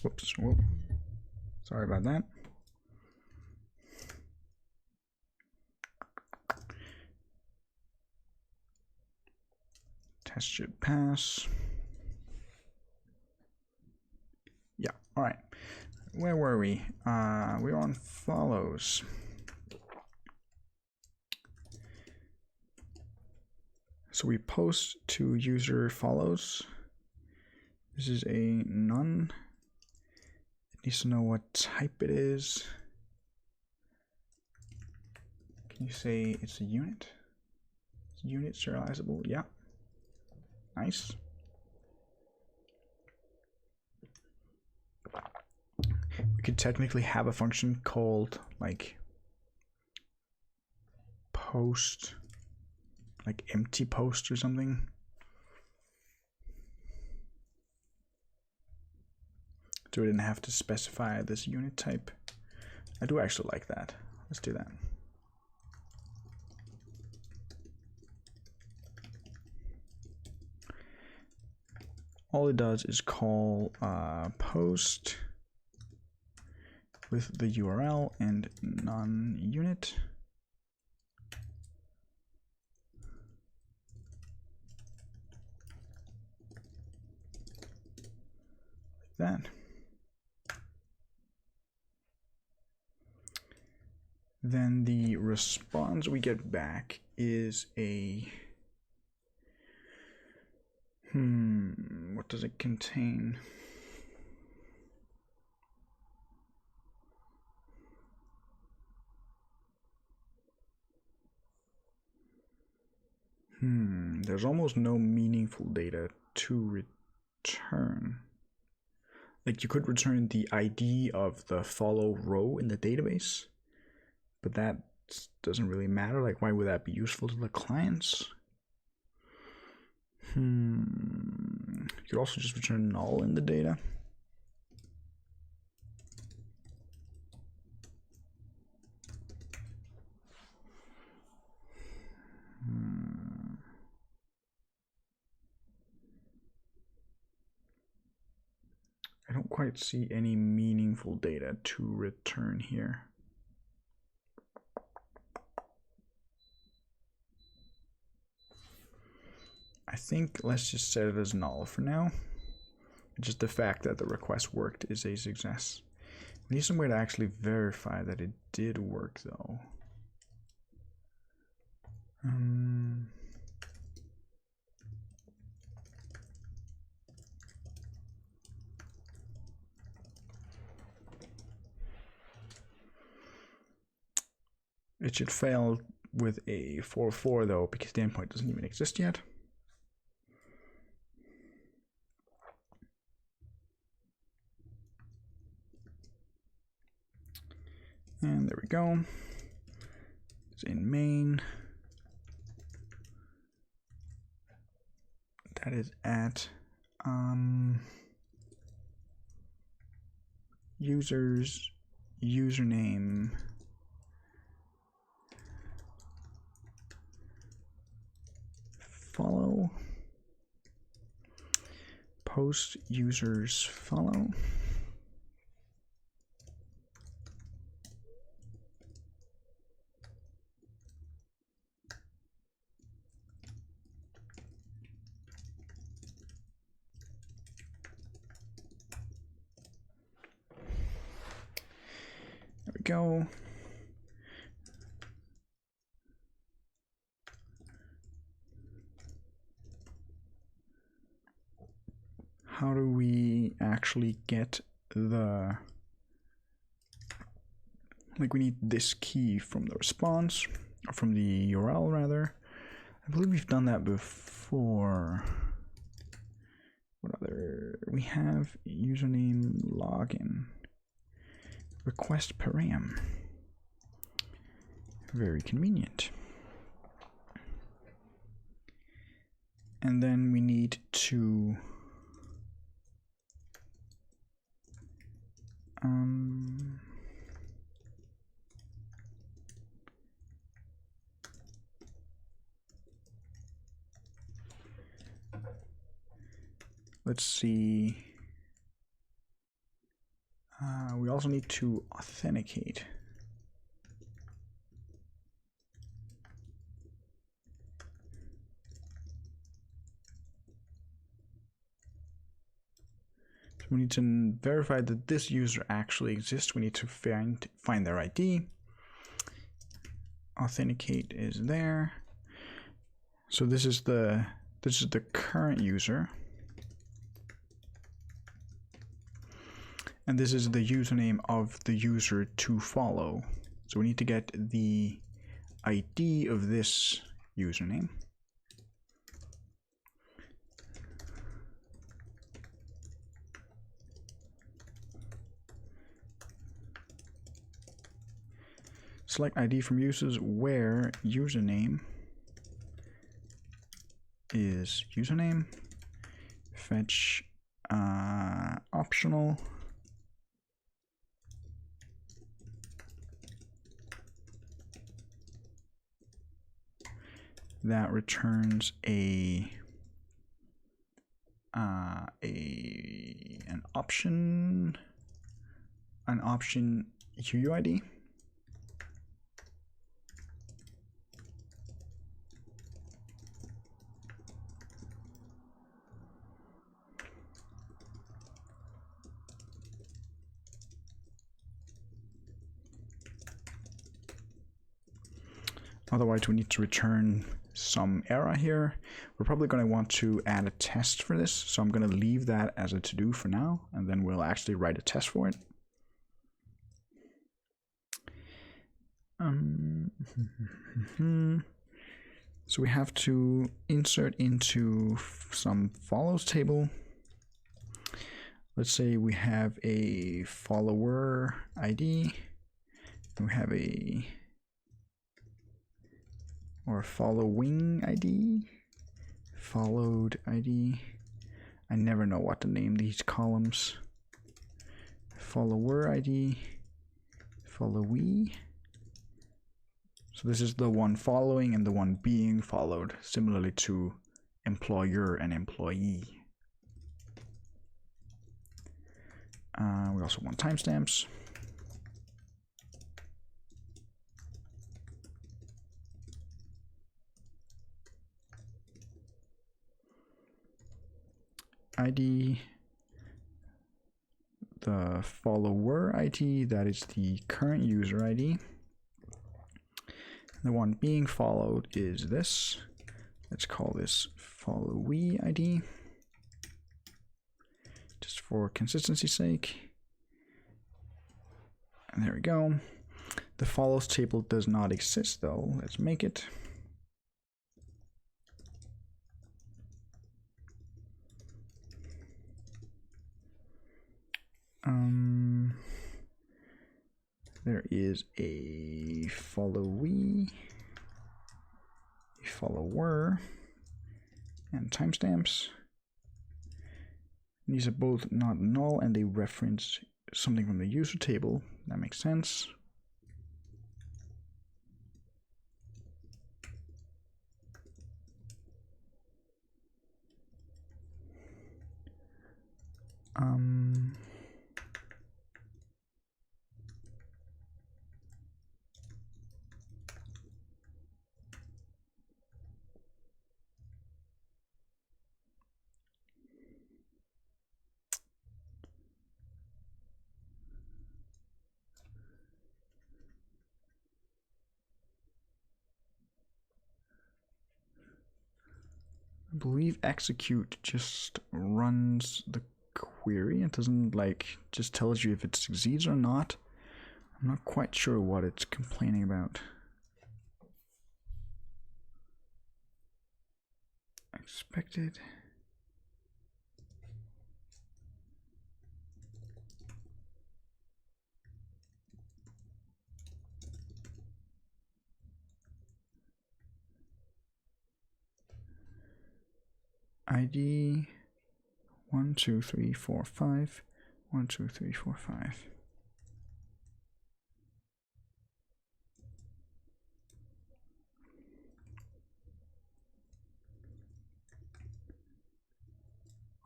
Whoops, whoa. Sorry about that. Test should pass. Yeah, all right. Where were we? We were on follows. So we post to user follows. This is a none. It needs to know what type it is. Can you say it's a unit? Unit serializable? Yeah. Nice. We could technically have a function called like post, like empty post or something. So we didn't have to specify this unit type. I do actually like that. Let's do that. All it does is call post with the URL and non-unit. Like that. Then the response we get back is a what does it contain? There's almost no meaningful data to return. Like you could return the ID of the follow row in the database, but that doesn't really matter. Like, why would that be useful to the clients? You could also just return null in the data. I don't quite see any meaningful data to return here. I think let's just set it as null for now. Just the fact that the request worked is a success. We need some way to actually verify that it did work though. It should fail with a 404 though, because the endpoint doesn't even exist yet. And there we go. It's in main. That is at users username follow post users follow. There we go. How do we actually get the, like, we need this key from the response, or from the URL rather. I believe we've done that before. What other, we have username login, request param. Very convenient. And then we need to let's see. We also need to authenticate. So we need to verify that this user actually exists. We need to find their ID. Authenticate is there. So this is the current user. And this is the username of the user to follow. So we need to get the ID of this username. Select ID from users where username is username. Fetch optional. That returns an option UUID. Otherwise, we need to return some error here. We're probably going to want to add a test for this, so I'm going to leave that as a to-do for now, and then we'll actually write a test for it. So we have to insert into some follows table. Let's say we have a follower ID, and we have or following ID, followed ID. I never know what to name these columns. Follower ID, followee. So this is the one following and the one being followed, similarly to employer and employee. We also want timestamps. ID, the follower ID, that is the current user ID. The one being followed is this. Let's call this followee ID, just for consistency's sake. And there we go. The follows table does not exist though. Let's make it. There is a followee, a follower, and timestamps. These are both not null and they reference something from the user table. That makes sense. I believe execute just runs the query. It doesn't like just tells you if it succeeds or not. I'm not quite sure what it's complaining about. Expected. ID 1 2 3 4 5 1 2 3 4 5.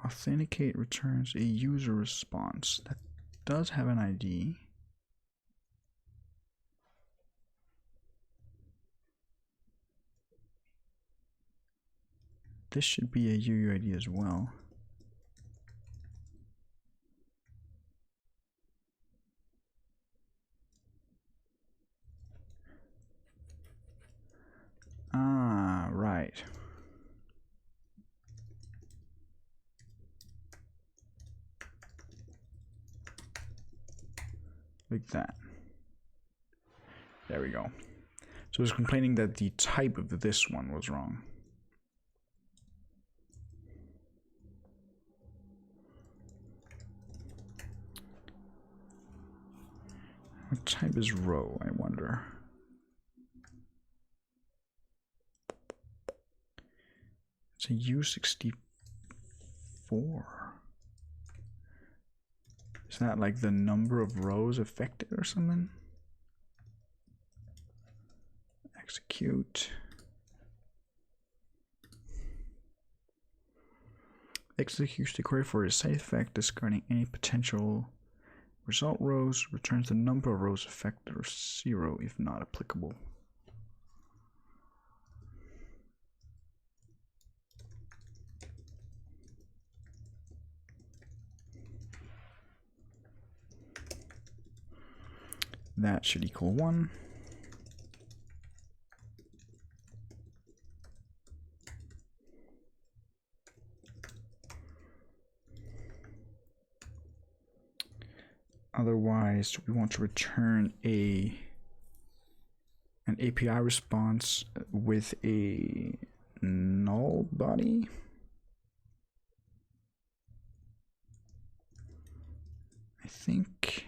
Authenticate returns a user response that does have an ID. This should be a UUID as well. Ah, right. Like that. There we go. So it's complaining that the type of this one was wrong. What type is row, I wonder? It's a U64. Is that like the number of rows affected or something? Execute. Executes the query for a side effect, discarding any potential result rows, returns the number of rows affected or 0 if not applicable. That should equal 1. Otherwise, we want to return an API response with a null body. I think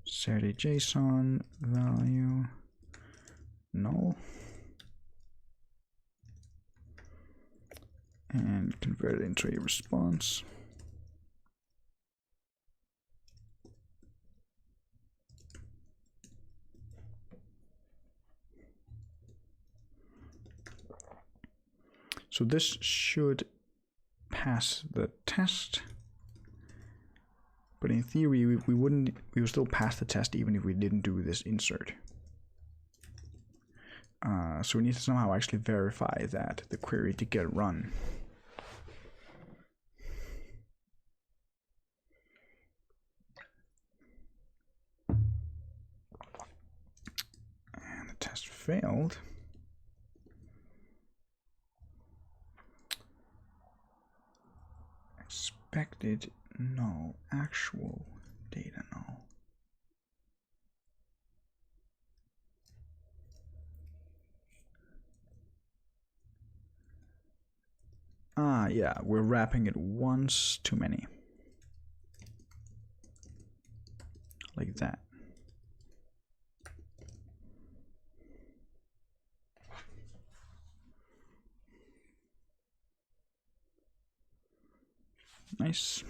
set a JSON value null and convert it into a response. So this should pass the test, but in theory we would still pass the test even if we didn't do this insert. So we need to somehow actually verify that the query did get run. And the test failed. Expected no, actual data no. Yeah, we're wrapping it once too many. Like that. Nice.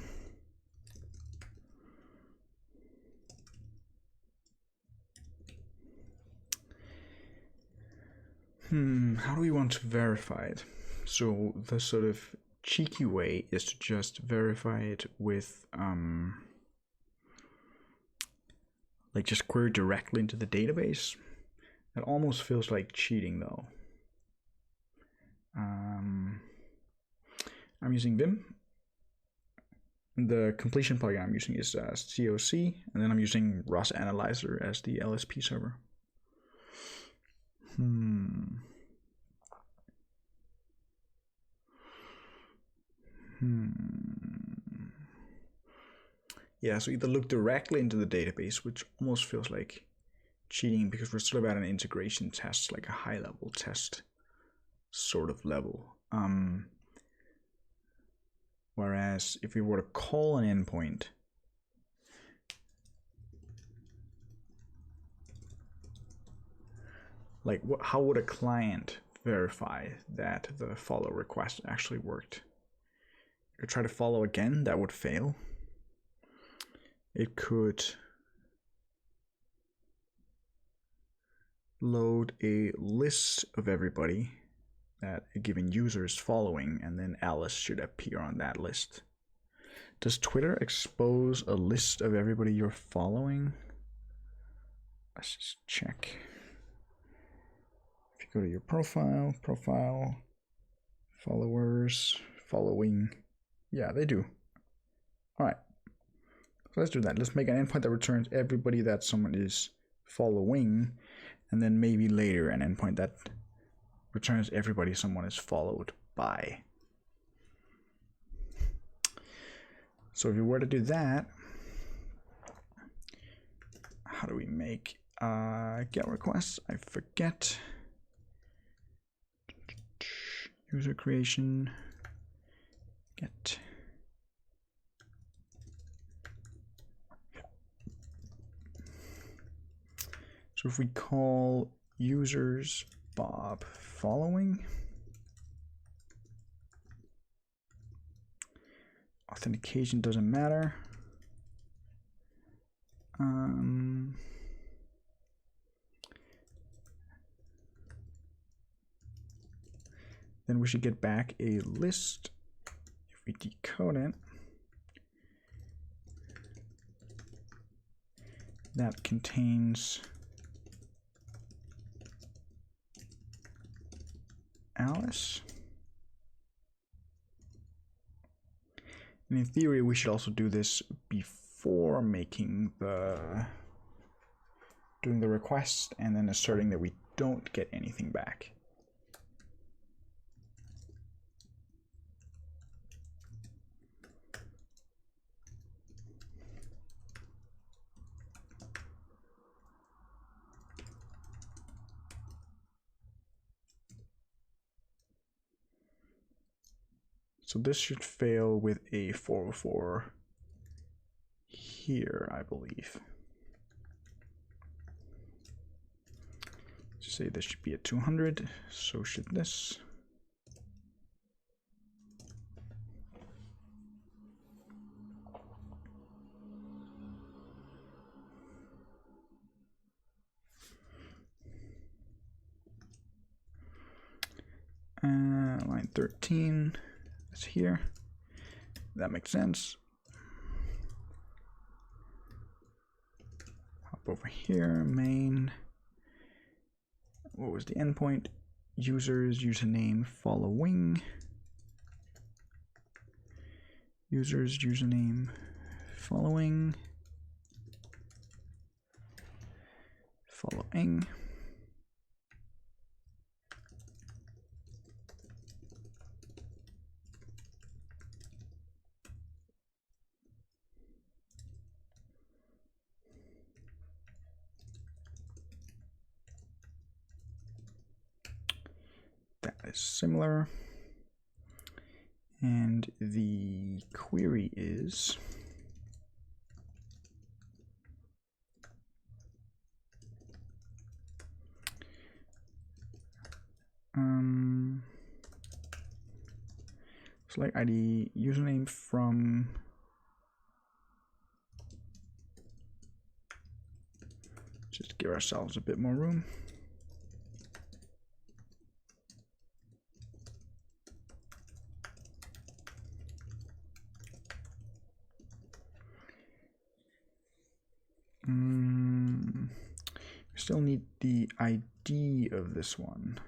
How do we want to verify it? So the sort of cheeky way is to just verify it with like just query directly into the database. It almost feels like cheating though. I'm using Vim. The completion plugin I'm using is COC, and then I'm using ROS Analyzer as the LSP server. Yeah, so either look directly into the database, which almost feels like cheating because we're still about an integration test, like a high-level test sort of level. Whereas if we were to call an endpoint, like how would a client verify that the follow request actually worked? If you try to follow again, that would fail. It could load a list of everybody that a given user is following, and then Alice should appear on that list. Does Twitter expose a list of everybody you're following? Let's just check. If you go to your profile, followers, following, yeah, they do. All right, so let's do that. Let's make an endpoint that returns everybody that someone is following, and then maybe later an endpoint that returns everybody someone is followed by. So if you were to do that, how do we make GET requests? I forget. User creation, GET. So if we call users Bob following, authentication doesn't matter. Then we should get back a list. If we decode it, that contains Alice. And in theory, we should also do this before making doing the request and then asserting that we don't get anything back. So this should fail with a 404 here, I believe. Just say this should be a 200, so should this. line 13 is here. That makes sense. Hop over here, main. What was the endpoint? Users, username, following. Users, username, following. Following. That is similar. And the query is select ID username from just give ourselves a bit more room. We still need the ID of this one.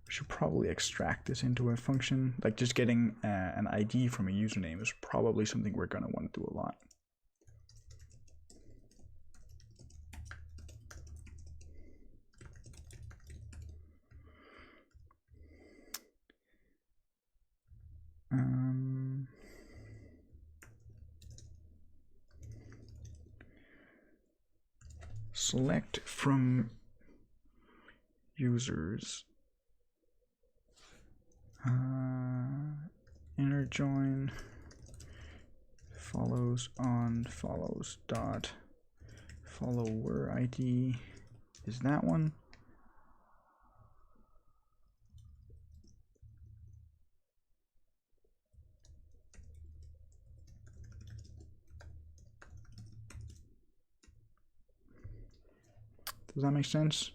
We should probably extract this into a function. Like just getting an ID from a username is probably something we're going to want to do a lot. Select from users, inner join follows on follows dot follower ID is that one. Does that make sense?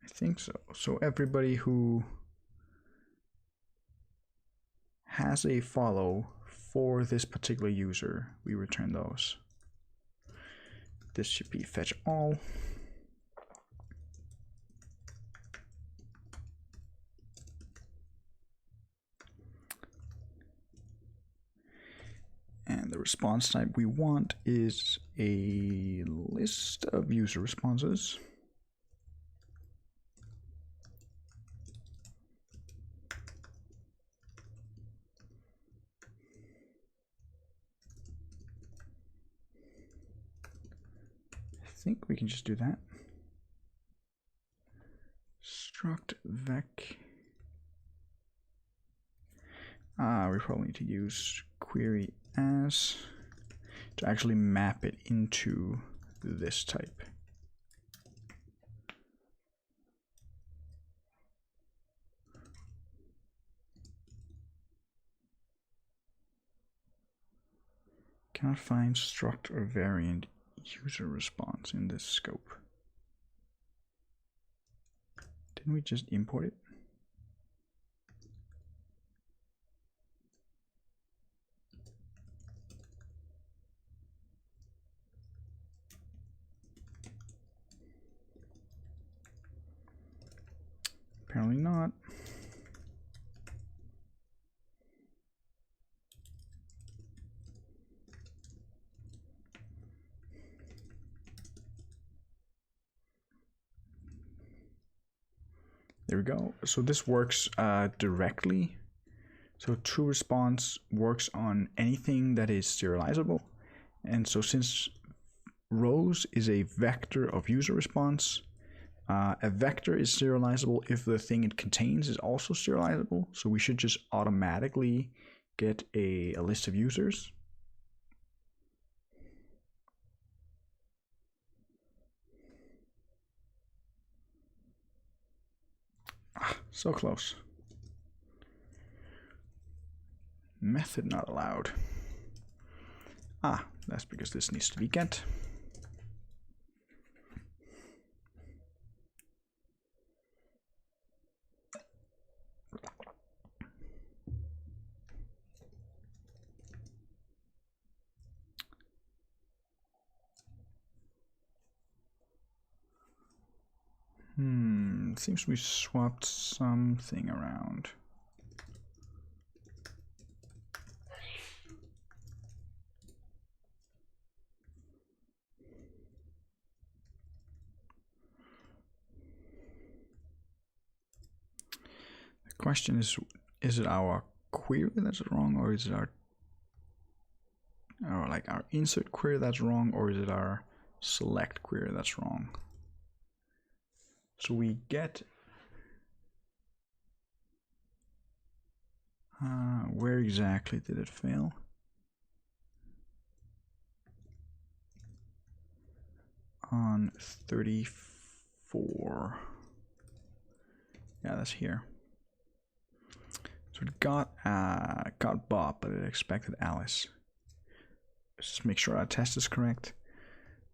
I think so. So everybody who has a follow for this particular user, we return those. This should be fetch all. And the response type we want is a list of user responses. I think we can just do that. Struct vec. We probably need to use query as to actually map it into this type. Cannot find struct or variant user response in this scope. Didn't we just import it? Apparently not. There we go. So this works directly. So true response works on anything that is serializable. And so since rows is a vector of user response, a vector is serializable if the thing it contains is also serializable. So we should just automatically get a list of users. So close. method not allowed? Ah, that's because this needs to be get. Seems we swapped something around. The question is it our query that's wrong, or is it our insert query that's wrong, or is it our select query that's wrong? So we get where exactly did it fail? On 34. Yeah, that's here. So it got Bob, but it expected Alice. Let's just make sure our test is correct.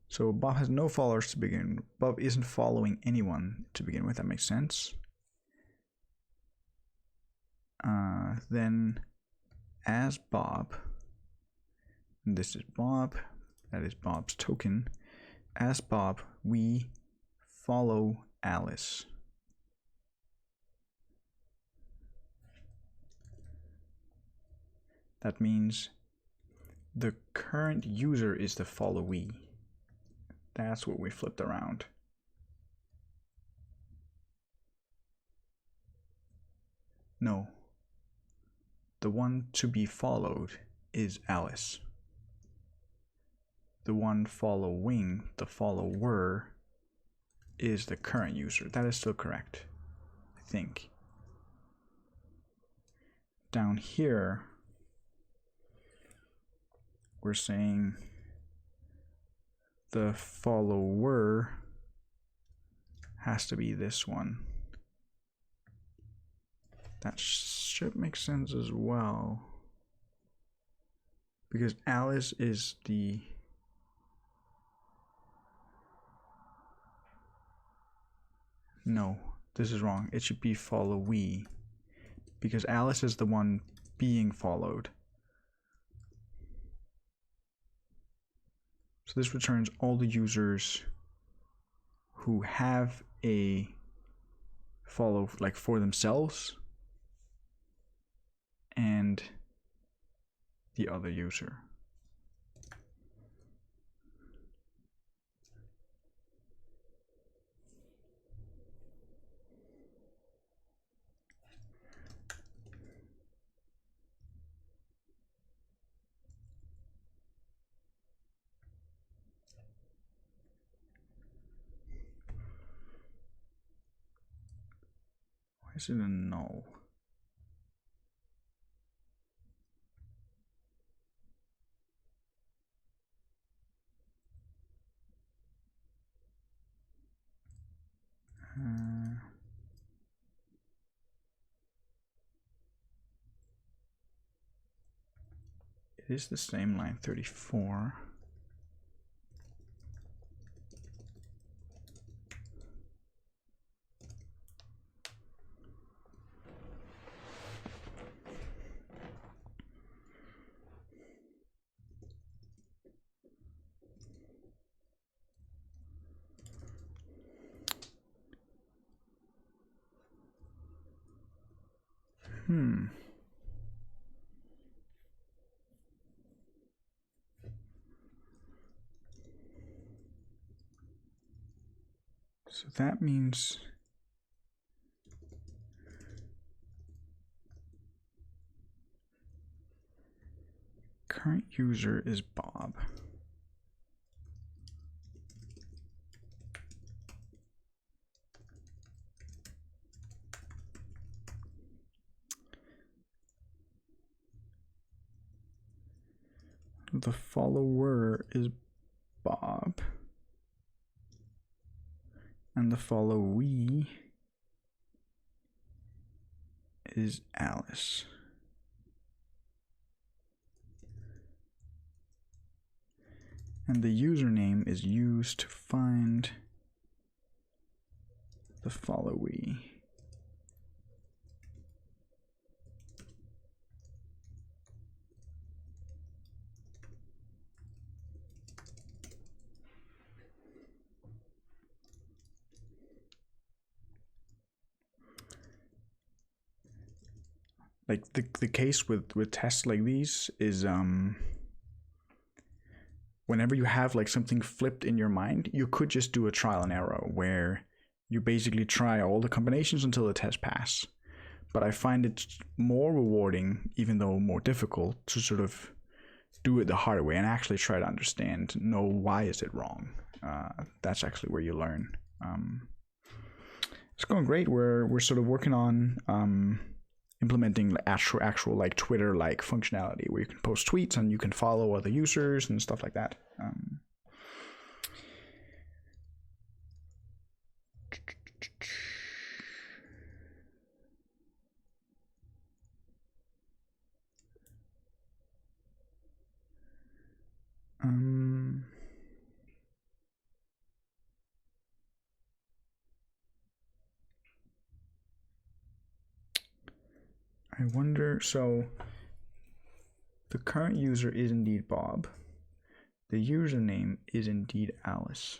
So Bob has no followers to begin. Bob isn't following anyone to begin with. That makes sense. Then as Bob, and this is Bob, that is Bob's token. As Bob, we follow Alice. That means the current user is the followee. That's what we flipped around. No. The one to be followed is Alice. The one following, the follower, is the current user. That is still correct, I think. Down here, we're saying the follower has to be this one. That should make sense as well, because Alice is the no, this is wrong. It should be followee, because Alice is the one being followed. So this returns all the users who have a follow, like, for themselves, and the other user. Why is it a null? It is the same line 34. So that means current user is Bob. The follower is Bob. And the followee is Alice. And the username is used to find the followee. Like the case with tests like these is whenever you have like something flipped in your mind, you could just do a trial and error where you basically try all the combinations until the test pass. But I find it more rewarding, even though more difficult, to sort of do it the hard way and actually try to understand, know why is it wrong. That's actually where you learn. It's going great. We're sort of working on implementing actual like Twitter like functionality where you can post tweets and you can follow other users and stuff like that. I wonder, so the current user is indeed Bob. The username is indeed Alice.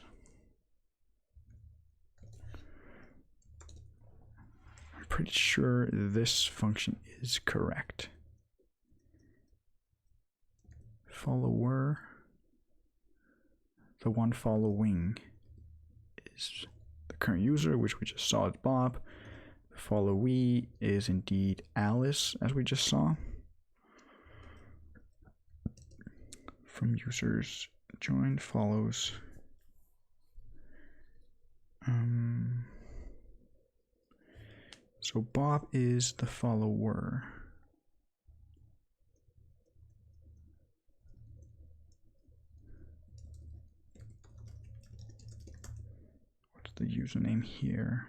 I'm pretty sure this function is correct. Follower, the one following is the current user, which we just saw as Bob. The followee is indeed Alice, as we just saw. From users, join follows. So Bob is the follower. What's the username here?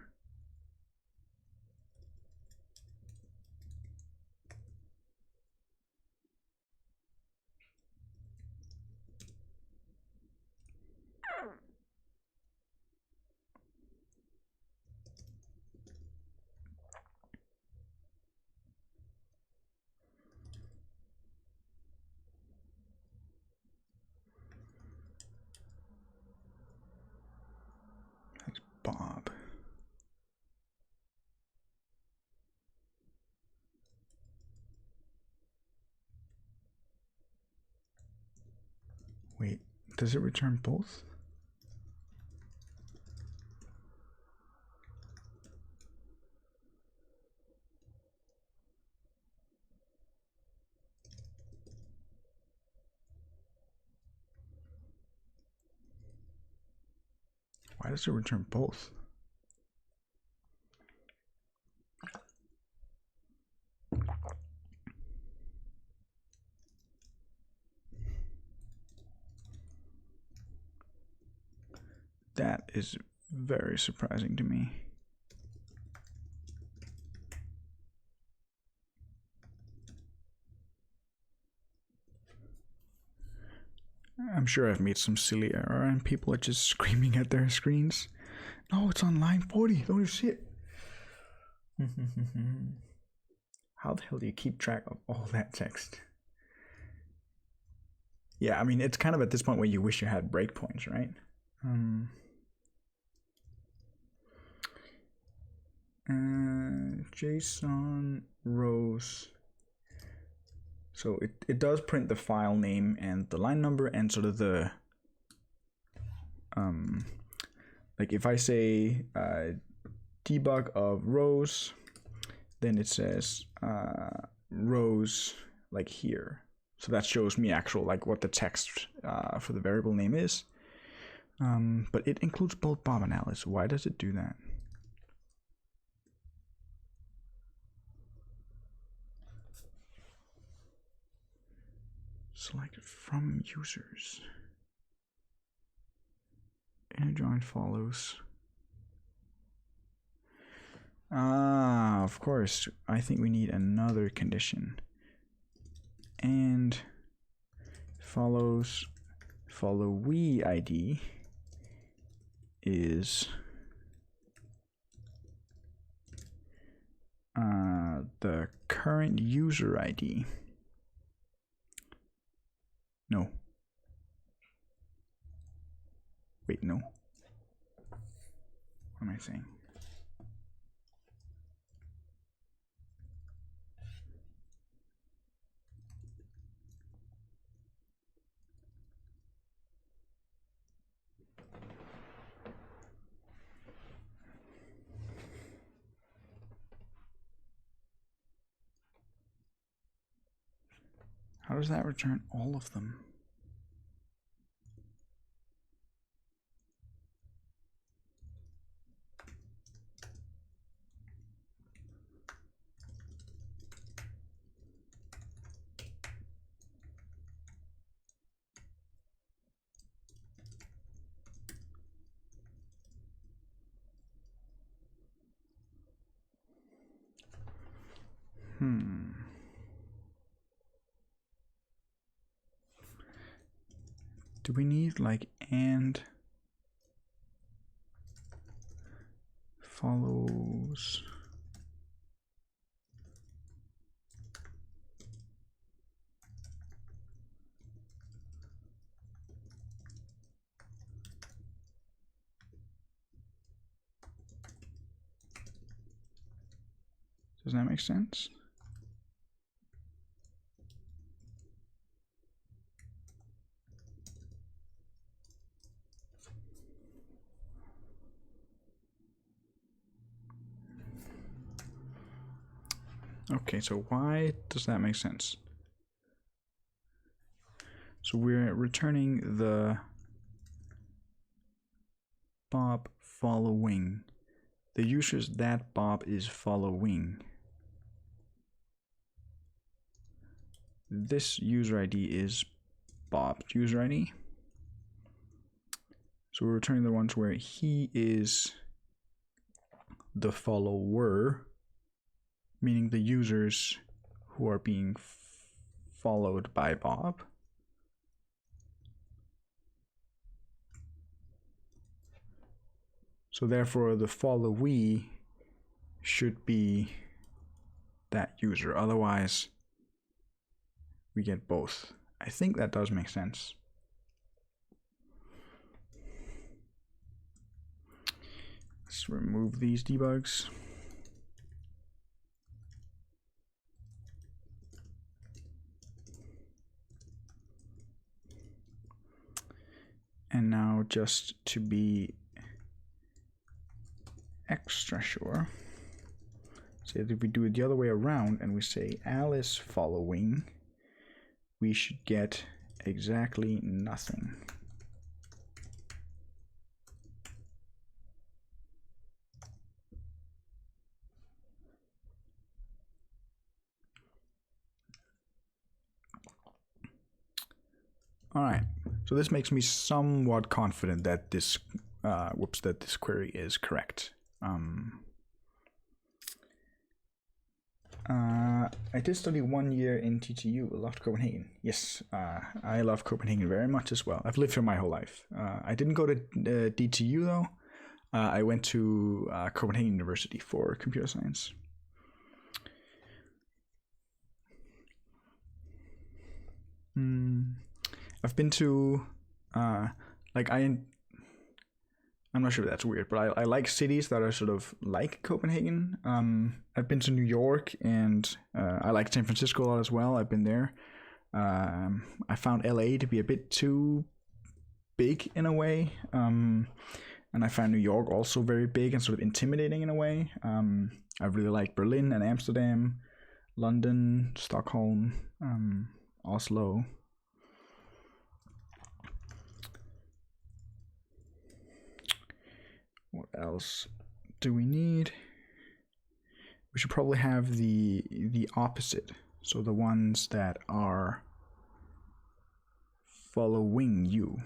That's Bob. Wait, does it return both? Why does it return both? That is very surprising to me. I'm sure I've made some silly error and people are just screaming at their screens. No, it's on line 40. Don't you see it? How the hell do you keep track of all that text? Yeah, I mean, it's kind of at this point where you wish you had breakpoints, right? JSON rows. So it does print the file name and the line number and sort of the like if I say debug of rows, then it says rows like here. So that shows me actual like what the text for the variable name is. But it includes both Bob and Alice. Why does it do that? Select from users. Inner join follows. Of course. I think we need another condition. And follows followee ID is the current user ID. No. Wait, no. What am I saying? How does that return all of them? Do we need like and follows? Does that make sense? Okay, so why does that make sense? So we're returning the Bob following. The users that Bob is following. This user ID is Bob's user ID. So we're returning the ones where he is the follower, meaning the users who are being followed by Bob. So therefore the followee should be that user. Otherwise we get both. I think that does make sense. Let's remove these debugs. And now just to be extra sure, say that if we do it the other way around and we say Alice following, we should get exactly nothing. All right, so this makes me somewhat confident that this that this query is correct. I did study 1 year in TTU. I loved Copenhagen. Yes, I love Copenhagen very much as well. I've lived here my whole life. I didn't go to DTU though. I went to Copenhagen University for computer science. I've been to like I'm not sure if that's weird, but I like cities that are sort of like Copenhagen. I've been to New York, and I like San Francisco a lot as well. I've been there. I found LA to be a bit too big in a way, and I found New York also very big and sort of intimidating in a way. I really like Berlin and Amsterdam, London, Stockholm, Oslo. What else do we need? We should probably have the opposite. So the ones that are following you.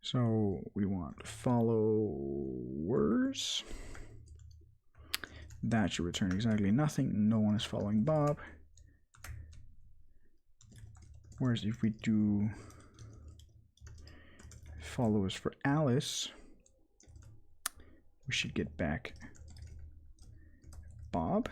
So we want followers. That should return exactly nothing. No one is following Bob. Whereas if we do followers for Alice, we should get back Bob.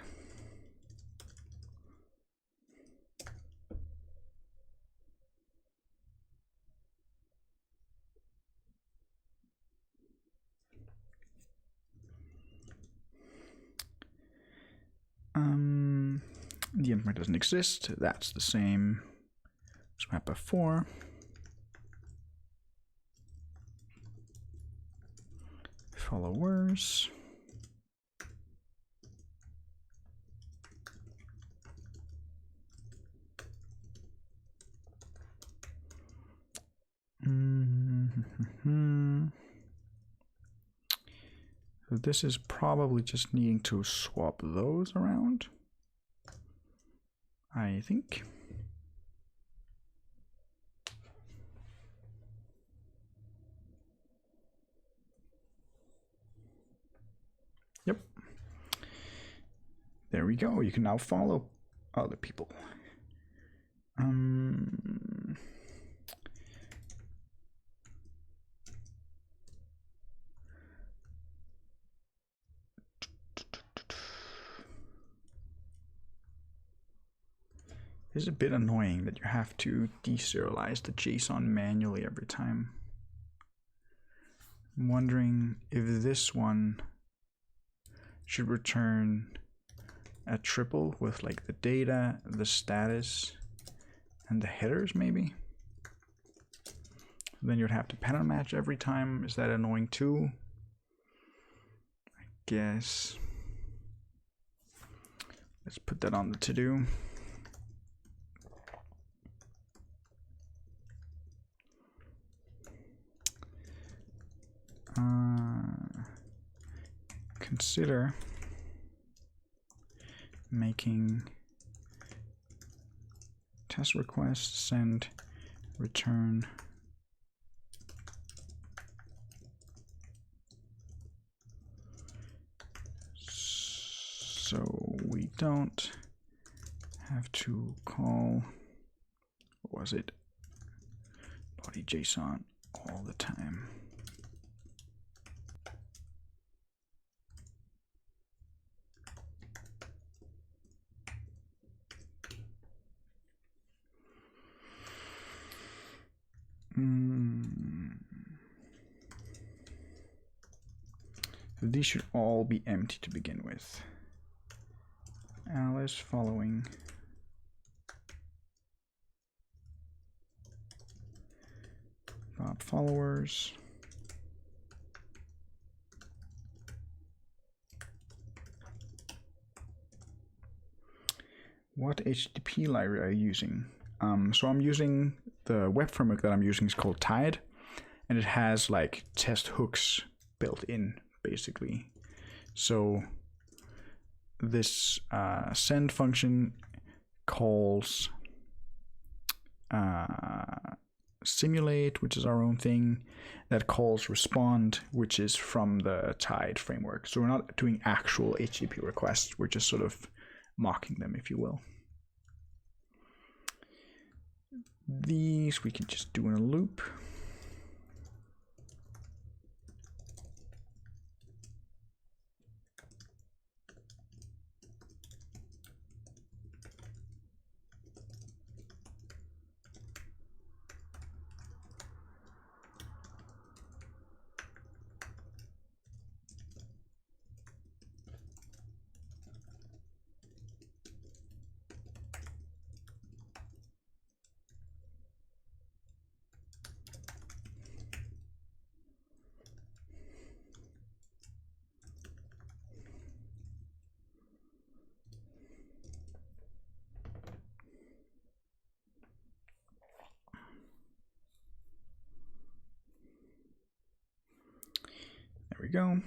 The endpoint doesn't exist. That's the same as we had before. Followers. So this is probably just needing to swap those around, I think. Yep. There we go. You can now follow other people. It's a bit annoying that you have to deserialize the JSON manually every time. I'm wondering if this one should return a triple with like the data, the status, and the headers maybe. Then you'd have to pattern match every time. Is that annoying too? I guess. Let's put that on the to-do. Consider making test request send return so we don't have to call, what was it, body JSON all the time. So these should all be empty to begin with. Alice following Bob followers. What HTTP library are you using? So I'm using the web framework that I'm using is called Tide, and it has like test hooks built in basically. So this send function calls simulate, which is our own thing, that calls respond, which is from the Tide framework. So we're not doing actual HTTP requests, we're just sort of mocking them, if you will. These we can just do in a loop. There we go.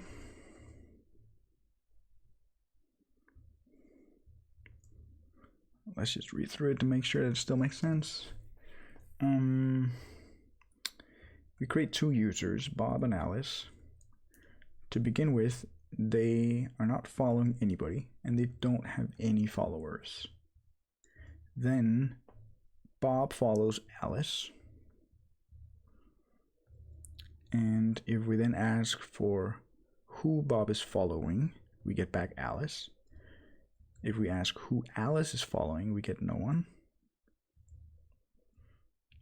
Let's just read through it to make sure that it still makes sense. We create two users, Bob and Alice. To begin with, they are not following anybody and they don't have any followers. Then Bob follows Alice. And if we then ask for who Bob is following, we get back Alice. If we ask who Alice is following, we get no one.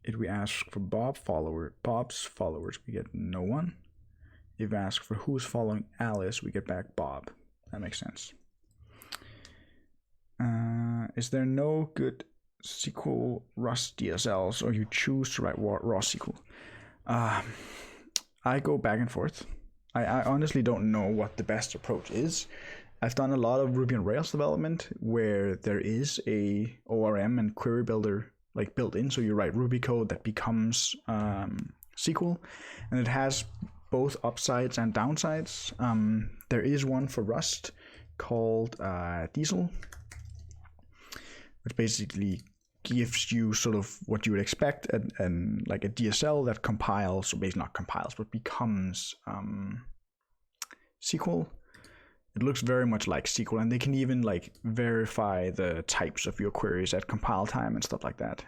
If we ask for Bob's followers, we get no one. If we ask for who's following Alice, we get back Bob. That makes sense. Is there no good SQL Rust DSLs, or you choose to write raw SQL? I go back and forth. I honestly don't know what the best approach is. I've done a lot of Ruby on Rails development where there is a ORM and query builder like built in, so you write Ruby code that becomes SQL, and it has both upsides and downsides. There is one for Rust called Diesel, which basically gives you sort of what you would expect, and like a DSL that compiles, or basically not compiles, but becomes SQL. It looks very much like SQL, and they can even like verify the types of your queries at compile time and stuff like that.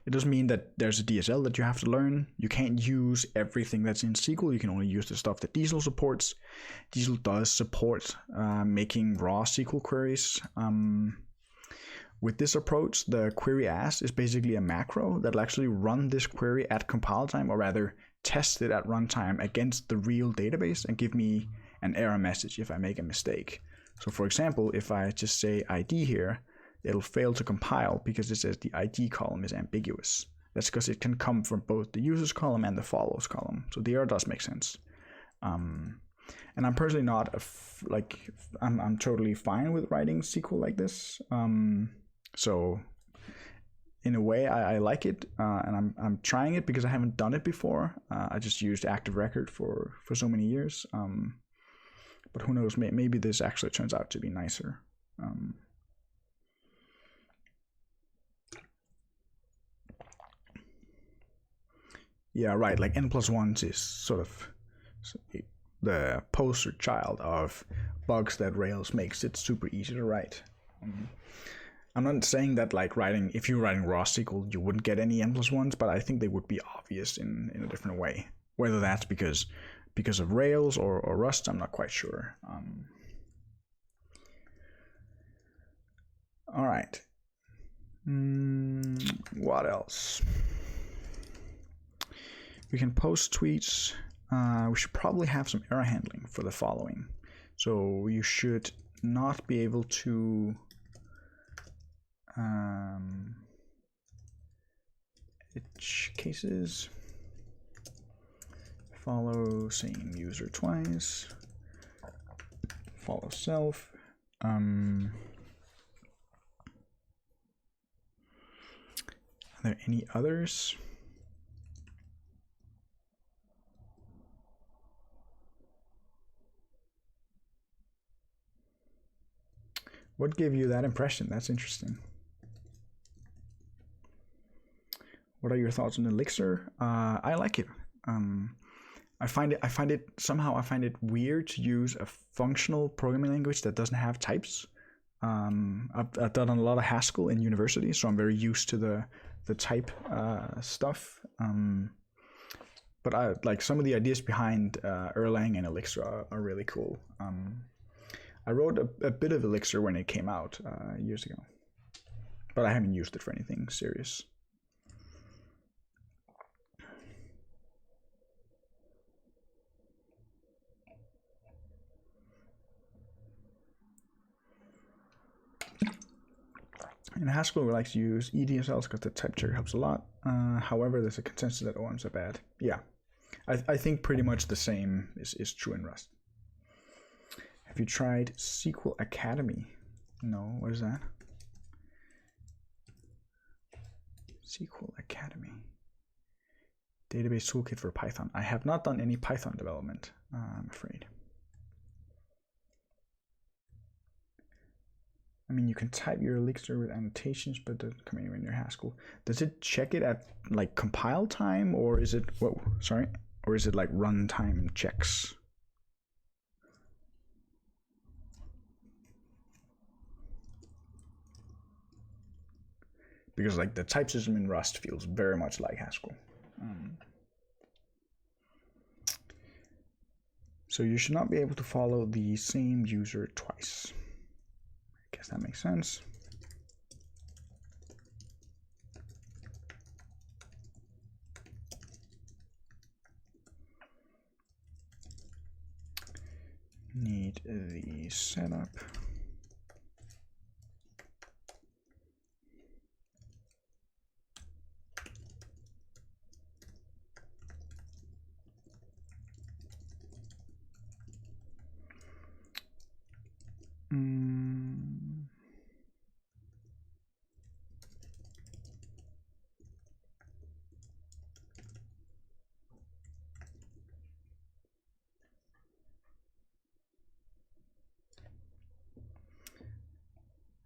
It doesn't mean that there's a DSL that you have to learn. You can't use everything that's in SQL. You can only use the stuff that Diesel supports. Diesel does support making raw SQL queries. With this approach, the query ask is basically a macro that'll actually run this query at compile time, or rather test it at runtime against the real database and give me an error message if I make a mistake. So for example, if I just say ID here, it'll fail to compile because it says the ID column is ambiguous. That's because it can come from both the users column and the follows column. So the error does make sense. And I'm personally not I'm totally fine with writing SQL like this. So in a way, I like it, and I'm trying it because I haven't done it before. I just used Active Record for so many years. But who knows? Maybe this actually turns out to be nicer. Yeah, right. Like N+1 is sort of the poster child of bugs that Rails makes it super easy to write. I'm not saying that like if you're writing raw SQL, you wouldn't get any N+1s, but I think they would be obvious in a different way. Whether that's because of Rails or Rust, I'm not quite sure. All right. What else? We can post tweets. We should probably have some error handling for the following. So you should not be able to edge cases, follow same user twice, follow self. Are there any others? What gave you that impression? That's interesting. What are your thoughts on Elixir? I like it. I find it weird to use a functional programming language that doesn't have types. I've done a lot of Haskell in university, so I'm very used to the type stuff. But I like some of the ideas behind Erlang and Elixir are really cool. I wrote a bit of Elixir when it came out years ago, but I haven't used it for anything serious. In Haskell, we like to use eDSLs because the type checker helps a lot. However, there's a consensus that ORMs are bad. Yeah, I think pretty much the same is true in Rust. Have you tried SQL Academy? No, what is that? SQL Academy. Database toolkit for Python. I have not done any Python development, I'm afraid. I mean, you can type your Elixir with annotations, but it doesn't come anywhere near Haskell. Does it check it at like compile time, or is it or is it like runtime checks? because like the type system in Rust feels very much like Haskell. So you should not be able to follow the same user twice. I guess that makes sense. Need the setup.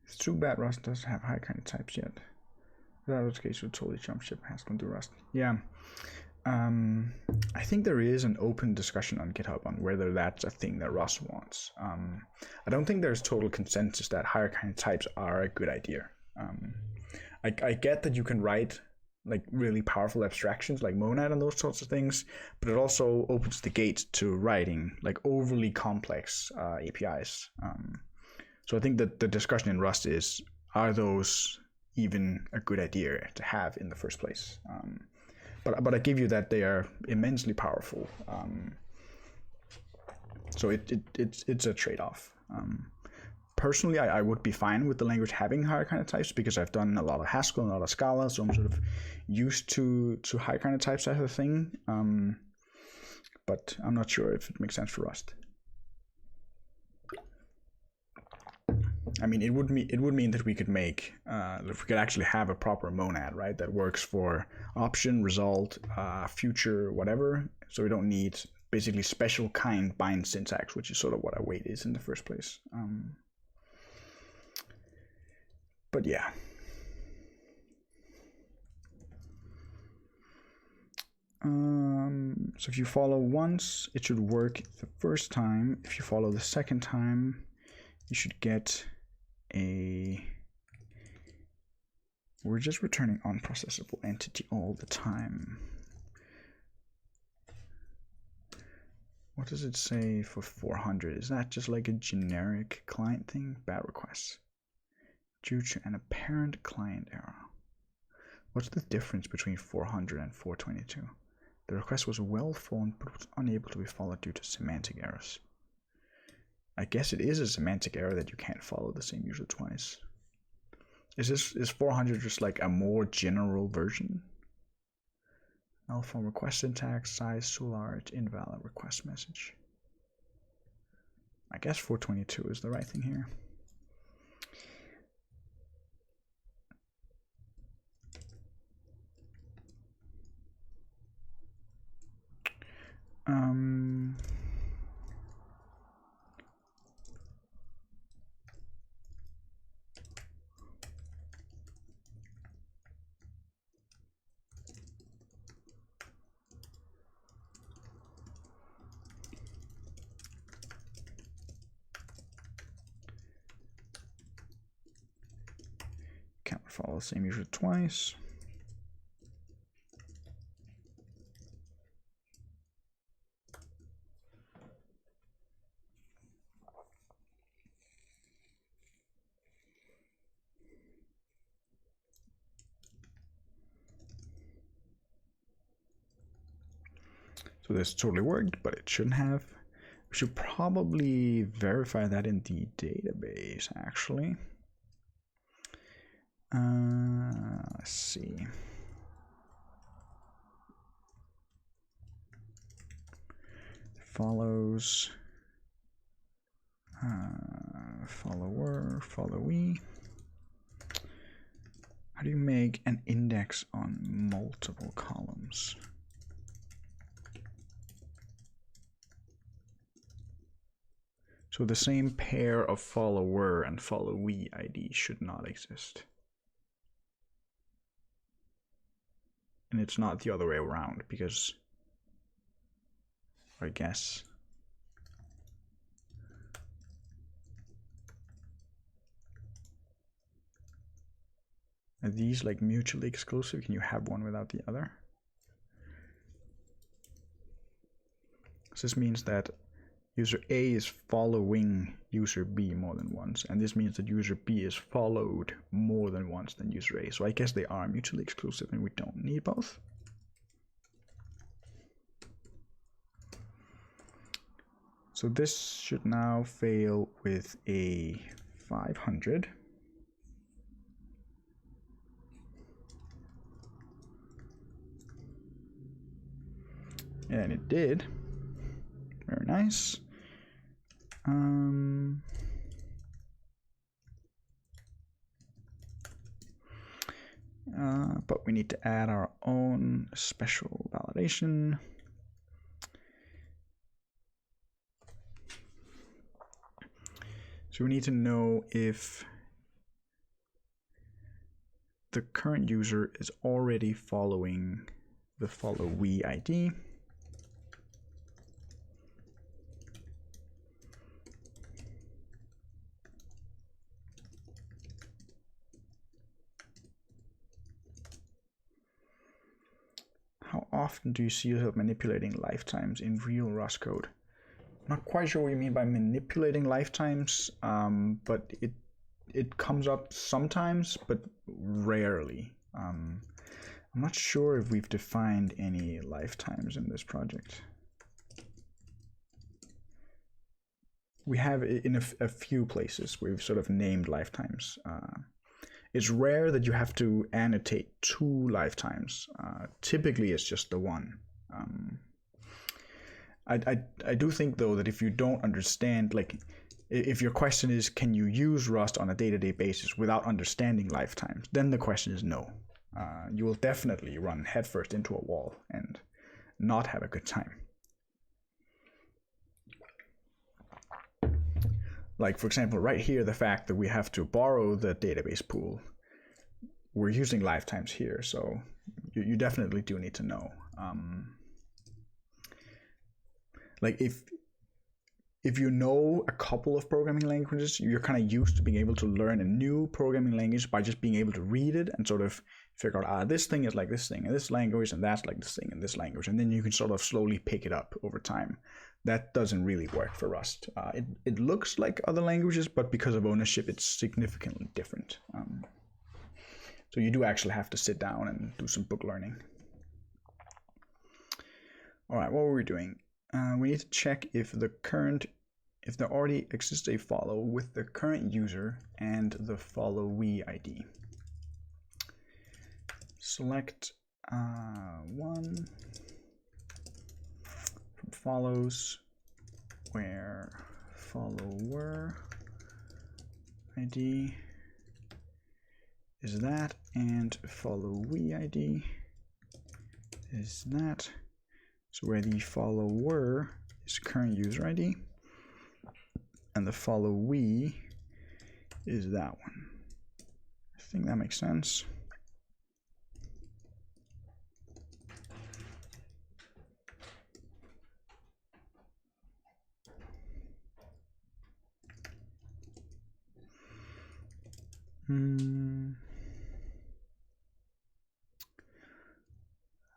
It's too bad Rust doesn't have high kind of types yet. In that case, would totally jump ship Haskell to Rust. Yeah. I think there is an open discussion on GitHub on whether that's a thing that Rust wants. I don't think there's total consensus that higher kind of types are a good idea. I get that you can write like really powerful abstractions like monad and those sorts of things, but it also opens the gate to writing like overly complex APIs. So I think that the discussion in Rust is, are those even a good idea to have in the first place? But I give you that they are immensely powerful. So it's a trade-off. Personally, I would be fine with the language having higher kind of types because I've done a lot of Haskell and a lot of Scala, so I'm sort of used to higher kind of types as a thing. But I'm not sure if it makes sense for Rust. I mean, it would mean that we could make, if we could actually have a proper monad, right, that works for option, result, future, whatever. So we don't need basically special kind bind syntax, which is sort of what await is in the first place. But yeah. So if you follow once, it should work the first time. If you follow the second time, you should get we're just returning unprocessable entity all the time. What does it say for 400? Is that just like a generic client thing? Bad requests due to an apparent client error. What's the difference between 400 and 422? The request was well formed but was unable to be followed due to semantic errors. I guess it is a semantic error that you can't follow the same user twice. Is 400 just like a more general version? Malform request syntax, size too large, invalid request message. I guess 422 is the right thing here. Can't follow the same user twice. So this totally worked, but it shouldn't have. We should probably verify that in the database, actually. Let's see. Follows, follower, followee. How do you make an index on multiple columns? So the same pair of follower and followee ID should not exist. And it's not the other way around because, I guess, Are these like mutually exclusive? Can you have one without the other? So this means that user A is following user B more than once, and this means that user B is followed more than once than user A. So I guess they are mutually exclusive and we don't need both. So this should now fail with a 500. And it did. Very nice. But we need to add our own special validation. So we need to know if the current user is already following the followee ID. How often do you see yourself manipulating lifetimes in real Rust code? I'm not quite sure what you mean by manipulating lifetimes, but it comes up sometimes, but rarely. I'm not sure if we've defined any lifetimes in this project. We have in a few places we've sort of named lifetimes. It's rare that you have to annotate 2 lifetimes. Typically, it's just the one. I do think though that if you don't understand, like, if your question is can you use Rust on a day-to-day basis without understanding lifetimes, then the question is no. You will definitely run headfirst into a wall and not have a good time. Like, for example, right here, the fact that we have to borrow the database pool, we're using lifetimes here, so you definitely do need to know. Like, if you know a couple of programming languages, you're kind of used to being able to learn a new programming language by just being able to read it and sort of figure out, this thing is like this thing in this language, and that's like this thing in this language, and then you can sort of slowly pick it up over time. That doesn't really work for Rust. It looks like other languages, but because of ownership, it's significantly different. So you do actually have to sit down and do some book learning. All right, what were we doing? We need to check if there already exists a follow with the current user and the followee ID. Select one from follows where follower ID is that and followee ID is that. So where the follower is current user ID and the followee is that one. I think that makes sense.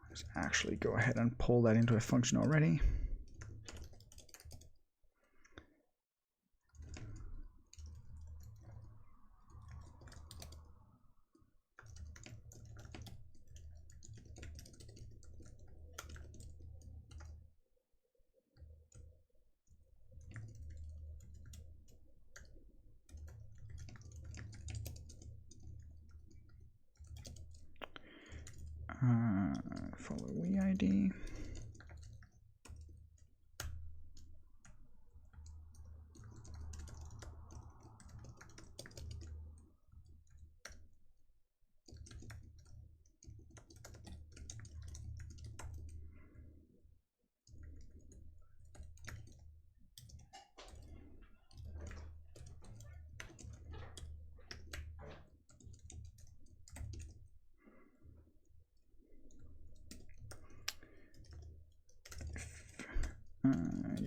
Let's actually go ahead and pull that into a function already. Followee ID.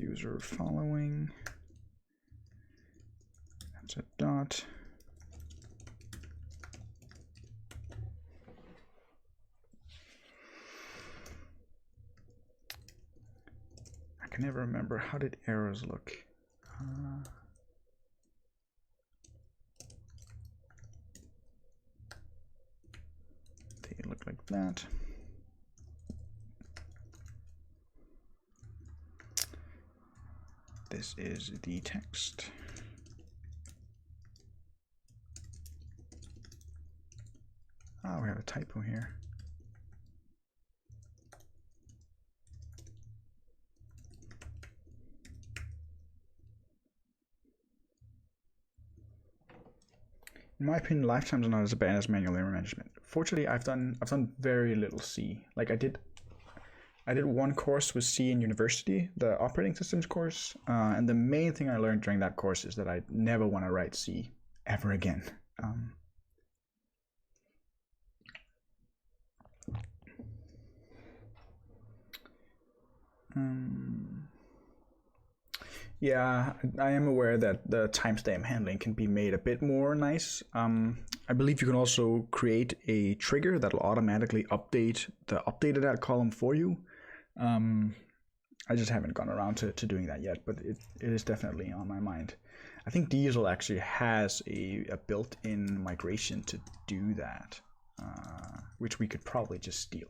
User following, that's a dot. can never remember. How did errors look? They look like that. This is the text. Oh, we have a typo here. In my opinion, lifetimes are not as bad as manual error management. Fortunately, I've done very little C. Like I did one course with C in university, the operating systems course, and the main thing I learned during that course is that I never want to write C ever again. Yeah, I am aware that the timestamp handling can be made a bit more nice. I believe you can also create a trigger that'll automatically update the updated at column for you. I just haven't gone around to doing that yet, but it is definitely on my mind. I think Diesel actually has a built-in migration to do that, which we could probably just steal.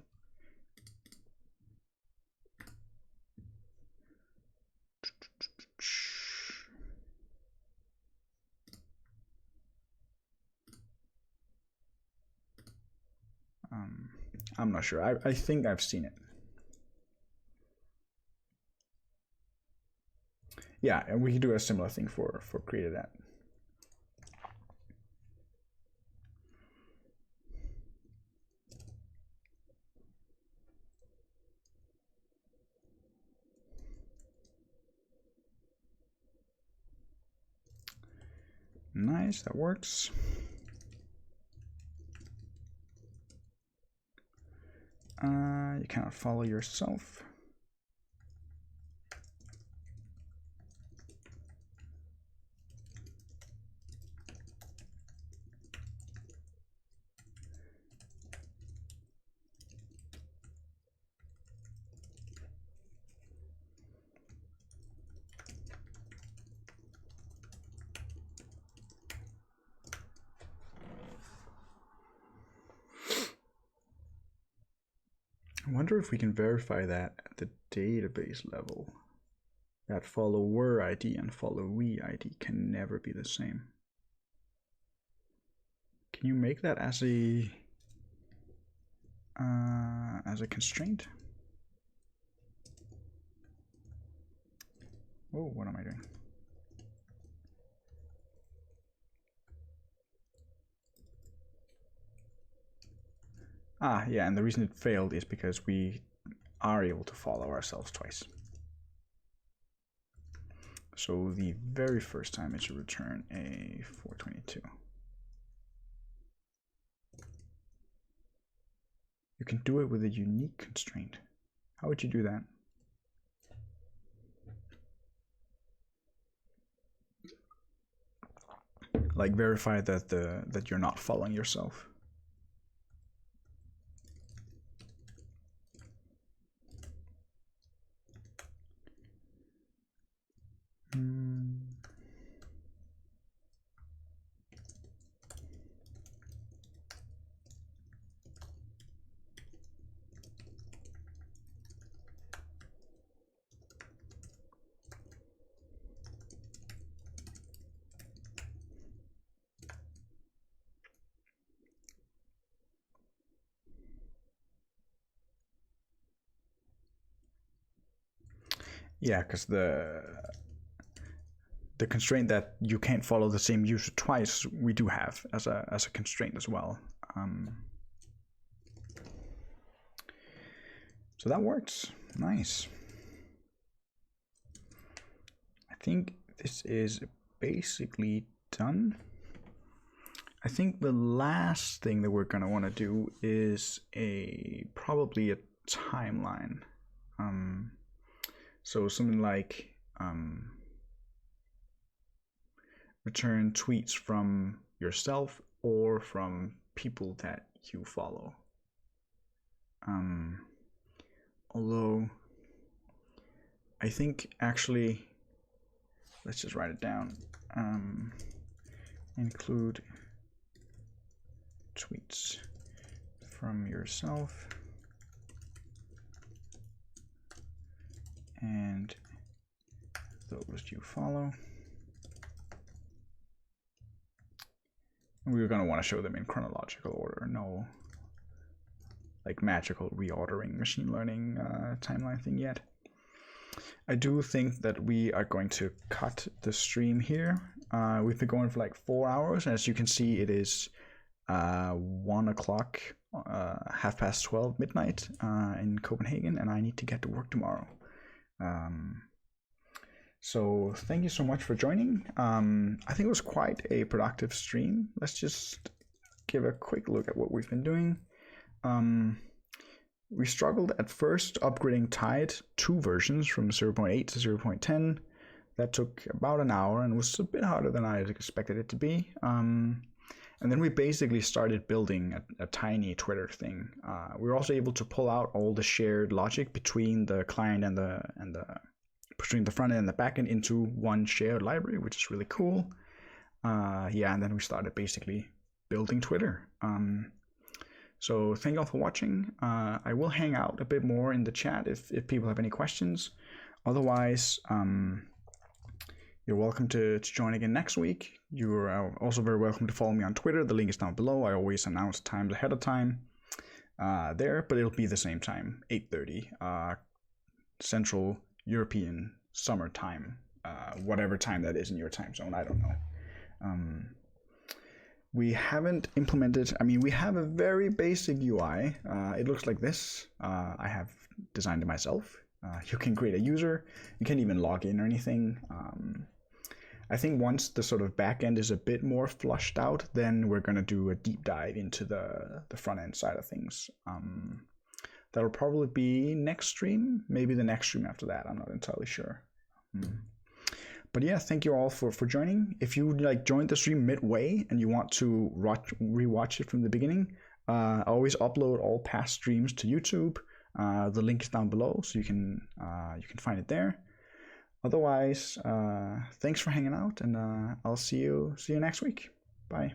I'm not sure. I think I've seen it. Yeah, and we can do a similar thing for created at. Nice, that works. You cannot follow yourself. I wonder if we can verify that at the database level. That follower ID and followee ID can never be the same. Can you make that as a constraint? Oh, what am I doing? Ah, yeah, and the reason it failed is because we are able to follow ourselves twice. So the very first time it should return a 422. You can do it with a unique constraint. How would you do that? Like verify that that you're not following yourself. Yeah, because the constraint that you can't follow the same user twice, we do have as a constraint as well. So that works. Nice. I think this is basically done. I think the last thing that we're going to want to do is probably a timeline. So something like return tweets from yourself or from people that you follow. Although I think actually, let's just write it down. Include tweets from yourself and those you follow. We're going to want to show them in chronological order, no like magical reordering machine learning timeline thing yet. I do think that we are going to cut the stream here. We've been going for like 4 hours. As you can see, it is 1 o'clock, 12:30 midnight in Copenhagen, and I need to get to work tomorrow. So thank you so much for joining. I think it was quite a productive stream. Let's just give a quick look at what we've been doing. We struggled at first upgrading Tide 2 versions from 0.8 to 0.10. That took about an hour and was a bit harder than I expected it to be. And then we basically started building a tiny Twitter thing. We were also able to pull out all the shared logic between the client and between the front end and the back end into one shared library, which is really cool. Yeah, and then we started basically building Twitter. So thank you all for watching. I will hang out a bit more in the chat if people have any questions. Otherwise, you're welcome to join again next week. You're also very welcome to follow me on Twitter. The link is down below. I always announce times ahead of time there, but it'll be the same time, 8:30 Central European Summer Time, whatever time that is in your time zone. I don't know. We haven't implemented, we have a very basic UI. It looks like this. I have designed it myself. You can create a user. You can't even log in or anything. I think once the sort of backend is a bit more flushed out, then we're going to do a deep dive into the front end side of things. That'll probably be next stream, maybe the next stream after that. I'm not entirely sure. But yeah, thank you all for joining. If you joined the stream midway and you want to rewatch it from the beginning, I always upload all past streams to YouTube. The link is down below, so you can find it there. Otherwise, thanks for hanging out, and I'll see you next week. Bye.